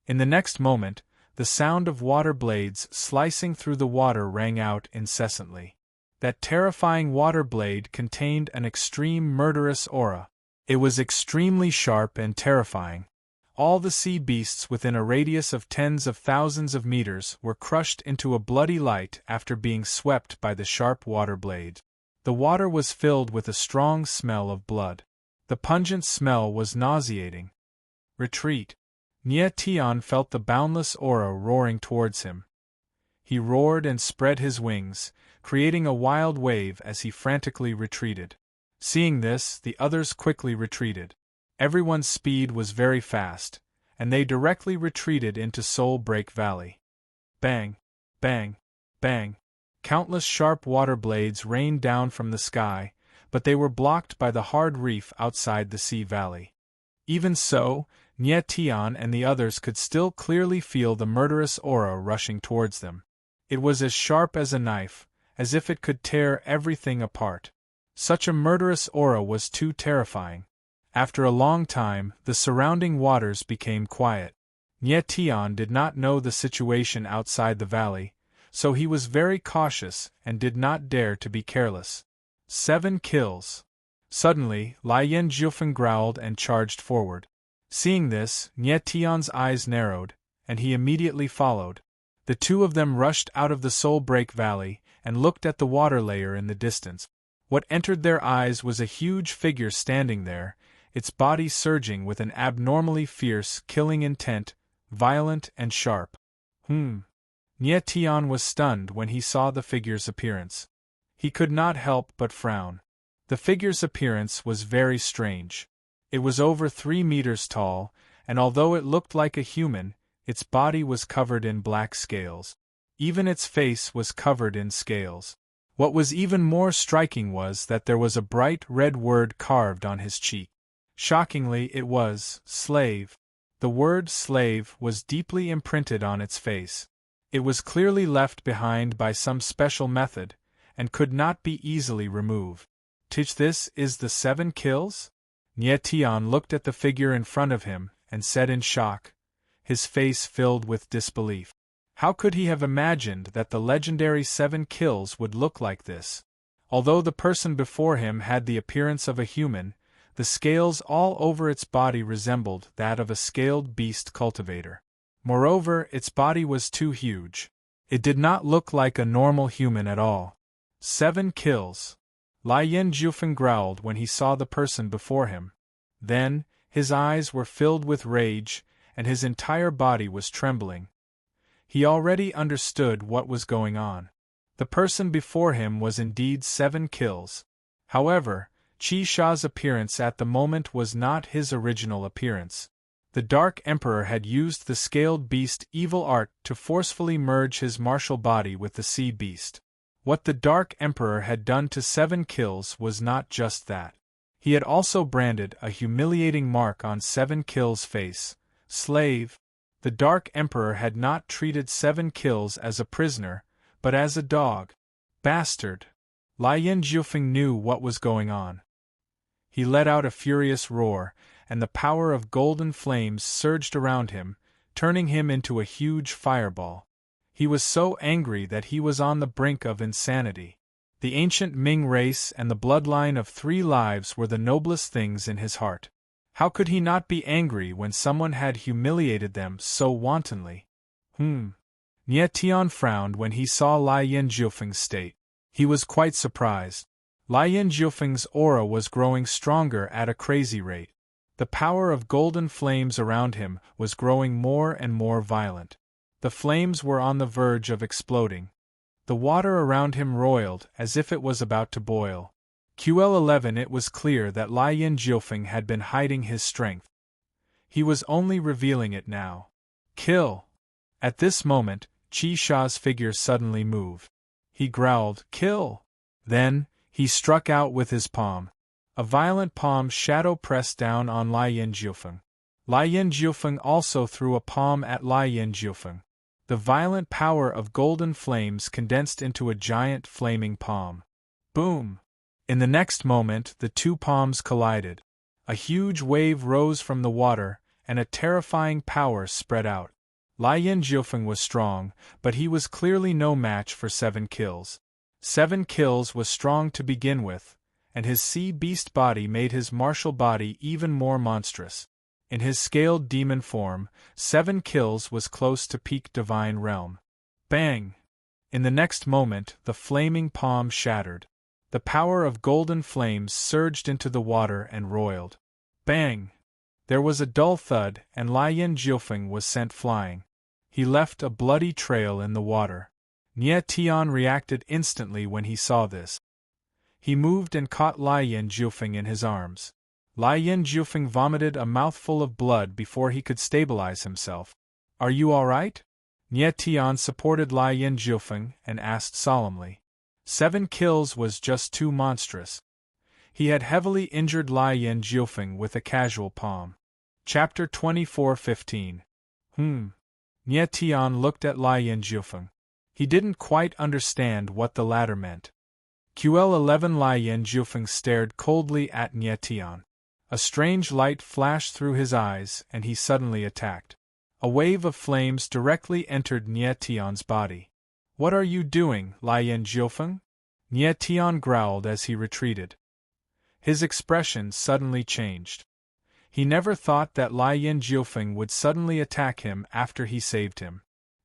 In the next moment, the sound of water blades slicing through the water rang out incessantly. That terrifying water blade contained an extreme murderous aura. It was extremely sharp and terrifying. All the sea beasts within a radius of tens of thousands of meters were crushed into a bloody light after being swept by the sharp water blade. The water was filled with a strong smell of blood. The pungent smell was nauseating. Retreat! Nie Tian felt the boundless aura roaring towards him. He roared and spread his wings, creating a wild wave as he frantically retreated. Seeing this, the others quickly retreated. Everyone's speed was very fast, and they directly retreated into Soul Break Valley. Bang! Bang! Bang! Countless sharp water blades rained down from the sky, but they were blocked by the hard reef outside the sea valley. Even so, Nie Tian and the others could still clearly feel the murderous aura rushing towards them. It was as sharp as a knife, as if it could tear everything apart. Such a murderous aura was too terrifying. After a long time, the surrounding waters became quiet. Nie Tian did not know the situation outside the valley, so he was very cautious and did not dare to be careless. 7 kills. Suddenly, Lian Jiufen growled and charged forward. Seeing this, Nie Tian's eyes narrowed, and he immediately followed. The two of them rushed out of the Soul Break Valley and looked at the water layer in the distance. What entered their eyes was a huge figure standing there, its body surging with an abnormally fierce, killing intent, violent and sharp. Nie Tian was stunned when he saw the figure's appearance. He could not help but frown. The figure's appearance was very strange. It was over 3 meters tall, and although it looked like a human, its body was covered in black scales. Even its face was covered in scales. What was even more striking was that there was a bright red word carved on his cheek. Shockingly, it was slave. The word slave was deeply imprinted on its face. It was clearly left behind by some special method, and could not be easily removed. This is the 7 kills? Nie Tian looked at the figure in front of him, and said in shock, his face filled with disbelief. How could he have imagined that the legendary 7 kills would look like this? Although the person before him had the appearance of a human, the scales all over its body resembled that of a scaled beast cultivator. Moreover, its body was too huge. It did not look like a normal human at all. 7 kills. Lian Jiufen growled when he saw the person before him. Then, his eyes were filled with rage, and his entire body was trembling. He already understood what was going on. The person before him was indeed 7 kills. However, Qi Sha's appearance at the moment was not his original appearance. The Dark Emperor had used the scaled beast evil art to forcefully merge his martial body with the sea beast. What the Dark Emperor had done to 7 kills was not just that. He had also branded a humiliating mark on Seven Kills' face. Slave. The Dark Emperor had not treated Seven Kills as a prisoner, but as a dog. Bastard. Lien Jiufeng knew what was going on. He let out a furious roar, and the power of golden flames surged around him, turning him into a huge fireball. He was so angry that he was on the brink of insanity. The ancient Ming race and the bloodline of 3 lives were the noblest things in his heart. How could he not be angry when someone had humiliated them so wantonly? Nie Tian frowned when he saw Lien Jiufeng's state. He was quite surprised. Lien Jiufeng's aura was growing stronger at a crazy rate. The power of golden flames around him was growing more and more violent. The flames were on the verge of exploding. The water around him roiled as if it was about to boil. QL11 It was clear that Lien Jiufeng had been hiding his strength. He was only revealing it now. Kill! At this moment, Qi Sha's figure suddenly moved. He growled, "Kill!" Then, he struck out with his palm. A violent palm shadow pressed down on Lien Jiufeng. Lien Jiufeng also threw a palm at Lien Jiufeng. The violent power of golden flames condensed into a giant flaming palm. Boom! In the next moment, the 2 palms collided. A huge wave rose from the water, and a terrifying power spread out. Lien Jiufeng was strong, but he was clearly no match for 7 Kills. 7 Kills was strong to begin with, and his sea beast body made his martial body even more monstrous. In his scaled demon form, 7 Kills was close to peak divine realm. Bang! In the next moment, the flaming palm shattered. The power of golden flames surged into the water and roiled. Bang! There was a dull thud, and Lien Jiufeng was sent flying. He left a bloody trail in the water. Nie Tian reacted instantly when he saw this. He moved and caught Lien Jiufeng in his arms. Lien Jiufeng vomited a mouthful of blood before he could stabilize himself. "Are you all right?" Nie Tian supported Lien Jiufeng and asked solemnly. 7 Kills was just too monstrous. He had heavily injured Lien Jiufeng with a casual palm. Chapter 24:15. Nie Tian looked at Lien Jiufeng. He didn't quite understand what the latter meant. QL11 Lien Jiufeng stared coldly at Nie Tian. A strange light flashed through his eyes, and he suddenly attacked. A wave of flames directly entered Nie Tian's body. "What are you doing, Lien Jiufeng?" Nie Tian growled as he retreated. His expression suddenly changed. He never thought that Lien Jiufeng would suddenly attack him after he saved him.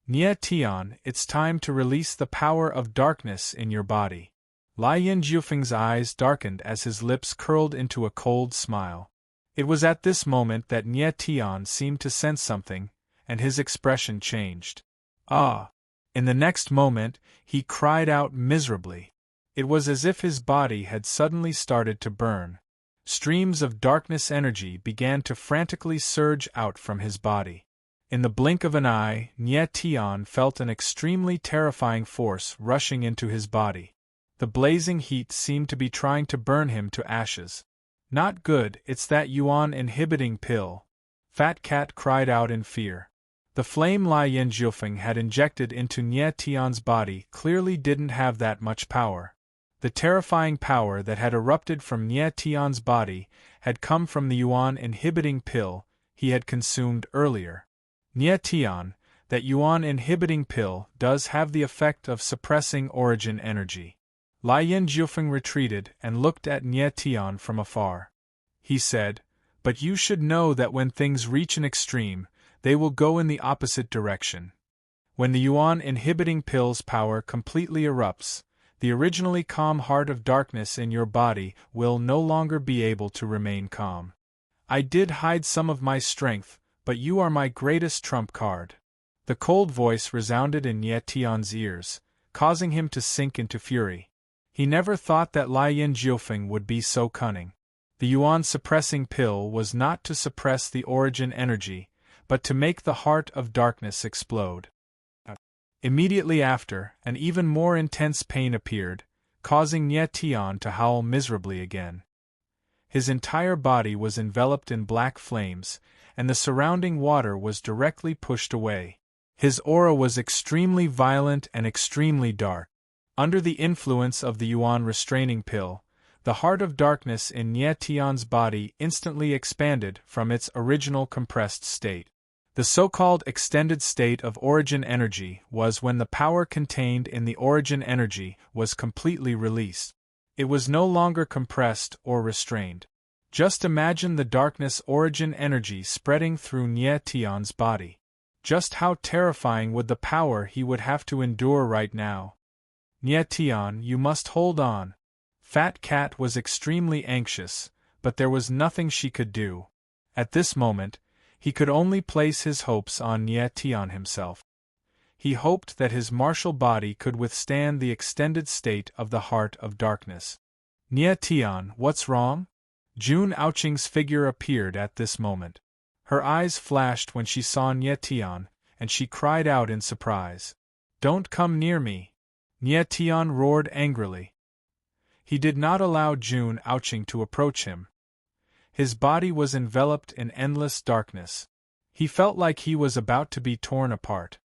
"Nie Tian, it's time to release the power of darkness in your body." Lien Jiufeng's eyes darkened as his lips curled into a cold smile. It was at this moment that Nie Tian seemed to sense something, and his expression changed. "Ah!" In the next moment, he cried out miserably. It was as if his body had suddenly started to burn. Streams of darkness energy began to frantically surge out from his body. In the blink of an eye, Nie Tian felt an extremely terrifying force rushing into his body. The blazing heat seemed to be trying to burn him to ashes. "Not good, it's that Yuan inhibiting pill," Fat Cat cried out in fear. The flame Lien Jiufeng had injected into Nie Tian's body clearly didn't have that much power. The terrifying power that had erupted from Nie Tian's body had come from the Yuan inhibiting pill he had consumed earlier. Nie Tian, that Yuan inhibiting pill does have the effect of suppressing origin energy. Lien Jiufeng retreated and looked at Nie Tian from afar. He said, "But you should know that when things reach an extreme, they will go in the opposite direction. When the Yuan inhibiting pill's power completely erupts, the originally calm heart of darkness in your body will no longer be able to remain calm. I did hide some of my strength, but you are my greatest trump card." The cold voice resounded in Nie Tian's ears, causing him to sink into fury. He never thought that Lien Jiufeng would be so cunning. The Yuan suppressing pill was not to suppress the origin energy, but to make the heart of darkness explode. Immediately after, an even more intense pain appeared, causing Nie Tian to howl miserably again. His entire body was enveloped in black flames, and the surrounding water was directly pushed away. His aura was extremely violent and extremely dark. Under the influence of the Yuan restraining pill, the heart of darkness in Nie Tian's body instantly expanded from its original compressed state. The so-called extended state of origin energy was when the power contained in the origin energy was completely released. It was no longer compressed or restrained. Just imagine the darkness origin energy spreading through Nie Tian's body. Just how terrifying would the power he would have to endure right now? Nie Tian, you must hold on. Fat Cat was extremely anxious, but there was nothing she could do. At this moment, he could only place his hopes on Nie Tian himself. He hoped that his martial body could withstand the extended state of the heart of darkness. Nie Tian, what's wrong? Jun Aoqing's figure appeared at this moment. Her eyes flashed when she saw Nie Tian, and she cried out in surprise. Don't come near me! Nie Tian roared angrily. He did not allow Jun Aoqing to approach him. His body was enveloped in endless darkness. He felt like he was about to be torn apart.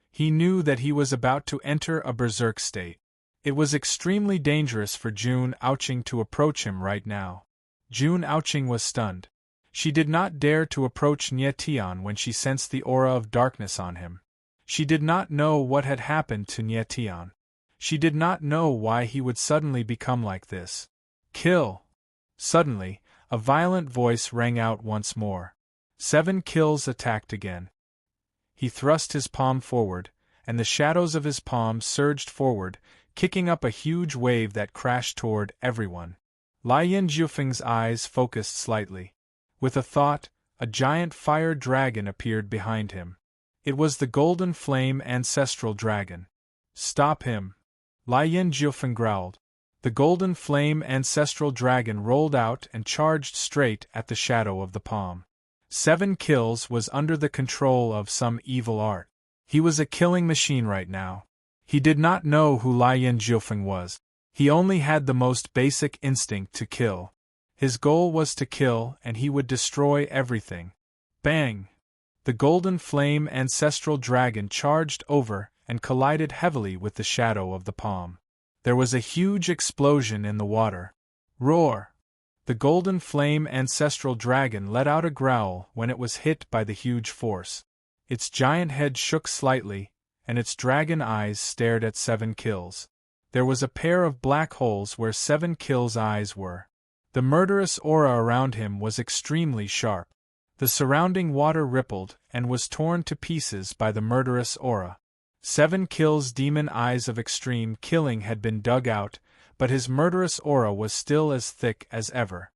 He knew that he was about to enter a berserk state. It was extremely dangerous for Jun Aoqing to approach him right now. Jun Aoqing was stunned. She did not dare to approach Nie Tian when she sensed the aura of darkness on him. She did not know what had happened to Nie Tian. She did not know why he would suddenly become like this. Kill! Suddenly, a violent voice rang out once more. 7 kills attacked again. He thrust his palm forward, and the shadows of his palm surged forward, kicking up a huge wave that crashed toward everyone. Lian Jiufeng's eyes focused slightly. With a thought, a giant fire dragon appeared behind him. It was the Golden Flame Ancestral Dragon. Stop him! Lian Jiufeng growled. The Golden Flame Ancestral Dragon rolled out and charged straight at the shadow of the palm. 7 kills was under the control of some evil art. He was a killing machine right now. He did not know who Lian Jiufeng was. He only had the most basic instinct to kill. His goal was to kill, and he would destroy everything. Bang! The Golden Flame Ancestral Dragon charged over and collided heavily with the shadow of the palm. There was a huge explosion in the water. Roar! The Golden Flame Ancestral Dragon let out a growl when it was hit by the huge force. Its giant head shook slightly, and its dragon eyes stared at 7 kills. There was a pair of black holes where 7 kills' eyes were. The murderous aura around him was extremely sharp. The surrounding water rippled and was torn to pieces by the murderous aura. 7 kills' demon eyes of extreme killing had been dug out, but his murderous aura was still as thick as ever.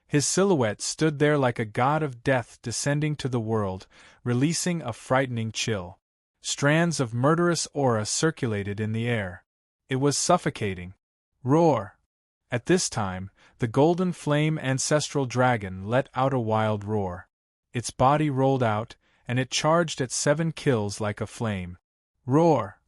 His silhouette stood there like a god of death descending to the world, releasing a frightening chill. Strands of murderous aura circulated in the air. It was suffocating. Roar! At this time, the Golden Flame Ancestral Dragon let out a wild roar. Its body rolled out, and it charged at 7 kills like a flame. Roar!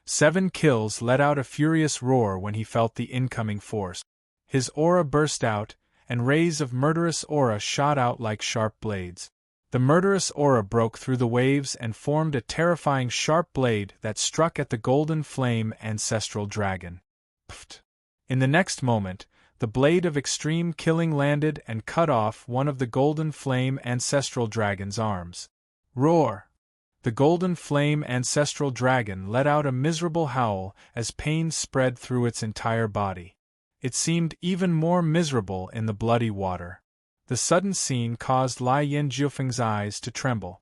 7 kills let out a furious roar when he felt the incoming force. His aura burst out, and rays of murderous aura shot out like sharp blades. The murderous aura broke through the waves and formed a terrifying sharp blade that struck at the Golden Flame Ancestral Dragon. Pfft! In the next moment, the blade of extreme killing landed and cut off one of the Golden Flame Ancestral Dragon's arms. Roar! The Golden Flame Ancestral Dragon let out a miserable howl as pain spread through its entire body. It seemed even more miserable in the bloody water. The sudden scene caused Lian Jiufeng's eyes to tremble.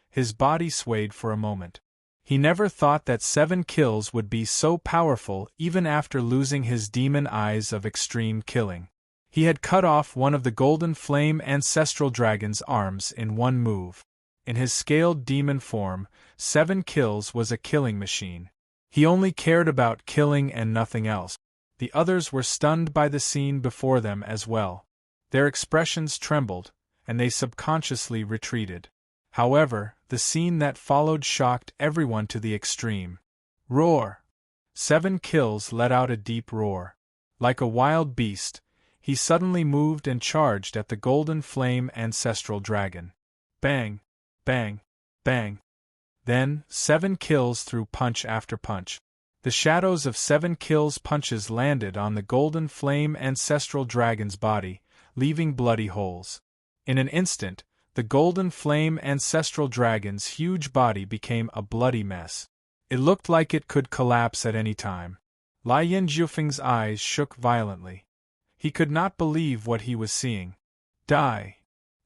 His body swayed for a moment. He never thought that 7 kills would be so powerful even after losing his demon eyes of extreme killing. He had cut off one of the Golden Flame Ancestral Dragon's arms in one move. In his scaled demon form, 7 kills was a killing machine. He only cared about killing and nothing else. The others were stunned by the scene before them as well. Their expressions trembled, and they subconsciously retreated. However, the scene that followed shocked everyone to the extreme. Roar! 7 kills let out a deep roar. Like a wild beast, he suddenly moved and charged at the golden flame ancestral dragon. Bang! Bang! Bang! Then, 7 kills through punch after punch. The shadows of 7 kills punches landed on the golden flame ancestral dragon's body, leaving bloody holes. In an instant, the golden flame ancestral dragon's huge body became a bloody mess. It looked like it could collapse at any time. Lai Yin Jiufeng's eyes shook violently. He could not believe what he was seeing. Die!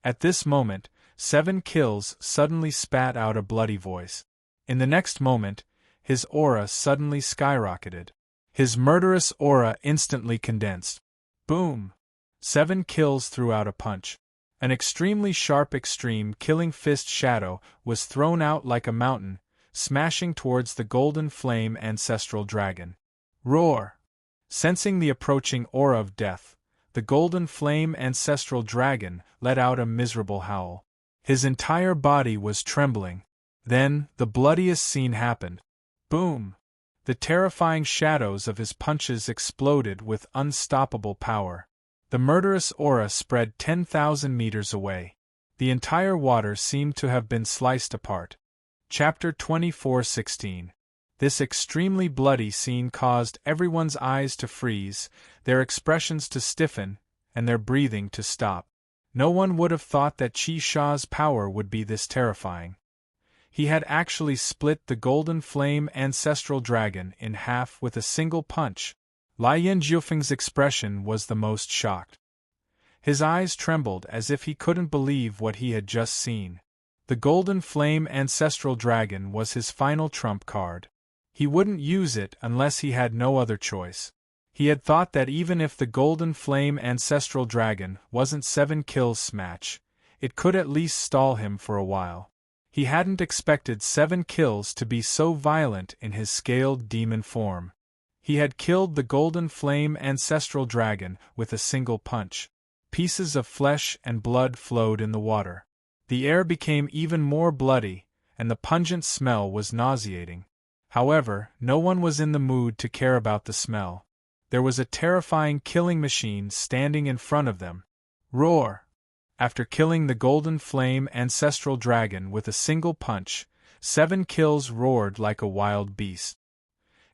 At this moment, 7 kills suddenly spat out a bloody voice. In the next moment, his aura suddenly skyrocketed. His murderous aura instantly condensed. Boom! 7 kills threw out a punch. An extremely sharp extreme killing fist shadow was thrown out like a mountain, smashing towards the golden flame ancestral dragon. Roar! Sensing the approaching aura of death, the golden flame ancestral dragon let out a miserable howl. His entire body was trembling. Then, the bloodiest scene happened. Boom! The terrifying shadows of his punches exploded with unstoppable power. The murderous aura spread 10,000 meters away. The entire water seemed to have been sliced apart. Chapter 24:16. This extremely bloody scene caused everyone's eyes to freeze, their expressions to stiffen, and their breathing to stop. No one would have thought that Qi Sha's power would be this terrifying. He had actually split the golden flame ancestral dragon in half with a single punch. Lai Yin Jiufeng's expression was the most shocked. His eyes trembled as if he couldn't believe what he had just seen. The golden flame ancestral dragon was his final trump card. He wouldn't use it unless he had no other choice. He had thought that even if the golden flame ancestral dragon wasn't 7 kills match, it could at least stall him for a while. He hadn't expected 7 kills to be so violent in his scaled demon form. He had killed the golden flame ancestral dragon with a single punch. Pieces of flesh and blood flowed in the water. The air became even more bloody, and the pungent smell was nauseating. However, no one was in the mood to care about the smell. There was a terrifying killing machine standing in front of them. Roar! After killing the golden flame ancestral dragon with a single punch, 7 kills roared like a wild beast.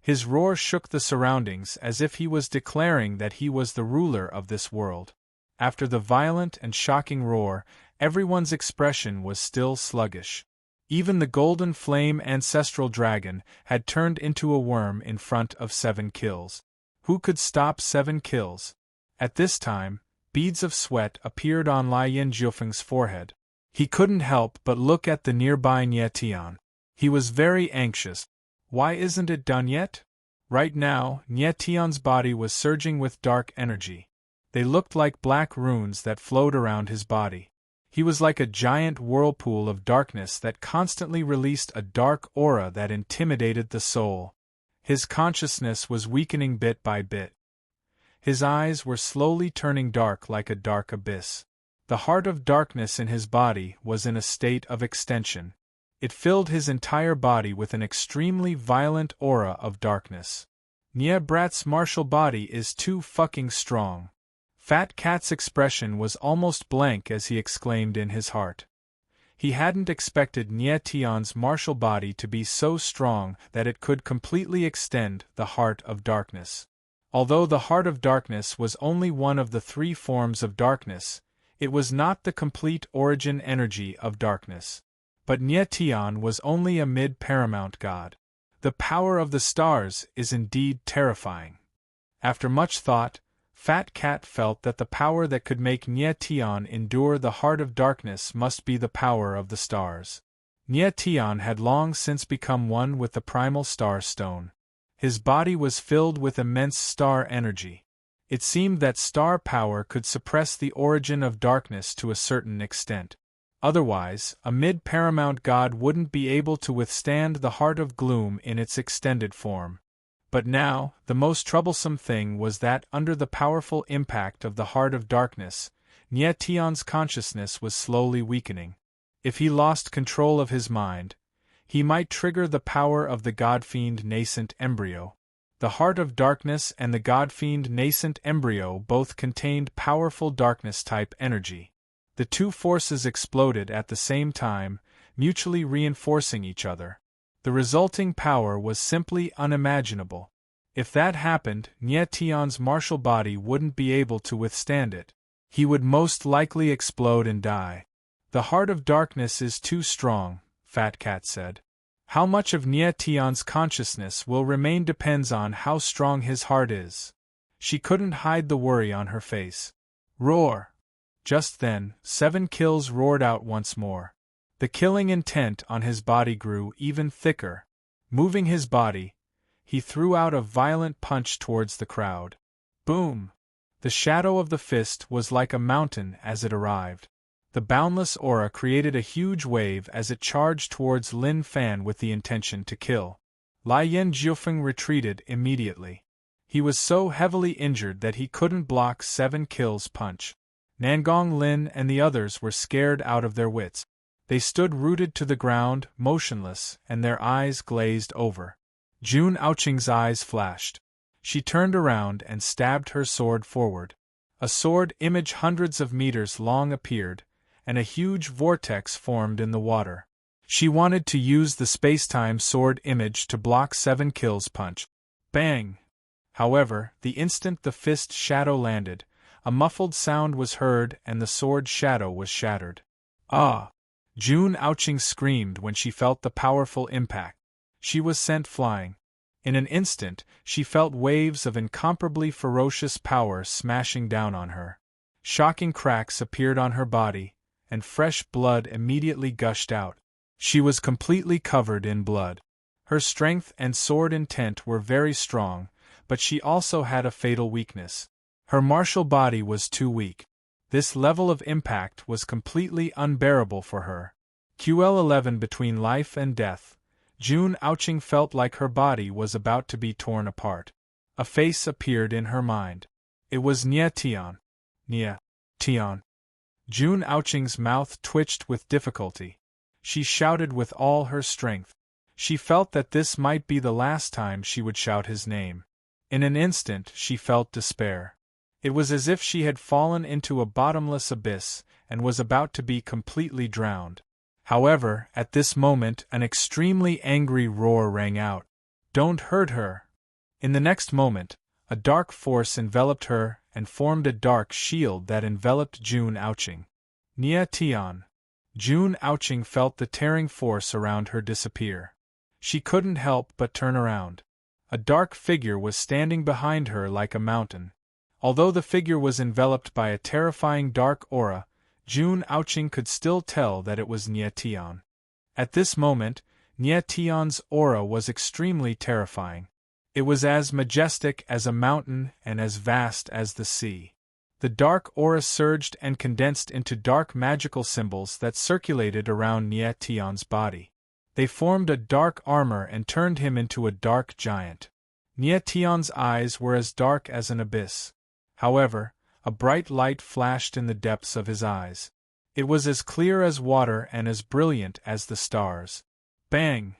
His roar shook the surroundings as if he was declaring that he was the ruler of this world. After the violent and shocking roar, everyone's expression was still sluggish. Even the golden flame ancestral dragon had turned into a worm in front of 7 kills. Who could stop 7 kills? At this time, beads of sweat appeared on Lai Yin Jiufeng's forehead. He couldn't help but look at the nearby Nie Tian. He was very anxious. Why isn't it done yet? Right now, Nie Tian's body was surging with dark energy. They looked like black runes that flowed around his body. He was like a giant whirlpool of darkness that constantly released a dark aura that intimidated the soul. His consciousness was weakening bit by bit. His eyes were slowly turning dark like a dark abyss. The heart of darkness in his body was in a state of extension. It filled his entire body with an extremely violent aura of darkness. Nie Brat's martial body is too fucking strong. Fat Cat's expression was almost blank as he exclaimed in his heart. He hadn't expected Nie Tian's martial body to be so strong that it could completely extend the heart of darkness. Although the heart of darkness was only one of the 3 forms of darkness, it was not the complete origin energy of darkness. But Nie Tian was only a mid-paramount god. The power of the stars is indeed terrifying. After much thought, Fat Cat felt that the power that could make Nie Tian endure the heart of darkness must be the power of the stars. Nie Tian had long since become one with the primal star stone. His body was filled with immense star energy. It seemed that star power could suppress the origin of darkness to a certain extent. Otherwise, a mid-paramount god wouldn't be able to withstand the heart of gloom in its extended form. But now, the most troublesome thing was that under the powerful impact of the heart of darkness, Nie Tian's consciousness was slowly weakening. If he lost control of his mind, he might trigger the power of the god-fiend nascent embryo. The Heart of Darkness and the God-Fiend nascent embryo both contained powerful darkness-type energy. The two forces exploded at the same time, mutually reinforcing each other. The resulting power was simply unimaginable. If that happened, Nie Tian's martial body wouldn't be able to withstand it. He would most likely explode and die. The Heart of Darkness is too strong, Fat Cat said. How much of Nie Tian's consciousness will remain depends on how strong his heart is. She couldn't hide the worry on her face. Roar! Just then, 7 kills roared out once more. The killing intent on his body grew even thicker. Moving his body, he threw out a violent punch towards the crowd. Boom! The shadow of the fist was like a mountain as it arrived. The boundless aura created a huge wave as it charged towards Lin Fan with the intention to kill. Lai Yen Jiufeng retreated immediately. He was so heavily injured that he couldn't block 7 kills punch. Nangong Lin and the others were scared out of their wits. They stood rooted to the ground, motionless, and their eyes glazed over. Jun Aoqing's eyes flashed. She turned around and stabbed her sword forward. A sword image hundreds of meters long appeared, and a huge vortex formed in the water. She wanted to use the spacetime sword image to block 7 kills punch. Bang! However, the instant the fist shadow landed, a muffled sound was heard and the sword shadow was shattered. Ah! Jun Aoqing screamed when she felt the powerful impact. She was sent flying. In an instant, she felt waves of incomparably ferocious power smashing down on her. Shocking cracks appeared on her body, and fresh blood immediately gushed out. She was completely covered in blood. Her strength and sword intent were very strong, but she also had a fatal weakness. Her martial body was too weak. This level of impact was completely unbearable for her. QL11 between life and death, Jun Aoqing felt like her body was about to be torn apart. A face appeared in her mind. It was Nie Tian. Nie Tian. Jun Aoqing's mouth twitched with difficulty. She shouted with all her strength. She felt that this might be the last time she would shout his name. In an instant she felt despair. It was as if she had fallen into a bottomless abyss and was about to be completely drowned. However, at this moment an extremely angry roar rang out. Don't hurt her! In the next moment, a dark force enveloped her and formed a dark shield that enveloped Jun Aoqing. Nie Tian. Jun Aoqing felt the tearing force around her disappear. She couldn't help but turn around. A dark figure was standing behind her like a mountain. Although the figure was enveloped by a terrifying dark aura, Jun Aoqing could still tell that it was Nie Tian. At this moment, Nie Tian's aura was extremely terrifying. It was as majestic as a mountain and as vast as the sea. The dark aura surged and condensed into dark magical symbols that circulated around Nie Tian's body. They formed a dark armor and turned him into a dark giant. Nie Tian's eyes were as dark as an abyss. However, a bright light flashed in the depths of his eyes. It was as clear as water and as brilliant as the stars. Bang!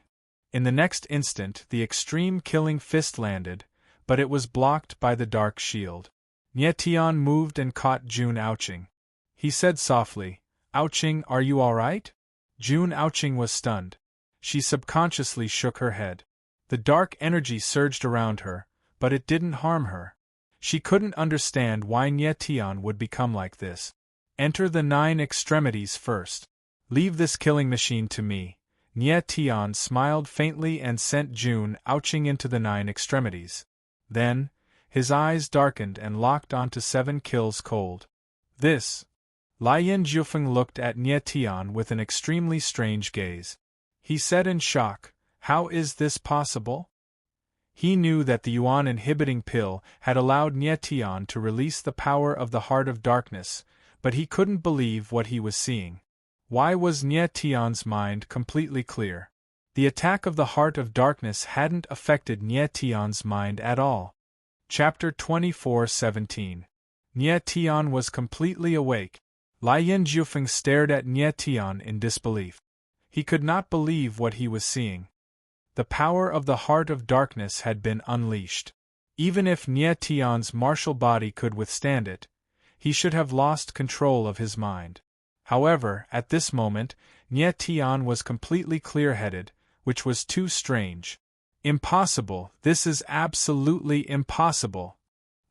In the next instant the extreme killing fist landed, but it was blocked by the dark shield. Nie Tian moved and caught Jun Aoqing. He said softly, "Aoqing, are you all right?" Jun Aoqing was stunned. She subconsciously shook her head. The dark energy surged around her, but it didn't harm her. She couldn't understand why Nie Tian would become like this. Enter the 9 extremities first. Leave this killing machine to me. Nie Tian smiled faintly and sent Jun Aoqing into the 9 extremities. Then, his eyes darkened and locked onto 7 kills cold. This. Lai Yen Jiufeng looked at Nie Tian with an extremely strange gaze. He said in shock, "How is this possible?" He knew that the Yuan inhibiting pill had allowed Nie Tian to release the power of the Heart of Darkness, but he couldn't believe what he was seeing. Why was Nie Tian's mind completely clear? The attack of the Heart of Darkness hadn't affected Nie Tian's mind at all. Chapter 24:17. Nie Tian was completely awake. Lai Yen Jiufeng stared at Nie Tian in disbelief. He could not believe what he was seeing. The power of the heart of darkness had been unleashed. Even if Nie Tian's martial body could withstand it, he should have lost control of his mind. However, at this moment, Nie Tian was completely clear-headed, which was too strange. Impossible, this is absolutely impossible!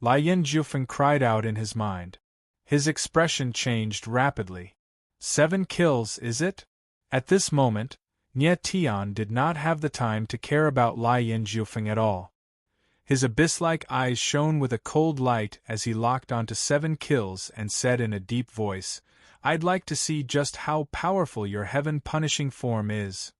Lien Jufeng cried out in his mind. His expression changed rapidly. 7 kills, is it? At this moment, Nie Tian did not have the time to care about Lien Jufeng at all. His abyss-like eyes shone with a cold light as he locked onto 7 kills and said in a deep voice, "I'd like to see just how powerful your heaven-punishing form is."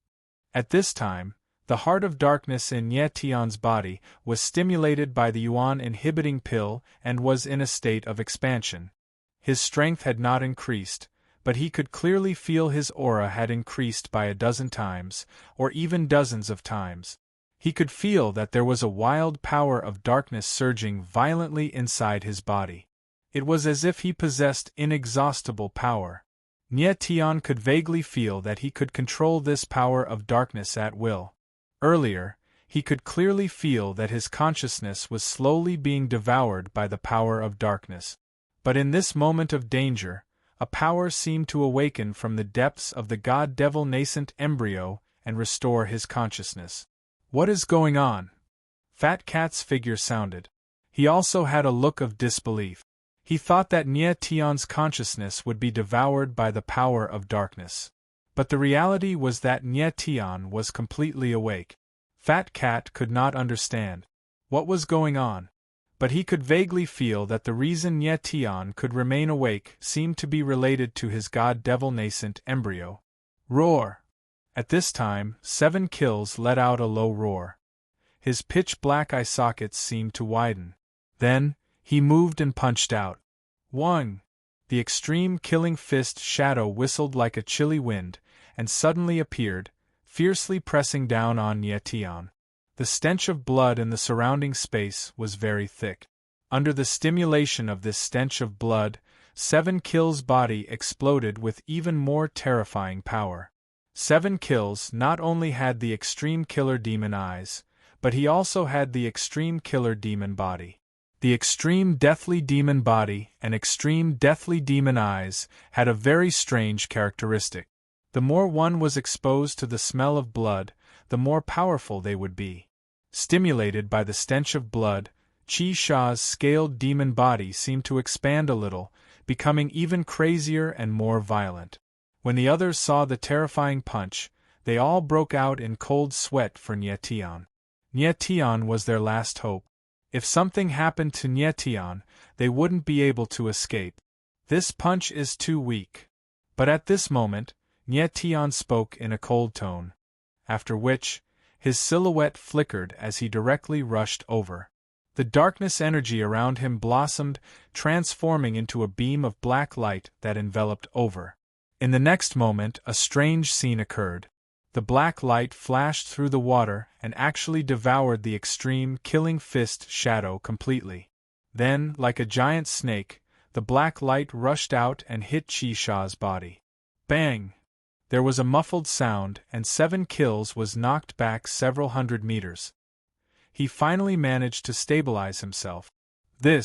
At this time, the heart of darkness in Nie Tian's body was stimulated by the yuan-inhibiting pill and was in a state of expansion. His strength had not increased, but he could clearly feel his aura had increased by a dozen times, or even dozens of times. He could feel that there was a wild power of darkness surging violently inside his body. It was as if he possessed inexhaustible power. Nie Tian could vaguely feel that he could control this power of darkness at will. Earlier, he could clearly feel that his consciousness was slowly being devoured by the power of darkness. But in this moment of danger, a power seemed to awaken from the depths of the god-devil nascent embryo and restore his consciousness. "What is going on?" Fat Cat's figure sounded. He also had a look of disbelief. He thought that Nie Tian's consciousness would be devoured by the power of darkness. But the reality was that Nie Tian was completely awake. Fat Cat could not understand what was going on, but he could vaguely feel that the reason Nie Tian could remain awake seemed to be related to his god-devil nascent embryo. Roar! At this time, 7 kills let out a low roar. His pitch-black eye sockets seemed to widen. Then, he moved and punched out. 1. The extreme killing fist shadow whistled like a chilly wind, and suddenly appeared, fiercely pressing down on Nie Tian. The stench of blood in the surrounding space was very thick. Under the stimulation of this stench of blood, 7 Kills' body exploded with even more terrifying power. 7 Kills not only had the extreme killer demon eyes, but he also had the extreme killer demon body. The extreme deathly demon body and extreme deathly demon eyes had a very strange characteristic. The more one was exposed to the smell of blood, the more powerful they would be. Stimulated by the stench of blood, Qi Sha's scaled demon body seemed to expand a little, becoming even crazier and more violent. When the others saw the terrifying punch, they all broke out in cold sweat for Nie Tian. Nie Tian was their last hope. If something happened to Nie Tian, they wouldn't be able to escape. This punch is too weak. But at this moment, Nie Tian spoke in a cold tone. After which, his silhouette flickered as he directly rushed over. The darkness energy around him blossomed, transforming into a beam of black light that enveloped over. In the next moment, a strange scene occurred. The black light flashed through the water and actually devoured the extreme killing fist shadow completely. Then, like a giant snake, the black light rushed out and hit Qi Sha's body. Bang! There was a muffled sound, and 7 Kills was knocked back several hundred meters. He finally managed to stabilize himself. The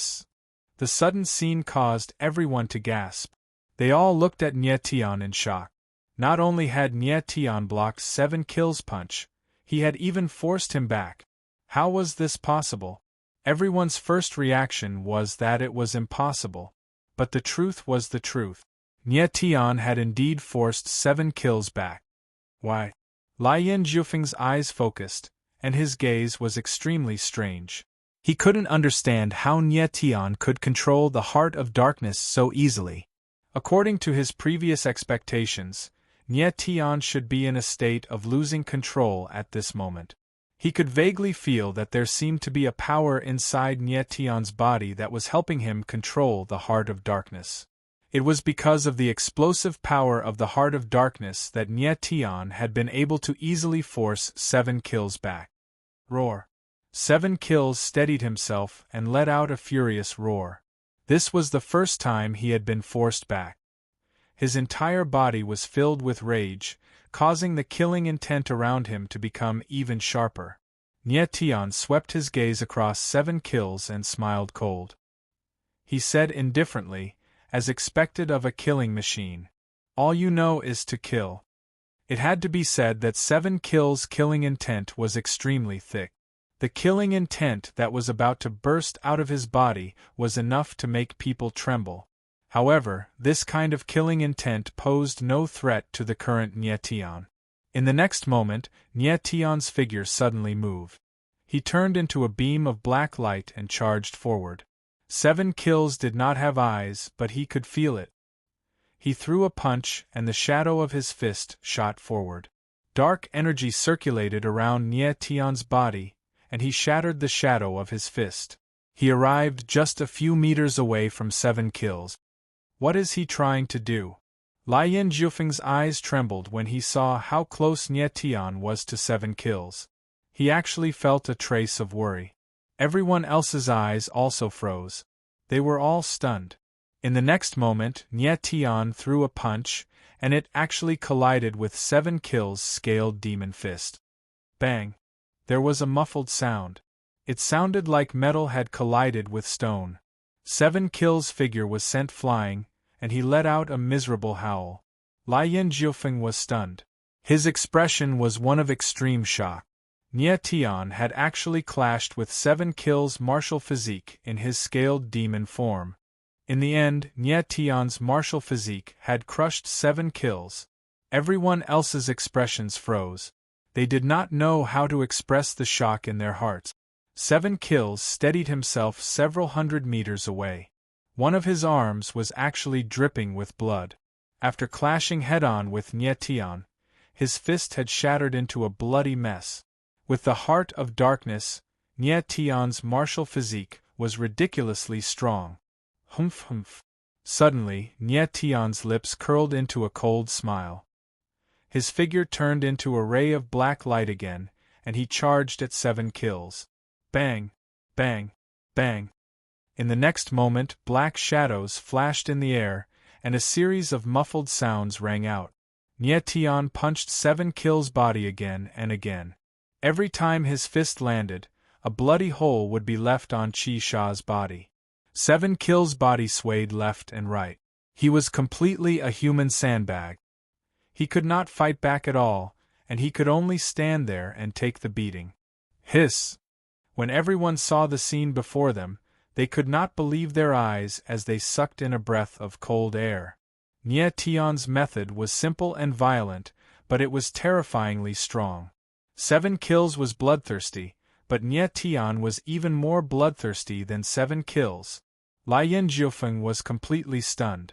sudden scene caused everyone to gasp. They all looked at Nie Tian in shock. Not only had Nie Tian blocked 7 Kills' punch, he had even forced him back. How was this possible? Everyone's first reaction was that it was impossible. But the truth was the truth. Nie Tian had indeed forced 7 Kills back. Why? Lien Jufeng's eyes focused, and his gaze was extremely strange. He couldn't understand how Nie Tian could control the heart of darkness so easily. According to his previous expectations, Nie Tian should be in a state of losing control at this moment. He could vaguely feel that there seemed to be a power inside Nie Tian's body that was helping him control the heart of darkness. It was because of the explosive power of the heart of darkness that Nie Tian had been able to easily force 7 Kills back. Roar. 7 Kills steadied himself and let out a furious roar. This was the first time he had been forced back. His entire body was filled with rage, causing the killing intent around him to become even sharper. Nie Tian swept his gaze across 7 kills and smiled cold. He said indifferently, as expected of a killing machine, "All you know is to kill." It had to be said that 7 kills' killing intent was extremely thick. The killing intent that was about to burst out of his body was enough to make people tremble. However, this kind of killing intent posed no threat to the current Nie Tian. In the next moment, Nie Tian's figure suddenly moved. He turned into a beam of black light and charged forward. 7 kills did not have eyes, but he could feel it. He threw a punch, and the shadow of his fist shot forward. Dark energy circulated around Nie Tian's body, and he shattered the shadow of his fist. He arrived just a few meters away from 7 kills. What is he trying to do? Lien Jiufeng's eyes trembled when he saw how close Nie Tian was to 7 kills. He actually felt a trace of worry. Everyone else's eyes also froze. They were all stunned. In the next moment, Nie Tian threw a punch, and it actually collided with 7 kills' scaled demon fist. Bang! There was a muffled sound. It sounded like metal had collided with stone. 7 kills' figure was sent flying, and he let out a miserable howl. Lien Jiufeng was stunned. His expression was one of extreme shock. Nie Tian had actually clashed with 7 kills' martial physique in his scaled demon form. In the end, Nie Tian's martial physique had crushed 7 kills. Everyone else's expressions froze. They did not know how to express the shock in their hearts. 7 kills steadied himself several hundred meters away. One of his arms was actually dripping with blood. After clashing head-on with Nie Tian, his fist had shattered into a bloody mess. With the heart of darkness, Nie Tian's martial physique was ridiculously strong. Humph humph. Suddenly, Nie Tian's lips curled into a cold smile. His figure turned into a ray of black light again, and he charged at 7 kills. Bang! Bang! Bang! In the next moment, black shadows flashed in the air, and a series of muffled sounds rang out. Nie Tian punched 7 kills' body again and again. Every time his fist landed, a bloody hole would be left on Qi Sha's body. 7 kills' body swayed left and right. He was completely a human sandbag. He could not fight back at all, and he could only stand there and take the beating. Hiss! When everyone saw the scene before them, they could not believe their eyes as they sucked in a breath of cold air. Nie Tian's method was simple and violent, but it was terrifyingly strong. 7 kills was bloodthirsty, but Nie Tian was even more bloodthirsty than 7 kills. Lien Jiufeng was completely stunned.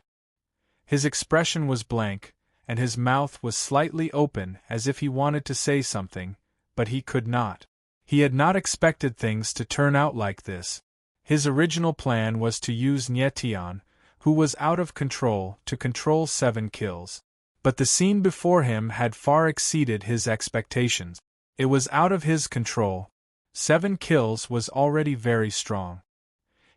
His expression was blank, and his mouth was slightly open as if he wanted to say something, but he could not. He had not expected things to turn out like this. His original plan was to use Nie Tian, who was out of control, to control 7 kills. But the scene before him had far exceeded his expectations. It was out of his control. 7 kills was already very strong.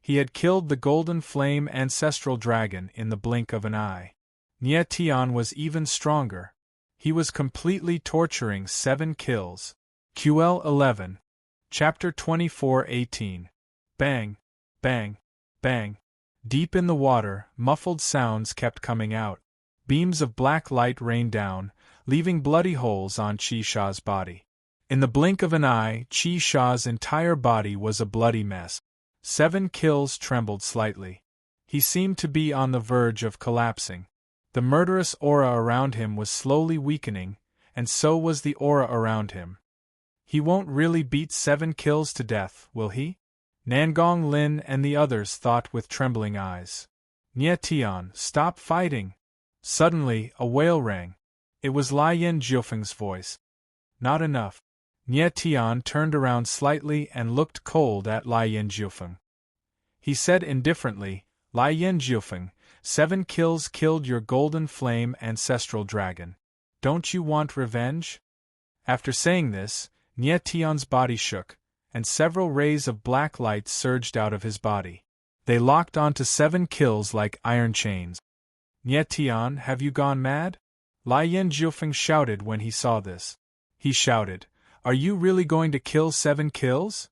He had killed the Golden Flame ancestral dragon in the blink of an eye. Nie Tian was even stronger. He was completely torturing 7 kills. QL 11. Chapter 24:18. Bang! Bang! Bang! Deep in the water, muffled sounds kept coming out. Beams of black light rained down, leaving bloody holes on Qi Sha's body. In the blink of an eye, Qi Sha's entire body was a bloody mess. 7 kills trembled slightly. He seemed to be on the verge of collapsing. The murderous aura around him was slowly weakening, and so was the aura around him. He won't really beat 7 kills to death, will he? Nangong Lin and the others thought with trembling eyes. Nie Tian, stop fighting! Suddenly, a wail rang. It was Lien Jiufeng's voice. Not enough. Nie Tian turned around slightly and looked cold at Lien Jiufeng. He said indifferently, Lien Jiufeng, 7 kills killed your Golden Flame ancestral dragon. Don't you want revenge? After saying this, Nie Tian's body shook, and several rays of black light surged out of his body. They locked onto 7 kills like iron chains. Nie Tian, have you gone mad? Lai Yin Jiufeng shouted when he saw this. He shouted, "Are you really going to kill 7 kills?"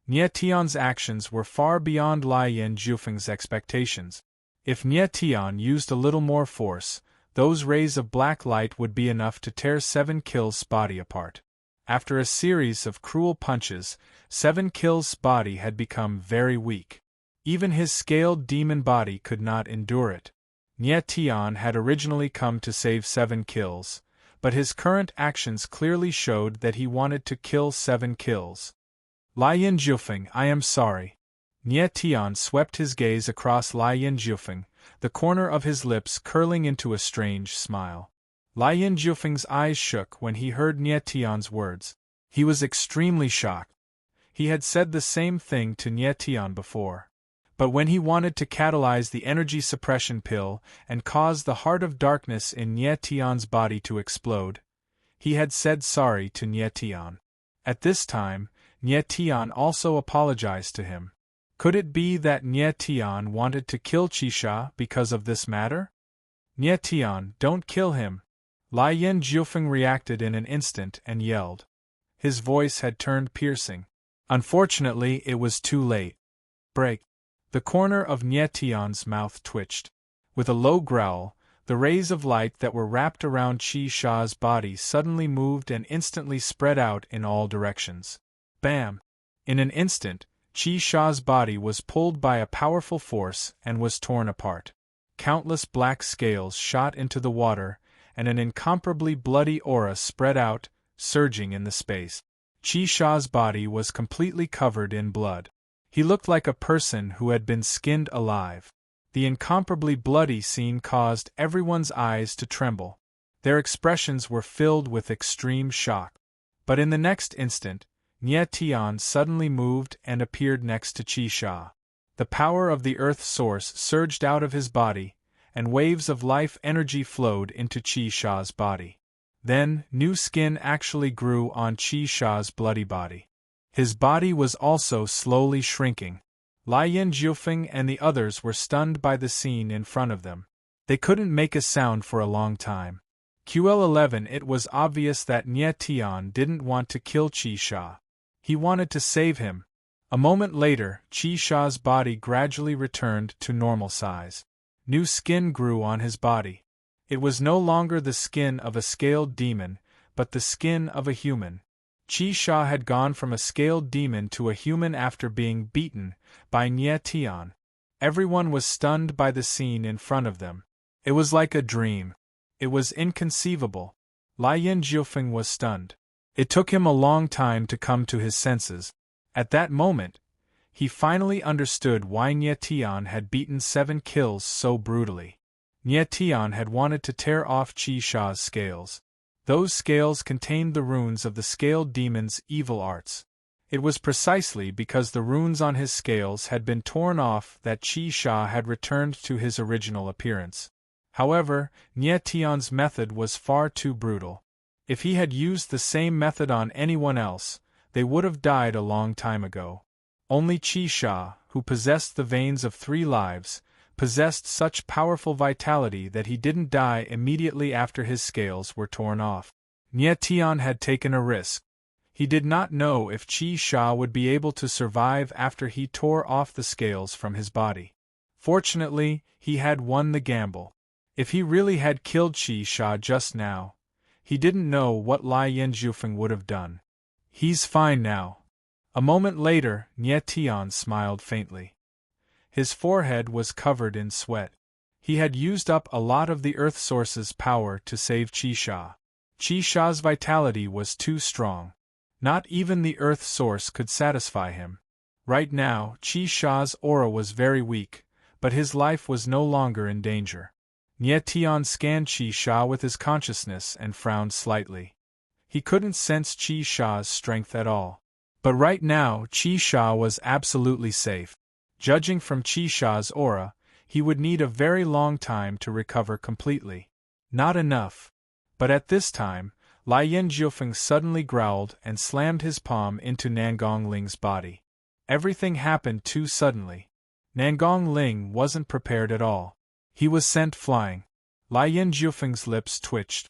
Nie Tian's actions were far beyond Lai Yin Jiufeng's expectations. If Nie Tian used a little more force, those rays of black light would be enough to tear 7 kills' body apart. After a series of cruel punches, 7 kills' body had become very weak. Even his scaled demon body could not endure it. Nie Tian had originally come to save 7 kills, but his current actions clearly showed that he wanted to kill 7 kills. Lai Yin Jiufeng, I am sorry. Nie Tian swept his gaze across Lai Yin Jiufeng, the corner of his lips curling into a strange smile. Lai Yin Jiufeng's eyes shook when he heard Nie Tian's words. He was extremely shocked. He had said the same thing to Nie Tian before. But when he wanted to catalyze the energy suppression pill and cause the heart of darkness in Nie Tian's body to explode, he had said sorry to Nie Tian. At this time, Nie Tian also apologized to him. Could it be that Nie Tian wanted to kill Qisha because of this matter? Nie Tian, don't kill him! Lai Yin Jiufeng reacted in an instant and yelled. His voice had turned piercing. Unfortunately, it was too late. Break! The corner of Nie Tian's mouth twitched. With a low growl, the rays of light that were wrapped around Qisha's body suddenly moved and instantly spread out in all directions. Bam! In an instant, Qisha's body was pulled by a powerful force and was torn apart. Countless black scales shot into the water, and an incomparably bloody aura spread out, surging in the space. Qisha's body was completely covered in blood. He looked like a person who had been skinned alive. The incomparably bloody scene caused everyone's eyes to tremble. Their expressions were filled with extreme shock. But in the next instant, Nie Tian suddenly moved and appeared next to Qisha. The power of the earth source surged out of his body, and waves of life energy flowed into Qisha's body. Then, new skin actually grew on Qisha's bloody body. His body was also slowly shrinking. Lai Yin Jiufeng and the others were stunned by the scene in front of them. They couldn't make a sound for a long time. QL11 It was obvious that Nie Tian didn't want to kill Qisha. He wanted to save him. A moment later, Qisha's body gradually returned to normal size. New skin grew on his body. It was no longer the skin of a scaled demon, but the skin of a human. Qisha had gone from a scaled demon to a human after being beaten by Nie Tian. Everyone was stunned by the scene in front of them. It was like a dream. It was inconceivable. Lai Yin Jiufeng was stunned. It took him a long time to come to his senses. At that moment, he finally understood why Nie Tian had beaten 7 kills so brutally. Nie Tian had wanted to tear off Qisha's scales. Those scales contained the runes of the scaled demon's evil arts. It was precisely because the runes on his scales had been torn off that Qisha had returned to his original appearance. However, Nie Tian's method was far too brutal. If he had used the same method on anyone else, they would have died a long time ago. Only Qisha, who possessed the veins of 3 lives, possessed such powerful vitality that he didn't die immediately after his scales were torn off. Nie Tian had taken a risk. He did not know if Qisha would be able to survive after he tore off the scales from his body. Fortunately, he had won the gamble. If he really had killed Qisha just now, he didn't know what Lai Yin Jiufeng would have done. He's fine now. A moment later, Nie Tian smiled faintly. His forehead was covered in sweat. He had used up a lot of the Earth Source's power to save Qisha. Qisha's vitality was too strong. Not even the Earth Source could satisfy him. Right now, Qisha's aura was very weak, but his life was no longer in danger. Nie Tian scanned Qisha with his consciousness and frowned slightly. He couldn't sense Qisha's strength at all. But right now, Qisha was absolutely safe. Judging from Qisha's aura, he would need a very long time to recover completely. Not enough. But at this time, Lai Yin Jiufeng suddenly growled and slammed his palm into Nangong Ling's body. Everything happened too suddenly. Nangong Ling wasn't prepared at all. He was sent flying. Lai Yin Jiufeng's lips twitched.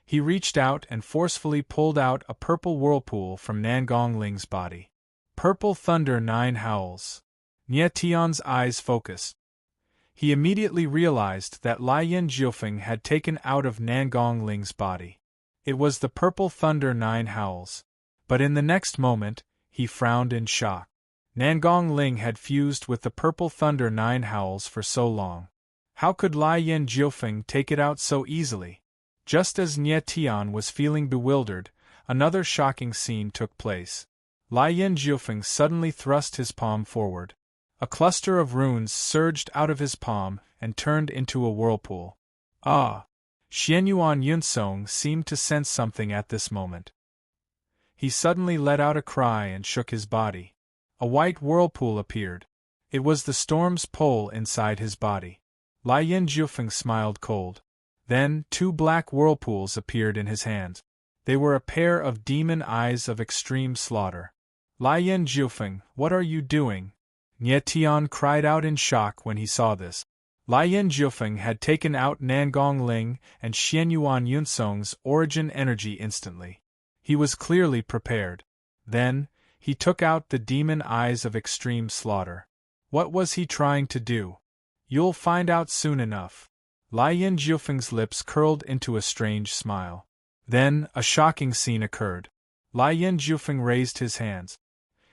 He reached out and forcefully pulled out a purple whirlpool from Nangong Ling's body. Purple thunder 9 howls. Nie Tian's eyes focused. He immediately realized that Lian Jiufeng had taken out of Nangong Ling's body. It was the purple thunder 9 howls. But in the next moment, he frowned in shock. Nangong Ling had fused with the purple thunder 9 howls for so long. How could Lian Jiufeng take it out so easily? Just as Nie Tian was feeling bewildered, another shocking scene took place. Lian Jiufeng suddenly thrust his palm forward. A cluster of runes surged out of his palm and turned into a whirlpool. Ah! Xianyuan Yunsong seemed to sense something at this moment. He suddenly let out a cry and shook his body. A white whirlpool appeared. It was the storm's pole inside his body. Lian Jiufeng smiled cold. Then 2 black whirlpools appeared in his hands. They were a pair of demon eyes of extreme slaughter. Lian Jiufeng, what are you doing? Nie Tian cried out in shock when he saw this. Lian Jiufeng had taken out Nangong Ling and Xianyuan Yunsong's origin energy instantly. He was clearly prepared. Then, he took out the demon eyes of extreme slaughter. What was he trying to do? You'll find out soon enough. Lian Jiufeng's lips curled into a strange smile. Then, a shocking scene occurred. Lian Jiufeng raised his hands.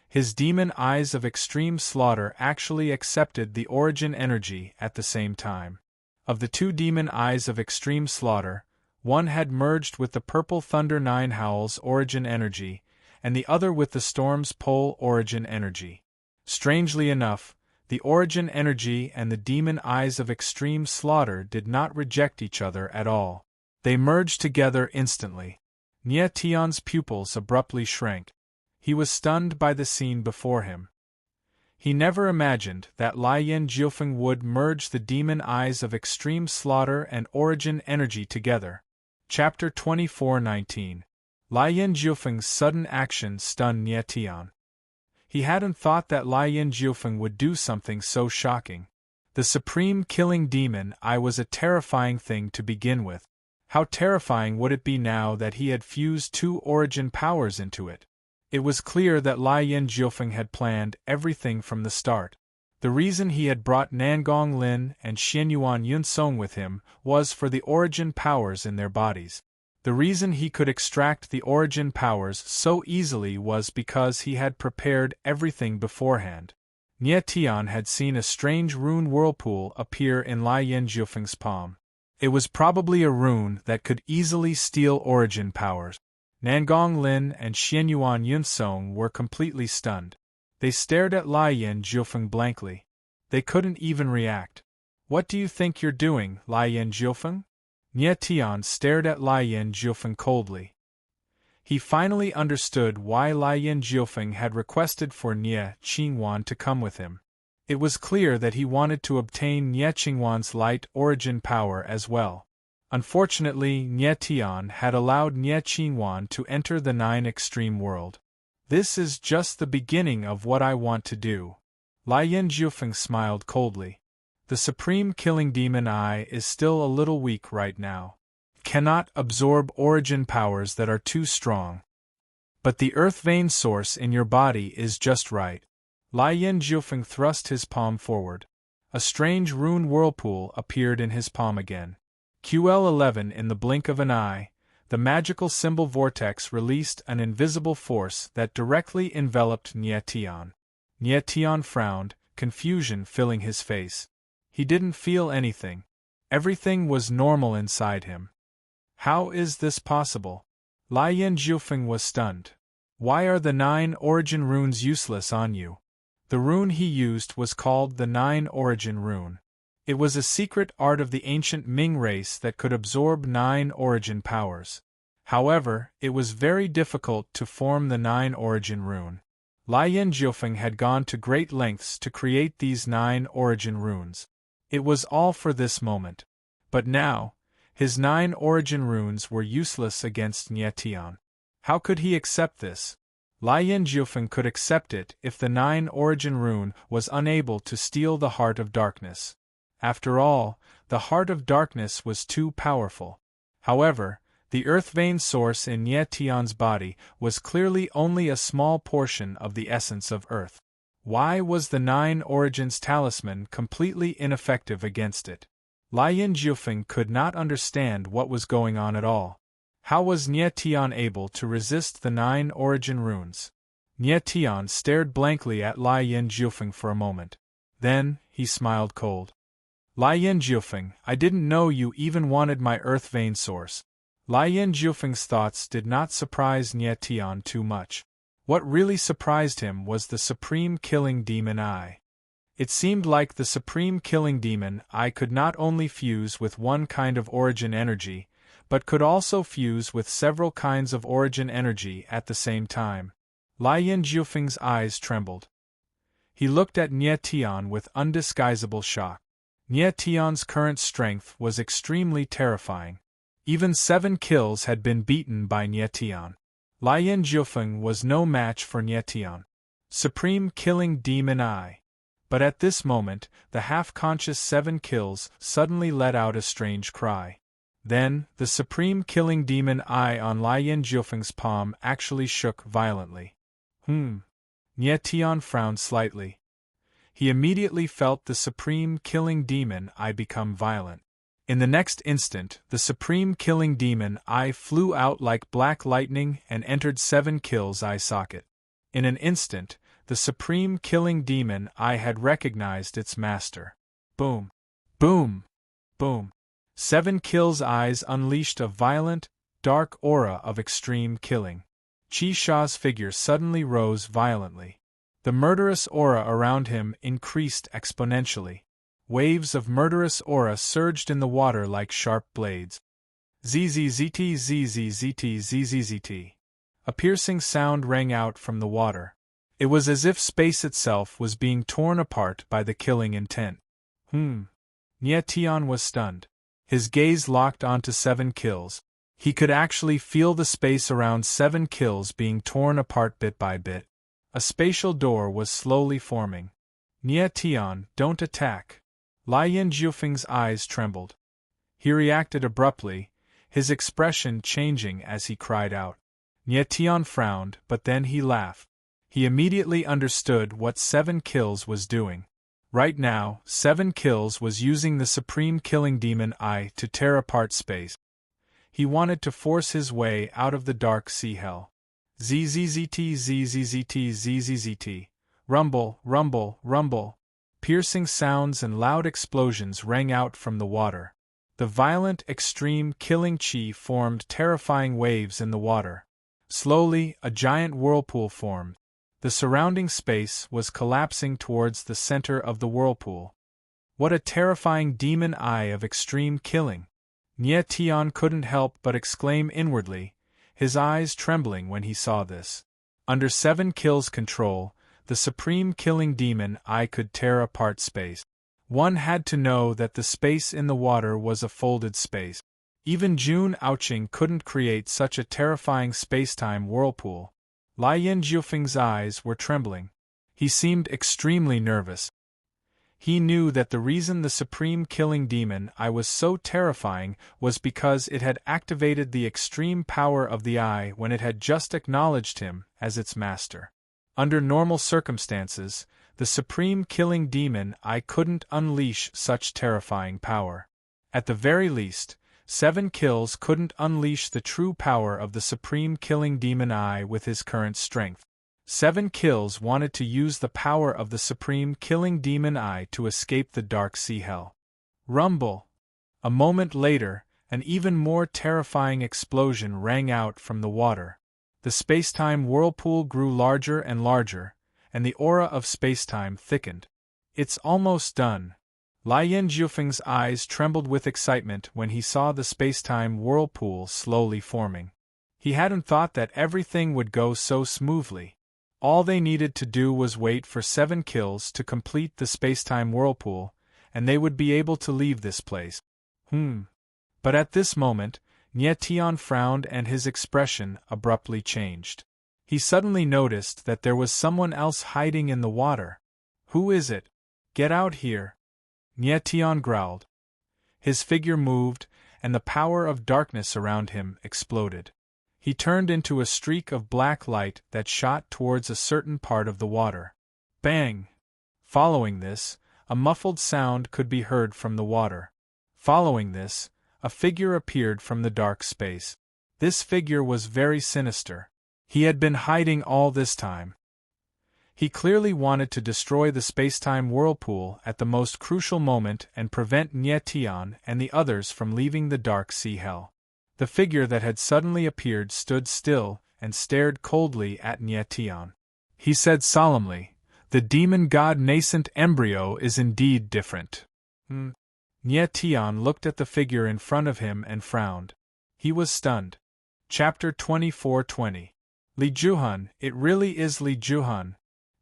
His demon eyes of extreme slaughter actually accepted the origin energy at the same time. Of the 2 demon eyes of extreme slaughter, one had merged with the purple thunder 9 howls origin energy, and the other with the storm's pole origin energy. Strangely enough, the origin energy and the demon eyes of extreme slaughter did not reject each other at all. They merged together instantly. Nie Tian's pupils abruptly shrank. He was stunned by the scene before him. He never imagined that Lian Jiufeng would merge the demon eyes of extreme slaughter and origin energy together. Chapter 24:19. Lian Jiufeng's sudden action stunned Nie Tian. He hadn't thought that Lian Jiufeng would do something so shocking. The supreme killing demon eye was a terrifying thing to begin with. How terrifying would it be now that he had fused 2 origin powers into it? It was clear that Lian Jiufeng had planned everything from the start. The reason he had brought Nangong Lin and Xianyuan Yunsong with him was for the origin powers in their bodies. The reason he could extract the origin powers so easily was because he had prepared everything beforehand. Nie Tian had seen a strange rune whirlpool appear in Lian Jiufeng's palm. It was probably a rune that could easily steal origin powers. Nangong Lin and Xianyuan Yunsong were completely stunned. They stared at Lian Jiufeng blankly. They couldn't even react. What do you think you're doing, Lian Jiufeng? Nie Tian stared at Lian Jiufeng coldly. He finally understood why Lian Jiufeng had requested for Nie Qingwan to come with him. It was clear that he wanted to obtain Nie Qingwan's light origin power as well. Unfortunately, Nie Tian had allowed Nie Qingwan to enter the 9 extreme world. This is just the beginning of what I want to do. Lian Jiufeng smiled coldly. The supreme killing demon eye is still a little weak right now. Cannot absorb origin powers that are too strong. But the earth vein source in your body is just right. Lian Jiufeng thrust his palm forward. A strange rune whirlpool appeared in his palm again. QL11 in the blink of an eye, the magical symbol vortex released an invisible force that directly enveloped Nie Tian. Nie Tian frowned, confusion filling his face. He didn't feel anything. Everything was normal inside him. How is this possible? Lian Jiufeng was stunned. Why are the 9 origin runes useless on you? The rune he used was called the 9 origin rune. It was a secret art of the ancient Ming race that could absorb 9 origin powers. However, it was very difficult to form the 9 origin rune. Lian Jiufeng had gone to great lengths to create these 9 origin runes. It was all for this moment. But now, his 9 origin runes were useless against Nie Tian. How could he accept this? Lian Jiufeng could accept it if the 9 origin rune was unable to steal the Heart of Darkness. After all, the Heart of Darkness was too powerful. However, The earth vein source in Nie Tian's body was clearly only a small portion of the essence of earth. Why was the Nine Origins talisman completely ineffective against it? Lian Jiufeng could not understand what was going on at all. How was Nie Tian able to resist the 9 origin runes? Nie Tian stared blankly at Lian Jiufeng for a moment. Then, he smiled cold. Lian Jiufeng, I didn't know you even wanted my earth vein source. Lian Jiufeng's thoughts did not surprise Nie Tian too much. What really surprised him was the Supreme Killing Demon Eye. It seemed like the Supreme Killing Demon Eye could not only fuse with one kind of origin energy, but could also fuse with several kinds of origin energy at the same time. Lian Jiufeng's eyes trembled. He looked at Nie Tian with undisguisable shock. Nie Tian's current strength was extremely terrifying. Even 7 kills had been beaten by Nie Tian. Lian Jiufeng was no match for Nie Tian. Supreme Killing Demon Eye. But at this moment, the half-conscious 7 kills suddenly let out a strange cry. Then, the Supreme Killing Demon Eye on Lian Jiufeng's palm actually shook violently. Nie Tian frowned slightly. He immediately felt the Supreme Killing Demon Eye become violent. In the next instant, the Supreme Killing Demon Eye flew out like black lightning and entered 7 kills eye socket. In an instant, the Supreme Killing Demon Eye had recognized its master. Boom! Boom! Boom! 7 kills eyes unleashed a violent, dark aura of extreme killing. Qi Sha's figure suddenly rose violently. The murderous aura around him increased exponentially. Waves of murderous aura surged in the water like sharp blades. Zzzt zzzt zzzt. A piercing sound rang out from the water. It was as if space itself was being torn apart by the killing intent. Nie Tian was stunned. His gaze locked onto 7 kills. He could actually feel the space around 7 kills being torn apart bit by bit. A spatial door was slowly forming. Nie Tian, don't attack. Lian Jiufeng's eyes trembled. He reacted abruptly, his expression changing as he cried out. Nie Tian frowned, but then he laughed. He immediately understood what 7 kills was doing. Right now, 7 kills was using the Supreme Killing Demon Eye to tear apart space. He wanted to force his way out of the dark sea hell. Zzzt zzzt zzzt. Rumble, rumble, rumble. Piercing sounds and loud explosions rang out from the water. The violent, extreme killing chi formed terrifying waves in the water. Slowly, a giant whirlpool formed. The surrounding space was collapsing towards the center of the whirlpool. What a terrifying demon eye of extreme killing! Nie Tian couldn't help but exclaim inwardly, his eyes trembling when he saw this. Under 7 kills control, the Supreme Killing Demon Eye could tear apart space. One had to know that the space in the water was a folded space. Even Jun Aoqing couldn't create such a terrifying space-time whirlpool. Lian Jiufeng's eyes were trembling. He seemed extremely nervous. He knew that the reason the Supreme Killing Demon Eye was so terrifying was because it had activated the extreme power of the eye when it had just acknowledged him as its master. Under normal circumstances, the Supreme Killing Demon Eye couldn't unleash such terrifying power. At the very least, 7 kills couldn't unleash the true power of the Supreme Killing Demon Eye with his current strength. 7 kills wanted to use the power of the Supreme Killing Demon Eye to escape the dark sea hell. Rumble! A moment later, an even more terrifying explosion rang out from the water. The spacetime whirlpool grew larger and larger, and the aura of spacetime thickened. It's almost done. Lian Jiufeng's eyes trembled with excitement when he saw the spacetime whirlpool slowly forming. He hadn't thought that everything would go so smoothly. All they needed to do was wait for 7 kills to complete the spacetime whirlpool, and they would be able to leave this place. But at this moment, Nie Tian frowned and his expression abruptly changed. He suddenly noticed that there was someone else hiding in the water. Who is it? Get out here! Nie Tian growled. His figure moved, and the power of darkness around him exploded. He turned into a streak of black light that shot towards a certain part of the water. Bang! Following this, a muffled sound could be heard from the water. Following this, a figure appeared from the dark space. This figure was very sinister. He had been hiding all this time. He clearly wanted to destroy the spacetime whirlpool at the most crucial moment and prevent Nye Tian and the others from leaving the dark sea hell. The figure that had suddenly appeared stood still and stared coldly at Nye Tian. He said solemnly, "The demon god nascent embryo is indeed different." Nye Tian looked at the figure in front of him and frowned. He was stunned. Chapter 24:20. Li Juhun, it really is Li Juhun.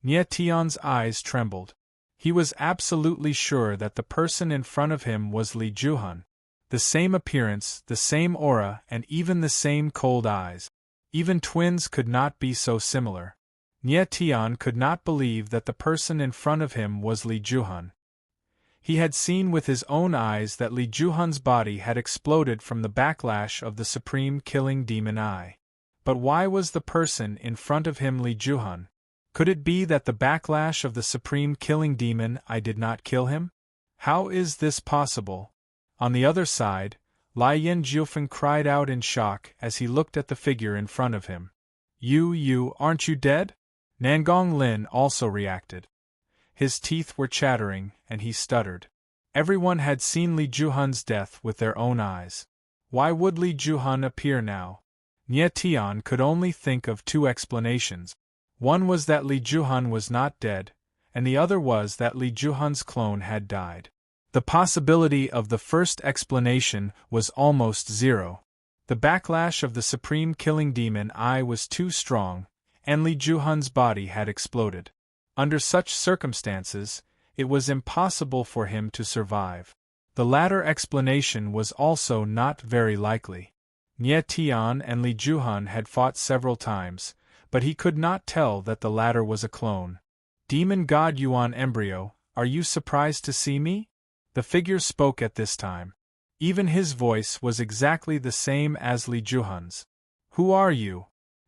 Nye Tian's eyes trembled. He was absolutely sure that the person in front of him was Li Juhun. The same appearance, the same aura, and even the same cold eyes. Even twins could not be so similar. Nye Tian could not believe that the person in front of him was Li Juhun. He had seen with his own eyes that Li Juhun's body had exploded from the backlash of the supreme killing demon eye. But why was the person in front of him Li Juhun? Could it be that the backlash of the supreme killing demon eye did not kill him? How is this possible? On the other side, Lai Yin Jiufen cried out in shock as he looked at the figure in front of him. Aren't you dead?" Nangong Lin also reacted. His teeth were chattering, and he stuttered. Everyone had seen Li Juhun's death with their own eyes. Why would Li Juhun appear now? Nye Tian could only think of two explanations. One was that Li Juhun was not dead, and the other was that Li Juhun's clone had died. The possibility of the first explanation was almost zero. The backlash of the supreme killing demon eye was too strong, and Li Juhun's body had exploded. Under such circumstances, it was impossible for him to survive. The latter explanation was also not very likely. Nye Tian and Li Juhun had fought several times, but he could not tell that the latter was a clone. "Demon God Yuan embryo, are you surprised to see me?" The figure spoke at this time. Even his voice was exactly the same as Li Juhun's. "Who are you?"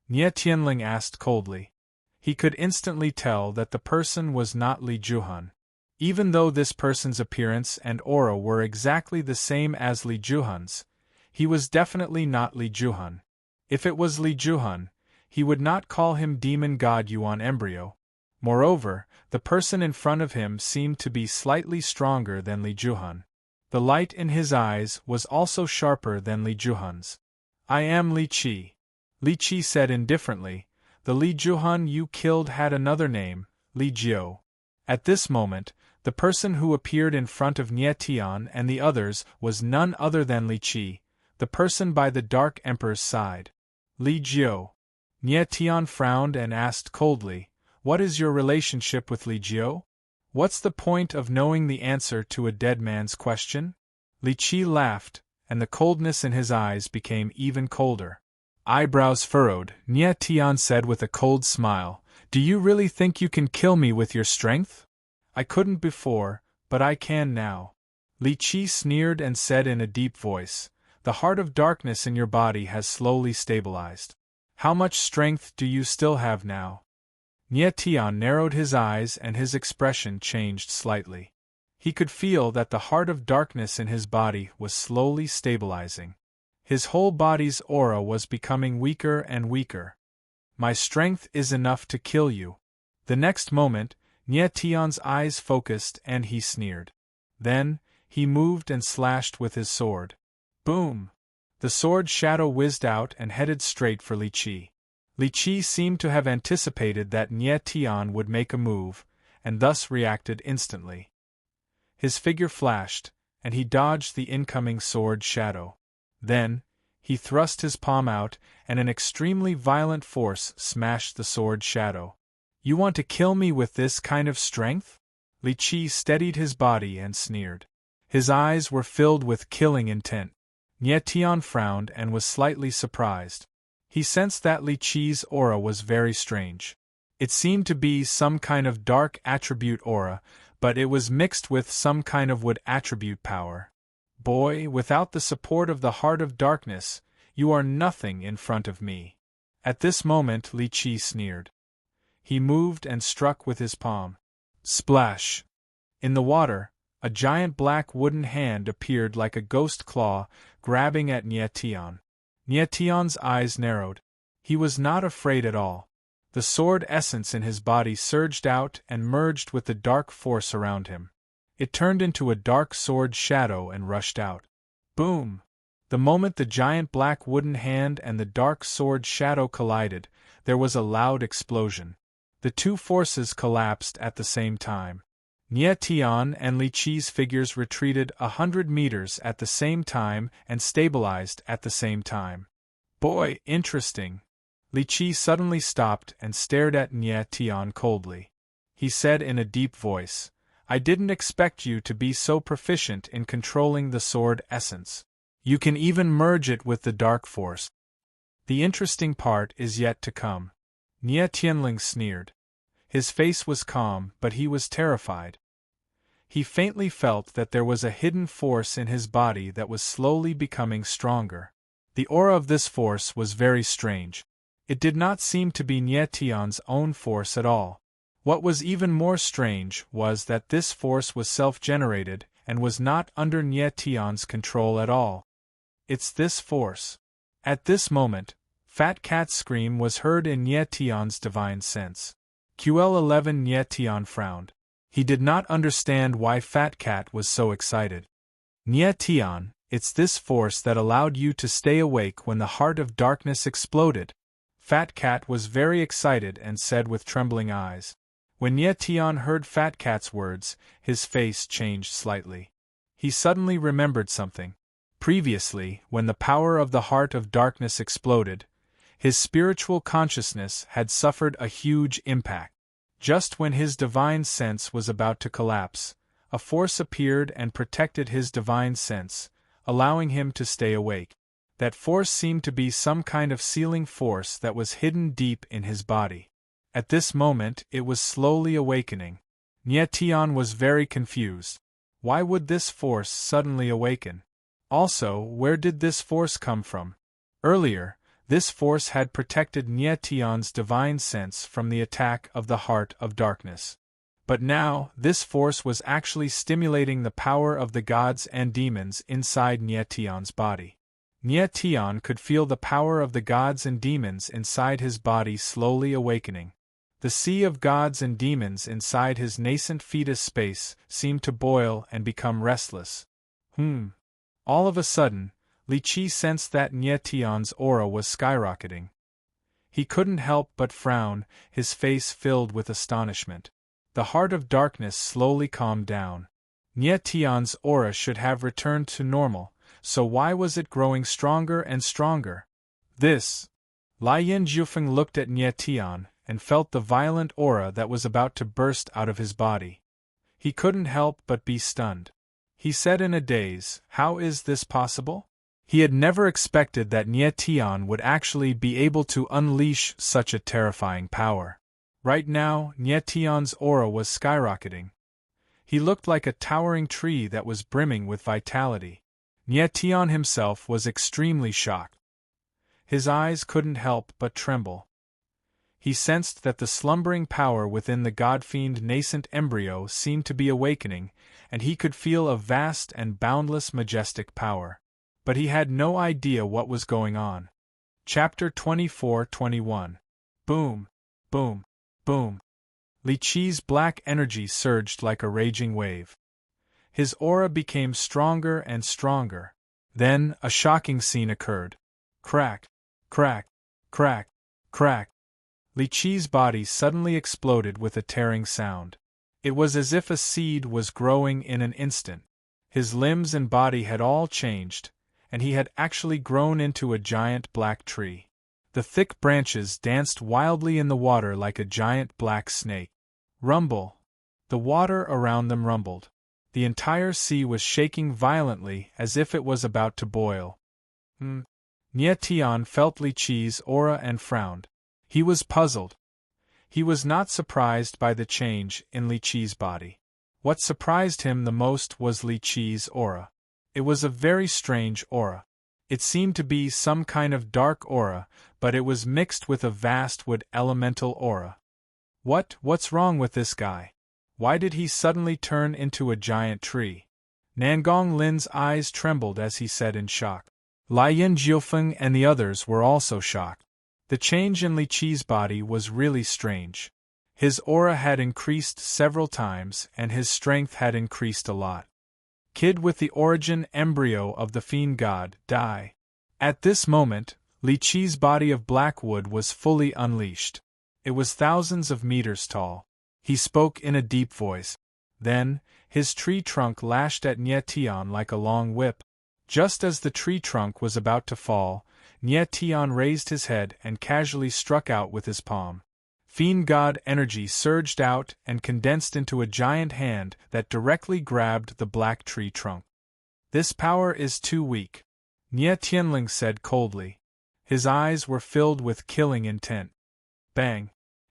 Nye Tianling asked coldly. He could instantly tell that the person was not Li Juhun. Even though this person's appearance and aura were exactly the same as Li Juhun's, he was definitely not Li Juhun. If it was Li Juhun, he would not call him Demon God Yuan embryo. Moreover, the person in front of him seemed to be slightly stronger than Li Juhun. The light in his eyes was also sharper than Li Juhun's. "I am Li Qi." Li Qi said indifferently, "The Li Juhun you killed had another name, Li Jiu." At this moment, the person who appeared in front of Nye Tian and the others was none other than Li Qi, the person by the Dark Emperor's side. "Li Jiu." Nye Tian frowned and asked coldly, "What is your relationship with Li Jiu? What's the point of knowing the answer to a dead man's question?" Li Qi laughed, and the coldness in his eyes became even colder. Eyebrows furrowed, Nye Tian said with a cold smile, "Do you really think you can kill me with your strength? I couldn't before, but I can now." Li Qi sneered and said in a deep voice, "The heart of darkness in your body has slowly stabilized. How much strength do you still have now?" Nye Tian narrowed his eyes and his expression changed slightly. He could feel that the heart of darkness in his body was slowly stabilizing. His whole body's aura was becoming weaker and weaker. "My strength is enough to kill you." The next moment, Nye Tian's eyes focused and he sneered. Then, he moved and slashed with his sword. Boom! The sword shadow whizzed out and headed straight for Li Qi. Li Qi seemed to have anticipated that Nye Tian would make a move, and thus reacted instantly. His figure flashed, and he dodged the incoming sword shadow. Then, he thrust his palm out, and an extremely violent force smashed the sword shadow. "You want to kill me with this kind of strength?" Li Qi steadied his body and sneered. His eyes were filled with killing intent. Nye Tian frowned and was slightly surprised. He sensed that Li Qi's aura was very strange. It seemed to be some kind of dark attribute aura, but it was mixed with some kind of wood attribute power. Boy, without the support of the heart of darkness, you are nothing in front of me. At this moment Li Qi sneered. He moved and struck with his palm. Splash! In the water, a giant black wooden hand appeared like a ghost claw, grabbing at Nie Tian. Nie Tian's eyes narrowed. He was not afraid at all. The sword essence in his body surged out and merged with the dark force around him. It turned into a dark sword shadow and rushed out. Boom! The moment the giant black wooden hand and the dark sword shadow collided, there was a loud explosion. The two forces collapsed at the same time. Nie Tian and Li Qi's figures retreated 100 meters at the same time and stabilized at the same time. Boy, interesting. Li Qi suddenly stopped and stared at Nie Tian coldly. He said in a deep voice, I didn't expect you to be so proficient in controlling the sword essence. You can even merge it with the dark force. The interesting part is yet to come. Nie Tianling sneered. His face was calm, but he was terrified. He faintly felt that there was a hidden force in his body that was slowly becoming stronger. The aura of this force was very strange. It did not seem to be Nie Tian's own force at all. What was even more strange was that this force was self-generated and was not under Nie Tian's control at all. It's this force. At this moment, Fat Cat's scream was heard in Nie Tian's divine sense. QL11 Nie Tian frowned. He did not understand why Fat Cat was so excited. Nie Tian, it's this force that allowed you to stay awake when the heart of darkness exploded. Fat Cat was very excited and said with trembling eyes. When Nie Tian heard Fat Cat's words, his face changed slightly. He suddenly remembered something. Previously, when the power of the heart of darkness exploded, his spiritual consciousness had suffered a huge impact. Just when his divine sense was about to collapse, a force appeared and protected his divine sense, allowing him to stay awake. That force seemed to be some kind of sealing force that was hidden deep in his body. At this moment, it was slowly awakening. Nie Tian was very confused. Why would this force suddenly awaken? Also, where did this force come from? Earlier, this force had protected Nie Tian's divine sense from the attack of the heart of darkness. But now, this force was actually stimulating the power of the gods and demons inside Nie Tian's body. Nie Tian could feel the power of the gods and demons inside his body slowly awakening. The sea of gods and demons inside his nascent fetus space seemed to boil and become restless. All of a sudden, Li Qi sensed that Nie Tian's aura was skyrocketing. He couldn't help but frown, his face filled with astonishment. The heart of darkness slowly calmed down. Nie Tian's aura should have returned to normal, so why was it growing stronger and stronger? This. Lai Yin Zhufeng looked at Nie Tian and felt the violent aura that was about to burst out of his body. He couldn't help but be stunned. He said in a daze, how is this possible? He had never expected that Nie Tian would actually be able to unleash such a terrifying power. Right now, Nie Tian's aura was skyrocketing. He looked like a towering tree that was brimming with vitality. Nie Tian himself was extremely shocked. His eyes couldn't help but tremble. He sensed that the slumbering power within the godfiend nascent embryo seemed to be awakening, and he could feel a vast and boundless majestic power. But he had no idea what was going on. Chapter 24-21. Boom, boom, boom. Li Qi's black energy surged like a raging wave. His aura became stronger and stronger. Then, a shocking scene occurred. Crack, crack, crack, crack. Li Qi's body suddenly exploded with a tearing sound. It was as if a seed was growing in an instant. His limbs and body had all changed, and he had actually grown into a giant black tree. The thick branches danced wildly in the water like a giant black snake. Rumble! The water around them rumbled. The entire sea was shaking violently as if it was about to boil. Nie Tian felt Li Qi's aura and frowned. He was puzzled. He was not surprised by the change in Li Qi's body. What surprised him the most was Li Qi's aura. It was a very strange aura. It seemed to be some kind of dark aura, but it was mixed with a vast wood elemental aura. What's wrong with this guy? Why did he suddenly turn into a giant tree? Nangong Lin's eyes trembled as he said in shock. Lian Jiufeng and the others were also shocked. The change in Li Qi's body was really strange. His aura had increased several times and his strength had increased a lot. Kid with the origin embryo of the fiend god, die. At this moment, Li Qi's body of black wood was fully unleashed. It was thousands of meters tall. He spoke in a deep voice. Then, his tree trunk lashed at Nie Tian like a long whip. Just as the tree trunk was about to fall, Nie Tian raised his head and casually struck out with his palm. Fiend god energy surged out and condensed into a giant hand that directly grabbed the black tree trunk. This power is too weak, Nie Tianling said coldly. His eyes were filled with killing intent. Bang!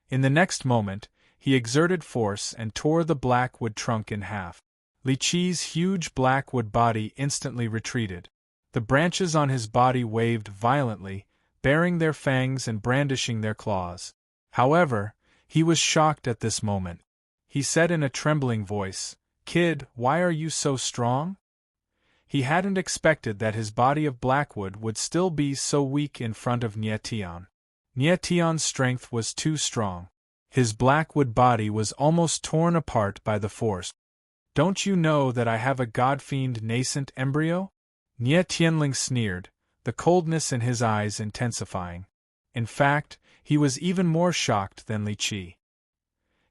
In the next moment, he exerted force and tore the black wood trunk in half. Li Qi's huge black wood body instantly retreated. The branches on his body waved violently, baring their fangs and brandishing their claws. However, he was shocked at this moment. He said in a trembling voice, "Kid, why are you so strong?" He hadn't expected that his body of blackwood would still be so weak in front of Nie Tian. Nie Tian's strength was too strong. His blackwood body was almost torn apart by the force. "Don't you know that I have a god-fiend nascent embryo?" Nie Tianling sneered, the coldness in his eyes intensifying. In fact, he was even more shocked than Li Qi.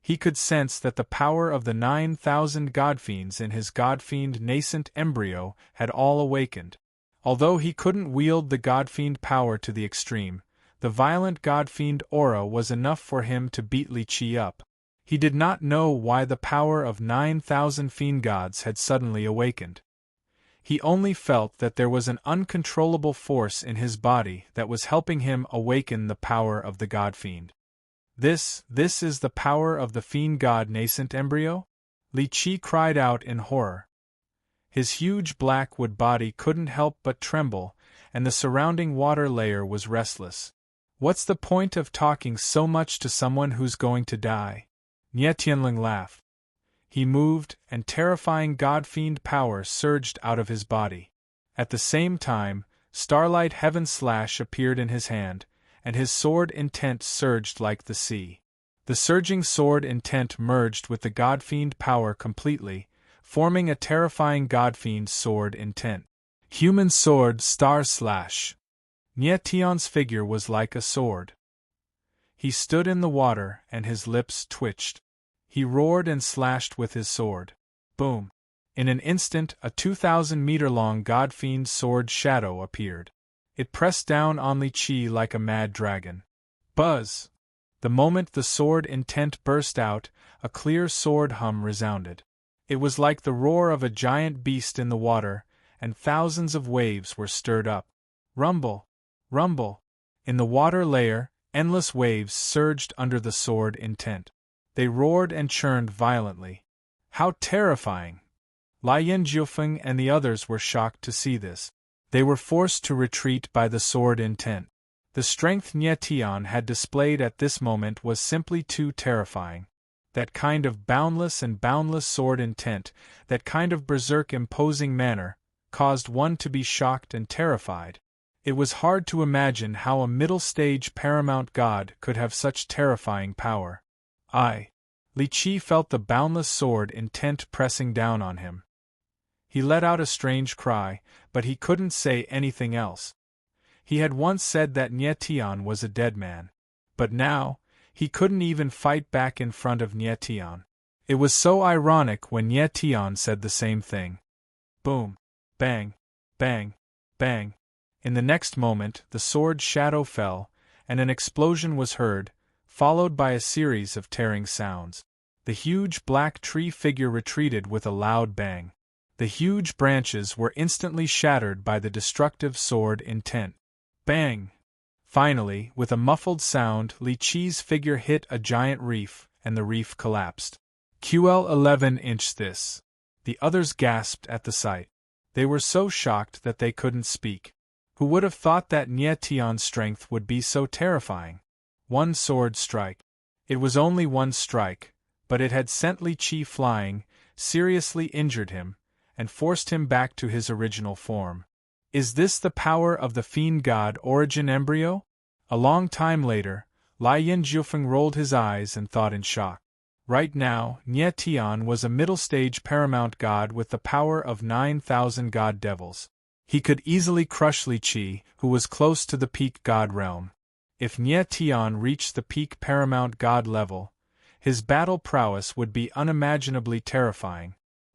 He could sense that the power of the 9,000 godfiends in his godfiend nascent embryo had all awakened. Although he couldn't wield the godfiend power to the extreme, the violent godfiend aura was enough for him to beat Li Qi up. He did not know why the power of 9,000 fiend gods had suddenly awakened. He only felt that there was an uncontrollable force in his body that was helping him awaken the power of the godfiend. This is the power of the fiend god nascent embryo? Li Qi cried out in horror. His huge black wood body couldn't help but tremble, and the surrounding water layer was restless. What's the point of talking so much to someone who's going to die? Nie Tianling laughed. He moved, and terrifying god-fiend power surged out of his body. At the same time, Starlight Heaven Slash appeared in his hand, and his sword intent surged like the sea. The surging sword intent merged with the god-fiend power completely, forming a terrifying god-fiend sword intent. Human sword star slash. Nie Tian's figure was like a sword. He stood in the water and his lips twitched. He roared and slashed with his sword. Boom! In an instant, a 2,000-meter-long god-fiend sword shadow appeared. It pressed down on Li Qi like a mad dragon. Buzz! The moment the sword intent burst out, a clear sword hum resounded. It was like the roar of a giant beast in the water, and thousands of waves were stirred up. Rumble! Rumble! In the water layer, endless waves surged under the sword intent. They roared and churned violently. How terrifying! Lian Jiufeng and the others were shocked to see this. They were forced to retreat by the sword intent. The strength Nie Tian had displayed at this moment was simply too terrifying. That kind of boundless sword intent, that kind of berserk imposing manner, caused one to be shocked and terrified. It was hard to imagine how a middle-stage paramount god could have such terrifying power. Li Qi felt the boundless sword intent pressing down on him. He let out a strange cry, but he couldn't say anything else. He had once said that Nie Tian was a dead man. But now, he couldn't even fight back in front of Nie Tian. It was so ironic when Nie Tian said the same thing. Boom! Bang! Bang! Bang! In the next moment, the sword's shadow fell, and an explosion was heard, followed by a series of tearing sounds. The huge black tree figure retreated with a loud bang. The huge branches were instantly shattered by the destructive sword intent. Bang! Finally, with a muffled sound, Li Qi's figure hit a giant reef, and the reef collapsed. QL 11-inch this. The others gasped at the sight. They were so shocked that they couldn't speak. Who would have thought that Nie Tian's strength would be so terrifying? One sword strike. It was only one strike, but it had sent Li Qi flying, seriously injured him, and forced him back to his original form. Is this the power of the fiend god Origin Embryo? A long time later, Lai Yin Jiufeng rolled his eyes and thought in shock. Right now, Nie Tian was a middle-stage paramount god with the power of 9,000 god devils. He could easily crush Li Qi, who was close to the peak god realm. If Nie Tian reached the peak paramount god level, his battle prowess would be unimaginably terrifying.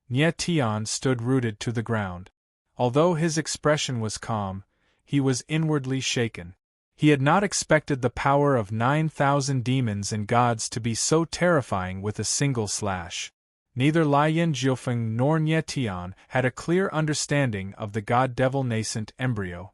Nie Tian stood rooted to the ground. Although his expression was calm, he was inwardly shaken. He had not expected the power of 9,000 demons and gods to be so terrifying with a single slash. Neither Lai Yin Jiufeng nor Nie Tian had a clear understanding of the god-devil nascent embryo.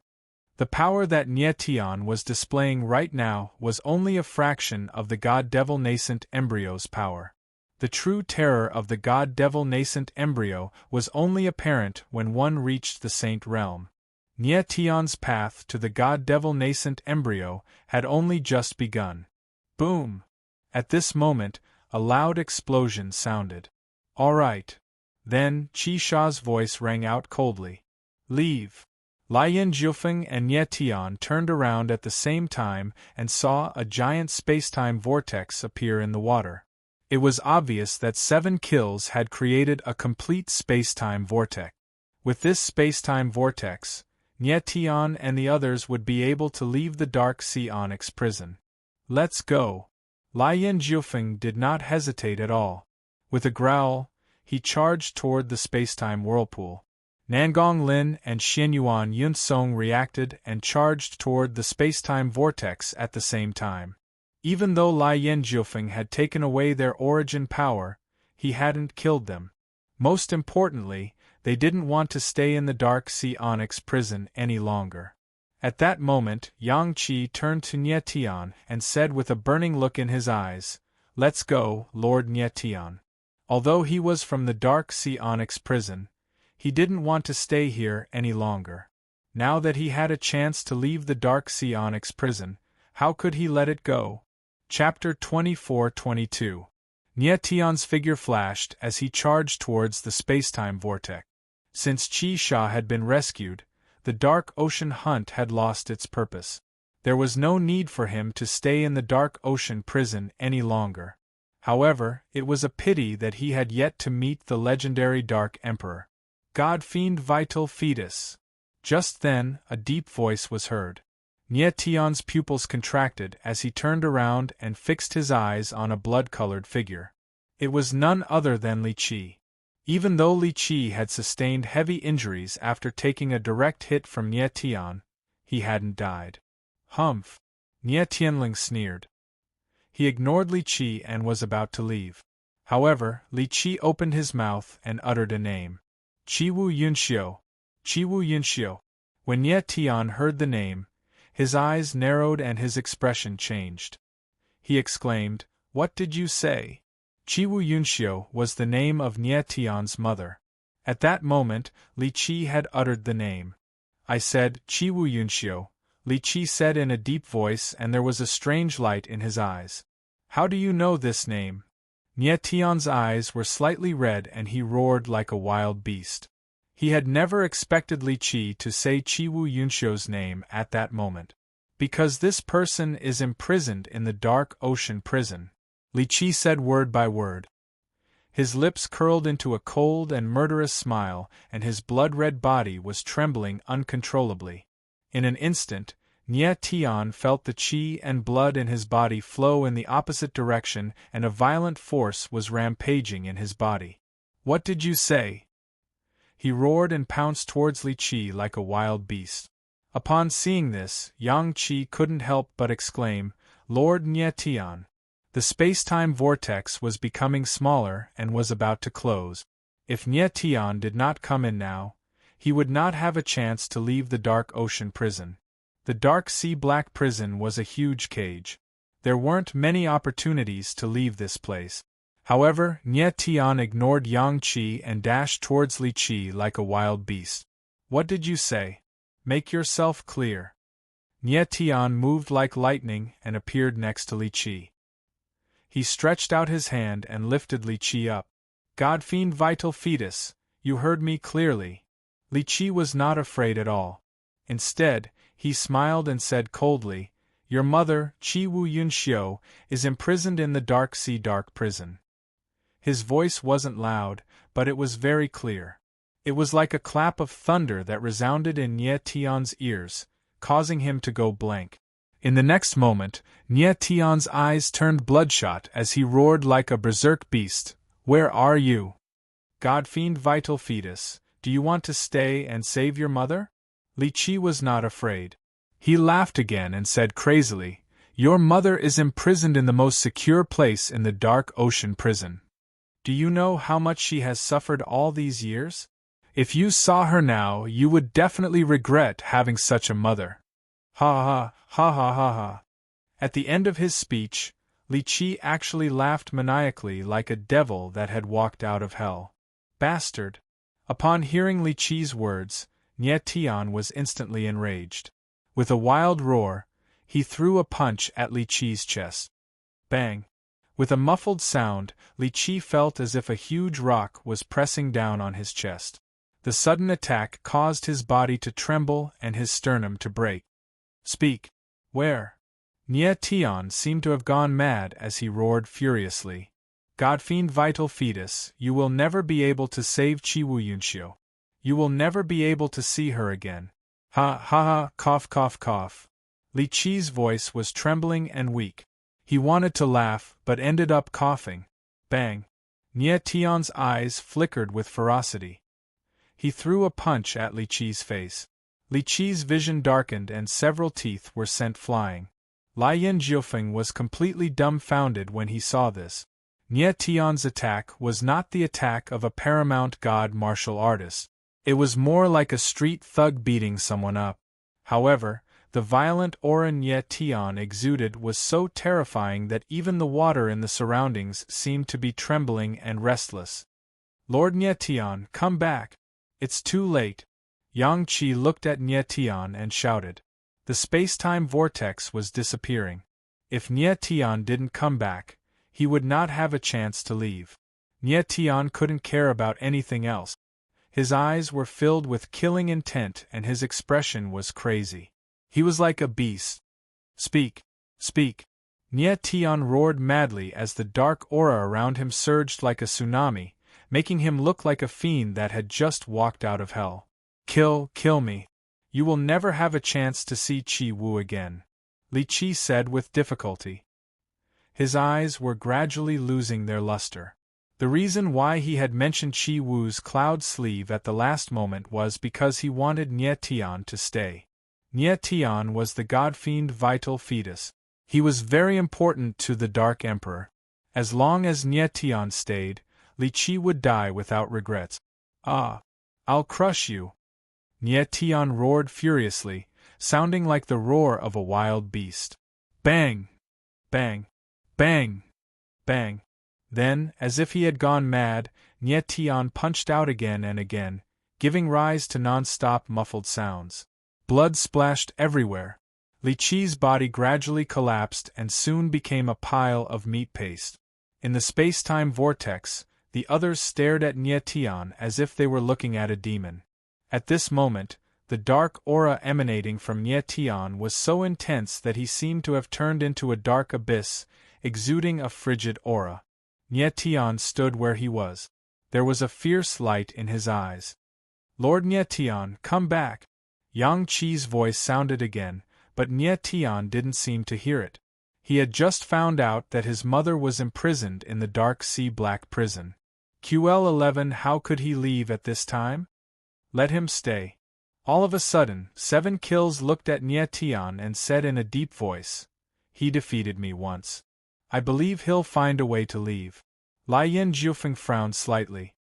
The power that Nie Tian was displaying right now was only a fraction of the god-devil nascent embryo's power. The true terror of the god-devil nascent embryo was only apparent when one reached the saint realm. Nie Tian's path to the god-devil nascent embryo had only just begun. Boom! At this moment, a loud explosion sounded. "All right." Then, Qi Sha's voice rang out coldly. "Leave." Lai Yin Jiufeng and Nie Tian turned around at the same time and saw a giant spacetime vortex appear in the water. It was obvious that 7 kills had created a complete spacetime vortex. With this spacetime vortex, Nie Tian and the others would be able to leave the Dark Sea Onyx prison. "Let's go." Lai Yin Jiufeng did not hesitate at all. With a growl, he charged toward the spacetime whirlpool. Nangong Lin and Xianyuan Yunsong reacted and charged toward the spacetime vortex at the same time. Even though Lai Yin Jiufeng had taken away their origin power, he hadn't killed them. Most importantly, they didn't want to stay in the Dark Sea Onyx prison any longer. At that moment, Yang Qi turned to Nie Tian and said with a burning look in his eyes, "Let's go, Lord Nie Tian." Although he was from the Dark Sea Onyx prison, he didn't want to stay here any longer. Now that he had a chance to leave the Dark Sea Onyx prison, how could he let it go? Chapter 24-22. Nie Tian's figure flashed as he charged towards the spacetime vortex. Since Qi Sha had been rescued, the Dark Ocean hunt had lost its purpose. There was no need for him to stay in the Dark Ocean prison any longer. However, it was a pity that he had yet to meet the legendary Dark Emperor. God Fiend Vital Fetus. Just then, a deep voice was heard. Nie Tian's pupils contracted as he turned around and fixed his eyes on a blood-colored figure. It was none other than Li Qi. Even though Li Qi had sustained heavy injuries after taking a direct hit from Nie Tian, he hadn't died. "Humph!" Nie Tianling sneered. He ignored Li Qi and was about to leave. However, Li Qi opened his mouth and uttered a name. "Qiwu Yunxiu! Qiwu Yunxiu!" When Nie Tian heard the name, his eyes narrowed and his expression changed. He exclaimed, "What did you say?" Qiwu Yunxiu was the name of Nie Tian's mother. At that moment, Li Qi had uttered the name. "I said, Qiwu Yunxiu," Li Qi said in a deep voice, and there was a strange light in his eyes. "How do you know this name?" Nie Tian's eyes were slightly red and he roared like a wild beast. He had never expected Li Qi to say Qiwu Yunxiu's name at that moment. "Because this person is imprisoned in the Dark Ocean prison," Li Qi said word by word. His lips curled into a cold and murderous smile, and his blood-red body was trembling uncontrollably. In an instant, Nie Tian felt the qi and blood in his body flow in the opposite direction, and a violent force was rampaging in his body. "What did you say?" He roared and pounced towards Li Qi like a wild beast. Upon seeing this, Yang Qi couldn't help but exclaim, "Lord Nie Tian!" The space-time vortex was becoming smaller and was about to close. If Nie Tian did not come in now, he would not have a chance to leave the Dark Ocean prison. The Dark Sea Black prison was a huge cage. There weren't many opportunities to leave this place. However, Nie Tian ignored Yang Qi and dashed towards Li Qi like a wild beast. What did you say? Make yourself clear. Nie Tian moved like lightning and appeared next to Li Qi. He stretched out his hand and lifted Li Qi up. Godfiend vital fetus, you heard me clearly. Li Qi was not afraid at all. Instead, he smiled and said coldly, Your mother, Qi Wu Yunxiu, is imprisoned in the Dark Sea Dark Prison. His voice wasn't loud, but it was very clear. It was like a clap of thunder that resounded in Nie Tian's ears, causing him to go blank. In the next moment, Nie Tian's eyes turned bloodshot as he roared like a berserk beast, Where are you? Godfiend vital fetus, do you want to stay and save your mother? Li Qi was not afraid. He laughed again and said crazily, Your mother is imprisoned in the most secure place in the Dark Ocean Prison. Do you know how much she has suffered all these years? If you saw her now, you would definitely regret having such a mother. Ha ha, ha ha ha ha. At the end of his speech, Li Qi actually laughed maniacally like a devil that had walked out of hell. Bastard! Upon hearing Li Qi's words, Nie Tian was instantly enraged. With a wild roar, he threw a punch at Li Qi's chest. Bang! With a muffled sound, Li Qi felt as if a huge rock was pressing down on his chest. The sudden attack caused his body to tremble and his sternum to break. Speak! Where? Nie Tian seemed to have gone mad as he roared furiously. Godfiend vital fetus, you will never be able to save Qi Wu Yunxiu. You will never be able to see her again. Ha ha ha, cough cough cough. Li Qi's voice was trembling and weak. He wanted to laugh, but ended up coughing. Bang! Nie Tian's eyes flickered with ferocity. He threw a punch at Li Qi's face. Li Qi's vision darkened and several teeth were sent flying. Lai Yin Jiufeng was completely dumbfounded when he saw this. Nie Tian's attack was not the attack of a paramount god martial artist. It was more like a street thug beating someone up. However, the violent aura Nie Tian exuded was so terrifying that even the water in the surroundings seemed to be trembling and restless. Lord Nie Tian, come back! It's too late. Yang Qi looked at Nie Tian and shouted. The space-time vortex was disappearing. If Nie Tian didn't come back, he would not have a chance to leave. Nie Tian couldn't care about anything else. His eyes were filled with killing intent and his expression was crazy. He was like a beast. Speak! Speak! Nie Tian roared madly as the dark aura around him surged like a tsunami, making him look like a fiend that had just walked out of hell. Kill me. You will never have a chance to see Qi Wu again, Li Qi said with difficulty. His eyes were gradually losing their luster. The reason why he had mentioned Qi Wu's cloud sleeve at the last moment was because he wanted Nie Tian to stay. Nie Tian was the godfiend vital fetus. He was very important to the Dark Emperor. As long as Nie Tian stayed, Li Qi would die without regrets. Ah! I'll crush you! Nie Tian roared furiously, sounding like the roar of a wild beast. Bang! Bang! Bang! Bang! Then, as if he had gone mad, Nie Tian punched out again and again, giving rise to non-stop muffled sounds. Blood splashed everywhere. Li Qi's body gradually collapsed and soon became a pile of meat paste. In the space-time vortex, the others stared at Nie Tian as if they were looking at a demon. At this moment, the dark aura emanating from Nie Tian was so intense that he seemed to have turned into a dark abyss, exuding a frigid aura. Nie Tian stood where he was. There was a fierce light in his eyes. Lord Nie Tian, come back! Yang Qi's voice sounded again, but Nie Tian didn't seem to hear it. He had just found out that his mother was imprisoned in the Dark Sea Black Prison. QL11, how could he leave at this time? Let him stay. All of a sudden, 7 Kills looked at Nie Tian and said in a deep voice, He defeated me once. I believe he'll find a way to leave. Lai Yin Jiufeng frowned slightly.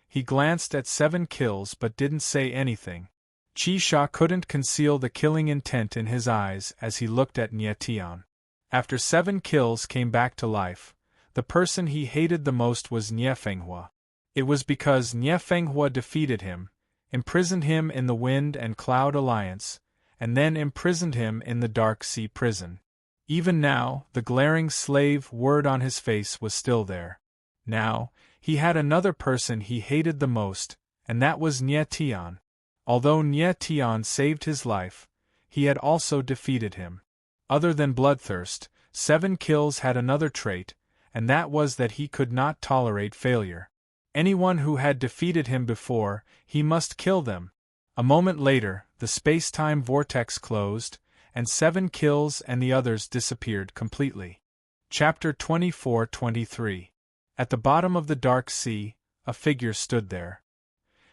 He glanced at 7 Kills but didn't say anything. Qi Sha couldn't conceal the killing intent in his eyes as he looked at Nie Tian. After 7 Kills came back to life, the person he hated the most was Nie Fenghua. It was because Nie Fenghua defeated him, imprisoned him in the Wind and Cloud Alliance, and then imprisoned him in the Dark Sea prison. Even now, the glaring slave word on his face was still there. Now, he had another person he hated the most, and that was Nye Tian. Although Nye Tian saved his life, he had also defeated him. Other than bloodthirst, Seven Kills had another trait, and that was that he could not tolerate failure. Anyone who had defeated him before, he must kill them. A moment later, the space-time vortex closed, and Seven Kills and the others disappeared completely. Chapter 24-23. At the bottom of the Dark Sea, a figure stood there.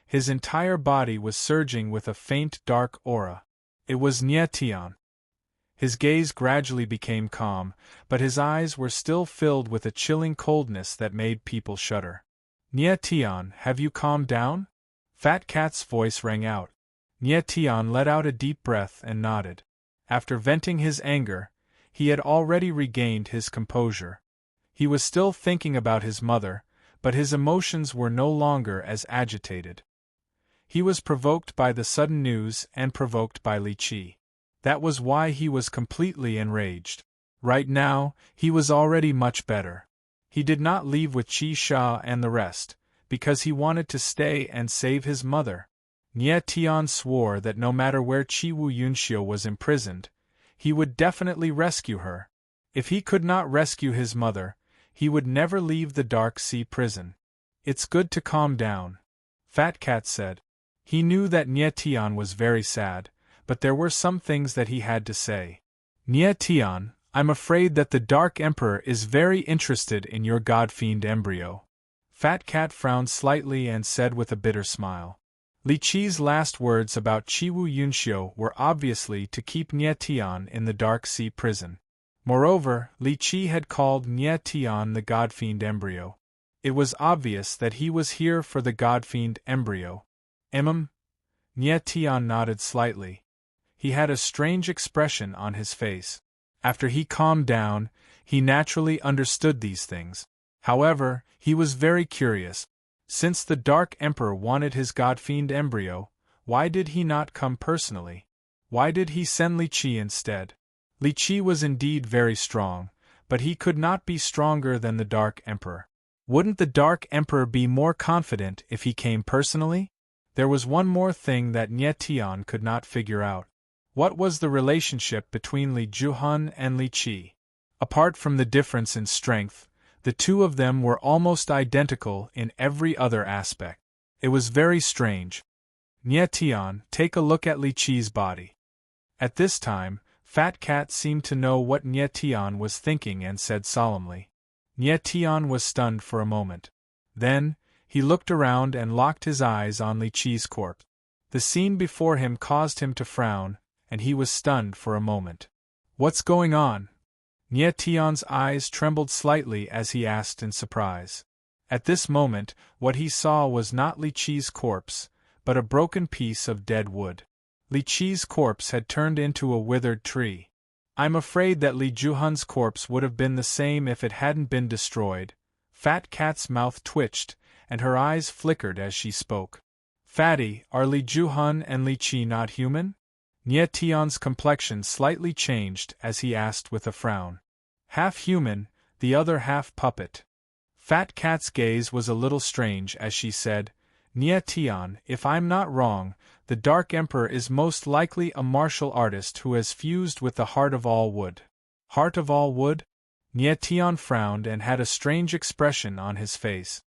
His entire body was surging with a faint dark aura. It was Nye Tian. His gaze gradually became calm, but his eyes were still filled with a chilling coldness that made people shudder. Nye Tian, have you calmed down? Fat Cat's voice rang out. Nye Tian let out a deep breath and nodded. After venting his anger, he had already regained his composure. He was still thinking about his mother, but his emotions were no longer as agitated. He was provoked by the sudden news and provoked by Li Qi. That was why he was completely enraged. Right now, he was already much better. He did not leave with Qi Sha and the rest, because he wanted to stay and save his mother. Nye Tian swore that no matter where Qi Wu Yunxiu was imprisoned, he would definitely rescue her. If he could not rescue his mother, he would never leave the Dark Sea prison. It's good to calm down, Fat Cat said. He knew that Nye Tian was very sad, but there were some things that he had to say. Nye Tian, I'm afraid that the Dark Emperor is very interested in your God-fiend embryo. Fat Cat frowned slightly and said with a bitter smile. Li Qi's last words about Qi Wu Yunxiu were obviously to keep Nye Tian in the Dark Sea prison. Moreover, Li Qi had called Nye Tian the God-fiend embryo. It was obvious that he was here for the God-fiend embryo. Nye Tian nodded slightly. He had a strange expression on his face. After he calmed down, he naturally understood these things. However, he was very curious. Since the Dark Emperor wanted his God-fiend embryo, why did he not come personally? Why did he send Li Qi instead? Li Qi was indeed very strong, but he could not be stronger than the Dark Emperor. Wouldn't the Dark Emperor be more confident if he came personally? There was one more thing that Nye Tian could not figure out. What was the relationship between Li Juhun and Li Qi? Apart from the difference in strength, the two of them were almost identical in every other aspect. It was very strange. Nye Tian, take a look at Li Qi's body. At this time, Fat Cat seemed to know what Nye Tian was thinking and said solemnly. Nye Tian was stunned for a moment. Then, he looked around and locked his eyes on Li Qi's corpse. The scene before him caused him to frown, and he was stunned for a moment. What's going on? Nye Tian's eyes trembled slightly as he asked in surprise. At this moment, what he saw was not Li Qi's corpse, but a broken piece of dead wood. Li Qi's corpse had turned into a withered tree. I'm afraid that Li Juhun's corpse would have been the same if it hadn't been destroyed. Fat Cat's mouth twitched, and her eyes flickered as she spoke. Fatty, are Li Juhun and Li Qi not human? Nye Tian's complexion slightly changed as he asked with a frown. Half human, the other half puppet. Fat Cat's gaze was a little strange as she said, Nye Tian, if I'm not wrong, the Dark Emperor is most likely a martial artist who has fused with the Heart of All Wood. Heart of All Wood? Nye Tian frowned and had a strange expression on his face.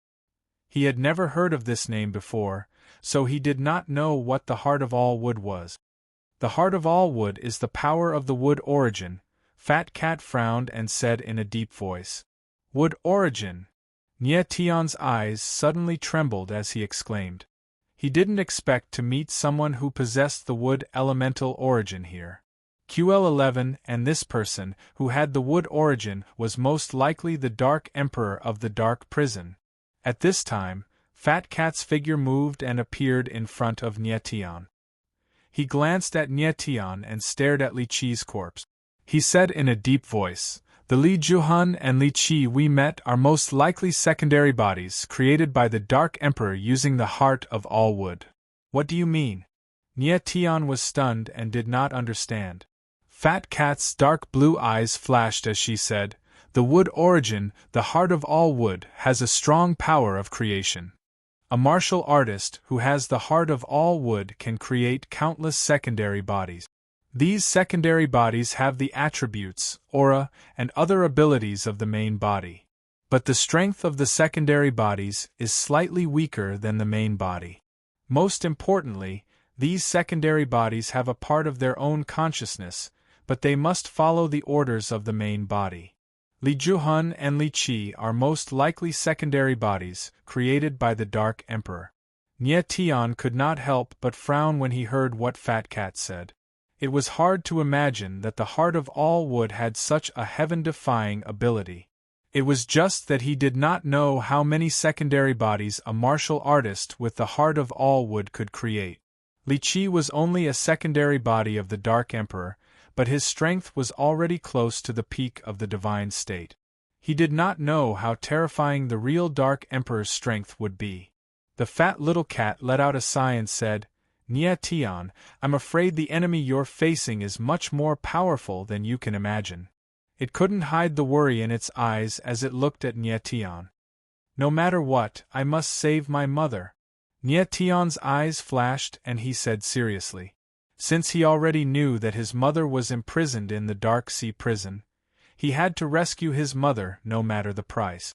He had never heard of this name before, so he did not know what the Heart of All Wood was. The Heart of All Wood is the power of the wood origin. Fat Cat frowned and said in a deep voice. Wood origin. Nye Tian's eyes suddenly trembled as he exclaimed. He didn't expect to meet someone who possessed the wood elemental origin here. QL11 and this person, who had the wood origin, was most likely the Dark Emperor of the Dark Prison. At this time, Fat Cat's figure moved and appeared in front of Nye Tian. He glanced at Nye Tian and stared at Li Qi's corpse. He said in a deep voice, The Li Juhun and Li Qi we met are most likely secondary bodies created by the Dark Emperor using the Heart of All Wood. What do you mean? Nia Tian was stunned and did not understand. Fat Cat's dark blue eyes flashed as she said, "The wood origin, the heart of all wood, has a strong power of creation. A martial artist who has the heart of all wood can create countless secondary bodies. These secondary bodies have the attributes, aura, and other abilities of the main body. But the strength of the secondary bodies is slightly weaker than the main body. Most importantly, these secondary bodies have a part of their own consciousness, but they must follow the orders of the main body. Li Juhun and Li Qi are most likely secondary bodies, created by the Dark Emperor." Nia Tian could not help but frown when he heard what Fat Cat said. It was hard to imagine that the heart of all wood had such a heaven-defying ability. It was just that he did not know how many secondary bodies a martial artist with the heart of all wood could create. Li Qi was only a secondary body of the Dark Emperor, but his strength was already close to the peak of the divine state. He did not know how terrifying the real Dark Emperor's strength would be. The fat little cat let out a sigh and said, "Nia Tian, I'm afraid the enemy you're facing is much more powerful than you can imagine." It couldn't hide the worry in its eyes as it looked at Nia Tian. "No matter what, I must save my mother." Nia Tian's eyes flashed and he said seriously. Since he already knew that his mother was imprisoned in the Dark Sea prison, he had to rescue his mother no matter the price.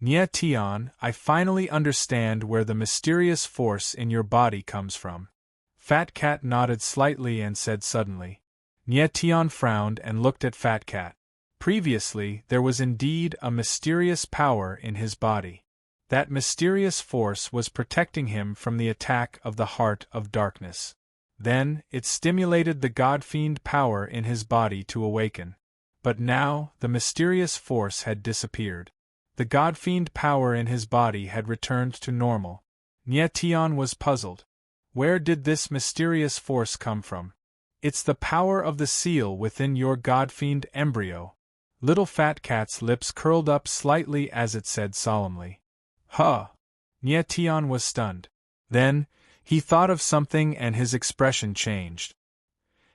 "Nia Tian, I finally understand where the mysterious force in your body comes from." Fat Cat nodded slightly and said suddenly. Nia Tian frowned and looked at Fat Cat. Previously, there was indeed a mysterious power in his body. That mysterious force was protecting him from the attack of the Heart of Darkness. Then, it stimulated the God-fiend power in his body to awaken. But now, the mysterious force had disappeared. The God-fiend power in his body had returned to normal. Nia Tian was puzzled. Where did this mysterious force come from? "It's the power of the seal within your God-fiend embryo." Little Fat Cat's lips curled up slightly as it said solemnly. "Huh!" Nia Tian was stunned. Then, he thought of something and his expression changed.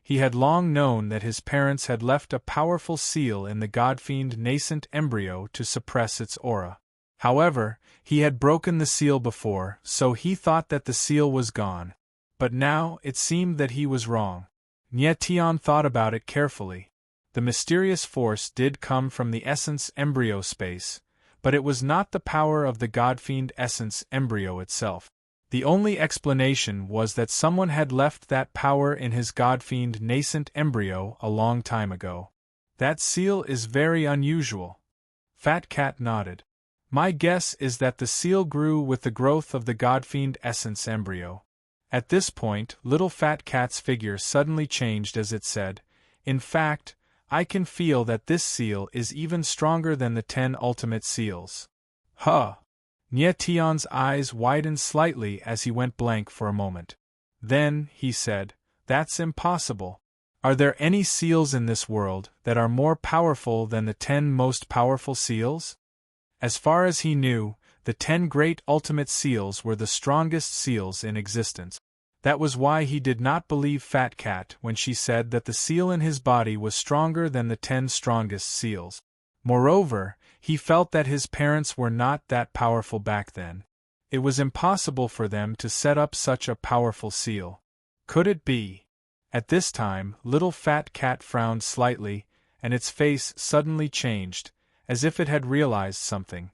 He had long known that his parents had left a powerful seal in the God-fiend nascent embryo to suppress its aura. However, he had broken the seal before, so he thought that the seal was gone. But now, it seemed that he was wrong. Nia Tian thought about it carefully. The mysterious force did come from the essence embryo space, but it was not the power of the God-fiend essence embryo itself. The only explanation was that someone had left that power in his God-fiend nascent embryo a long time ago. "That seal is very unusual." Fat Cat nodded. "My guess is that the seal grew with the growth of the God-fiend essence embryo." At this point, little Fat Cat's figure suddenly changed as it said, "In fact, I can feel that this seal is even stronger than the 10 ultimate seals." "Huh!" Nia Tian's eyes widened slightly as he went blank for a moment. Then, he said, "That's impossible. Are there any seals in this world that are more powerful than the 10 most powerful seals?" As far as he knew, the 10 great ultimate seals were the strongest seals in existence. That was why he did not believe Fat Cat when she said that the seal in his body was stronger than the 10 strongest seals. Moreover, he felt that his parents were not that powerful back then. It was impossible for them to set up such a powerful seal. Could it be? At this time, little Fat Cat frowned slightly, and its face suddenly changed, as if it had realized something.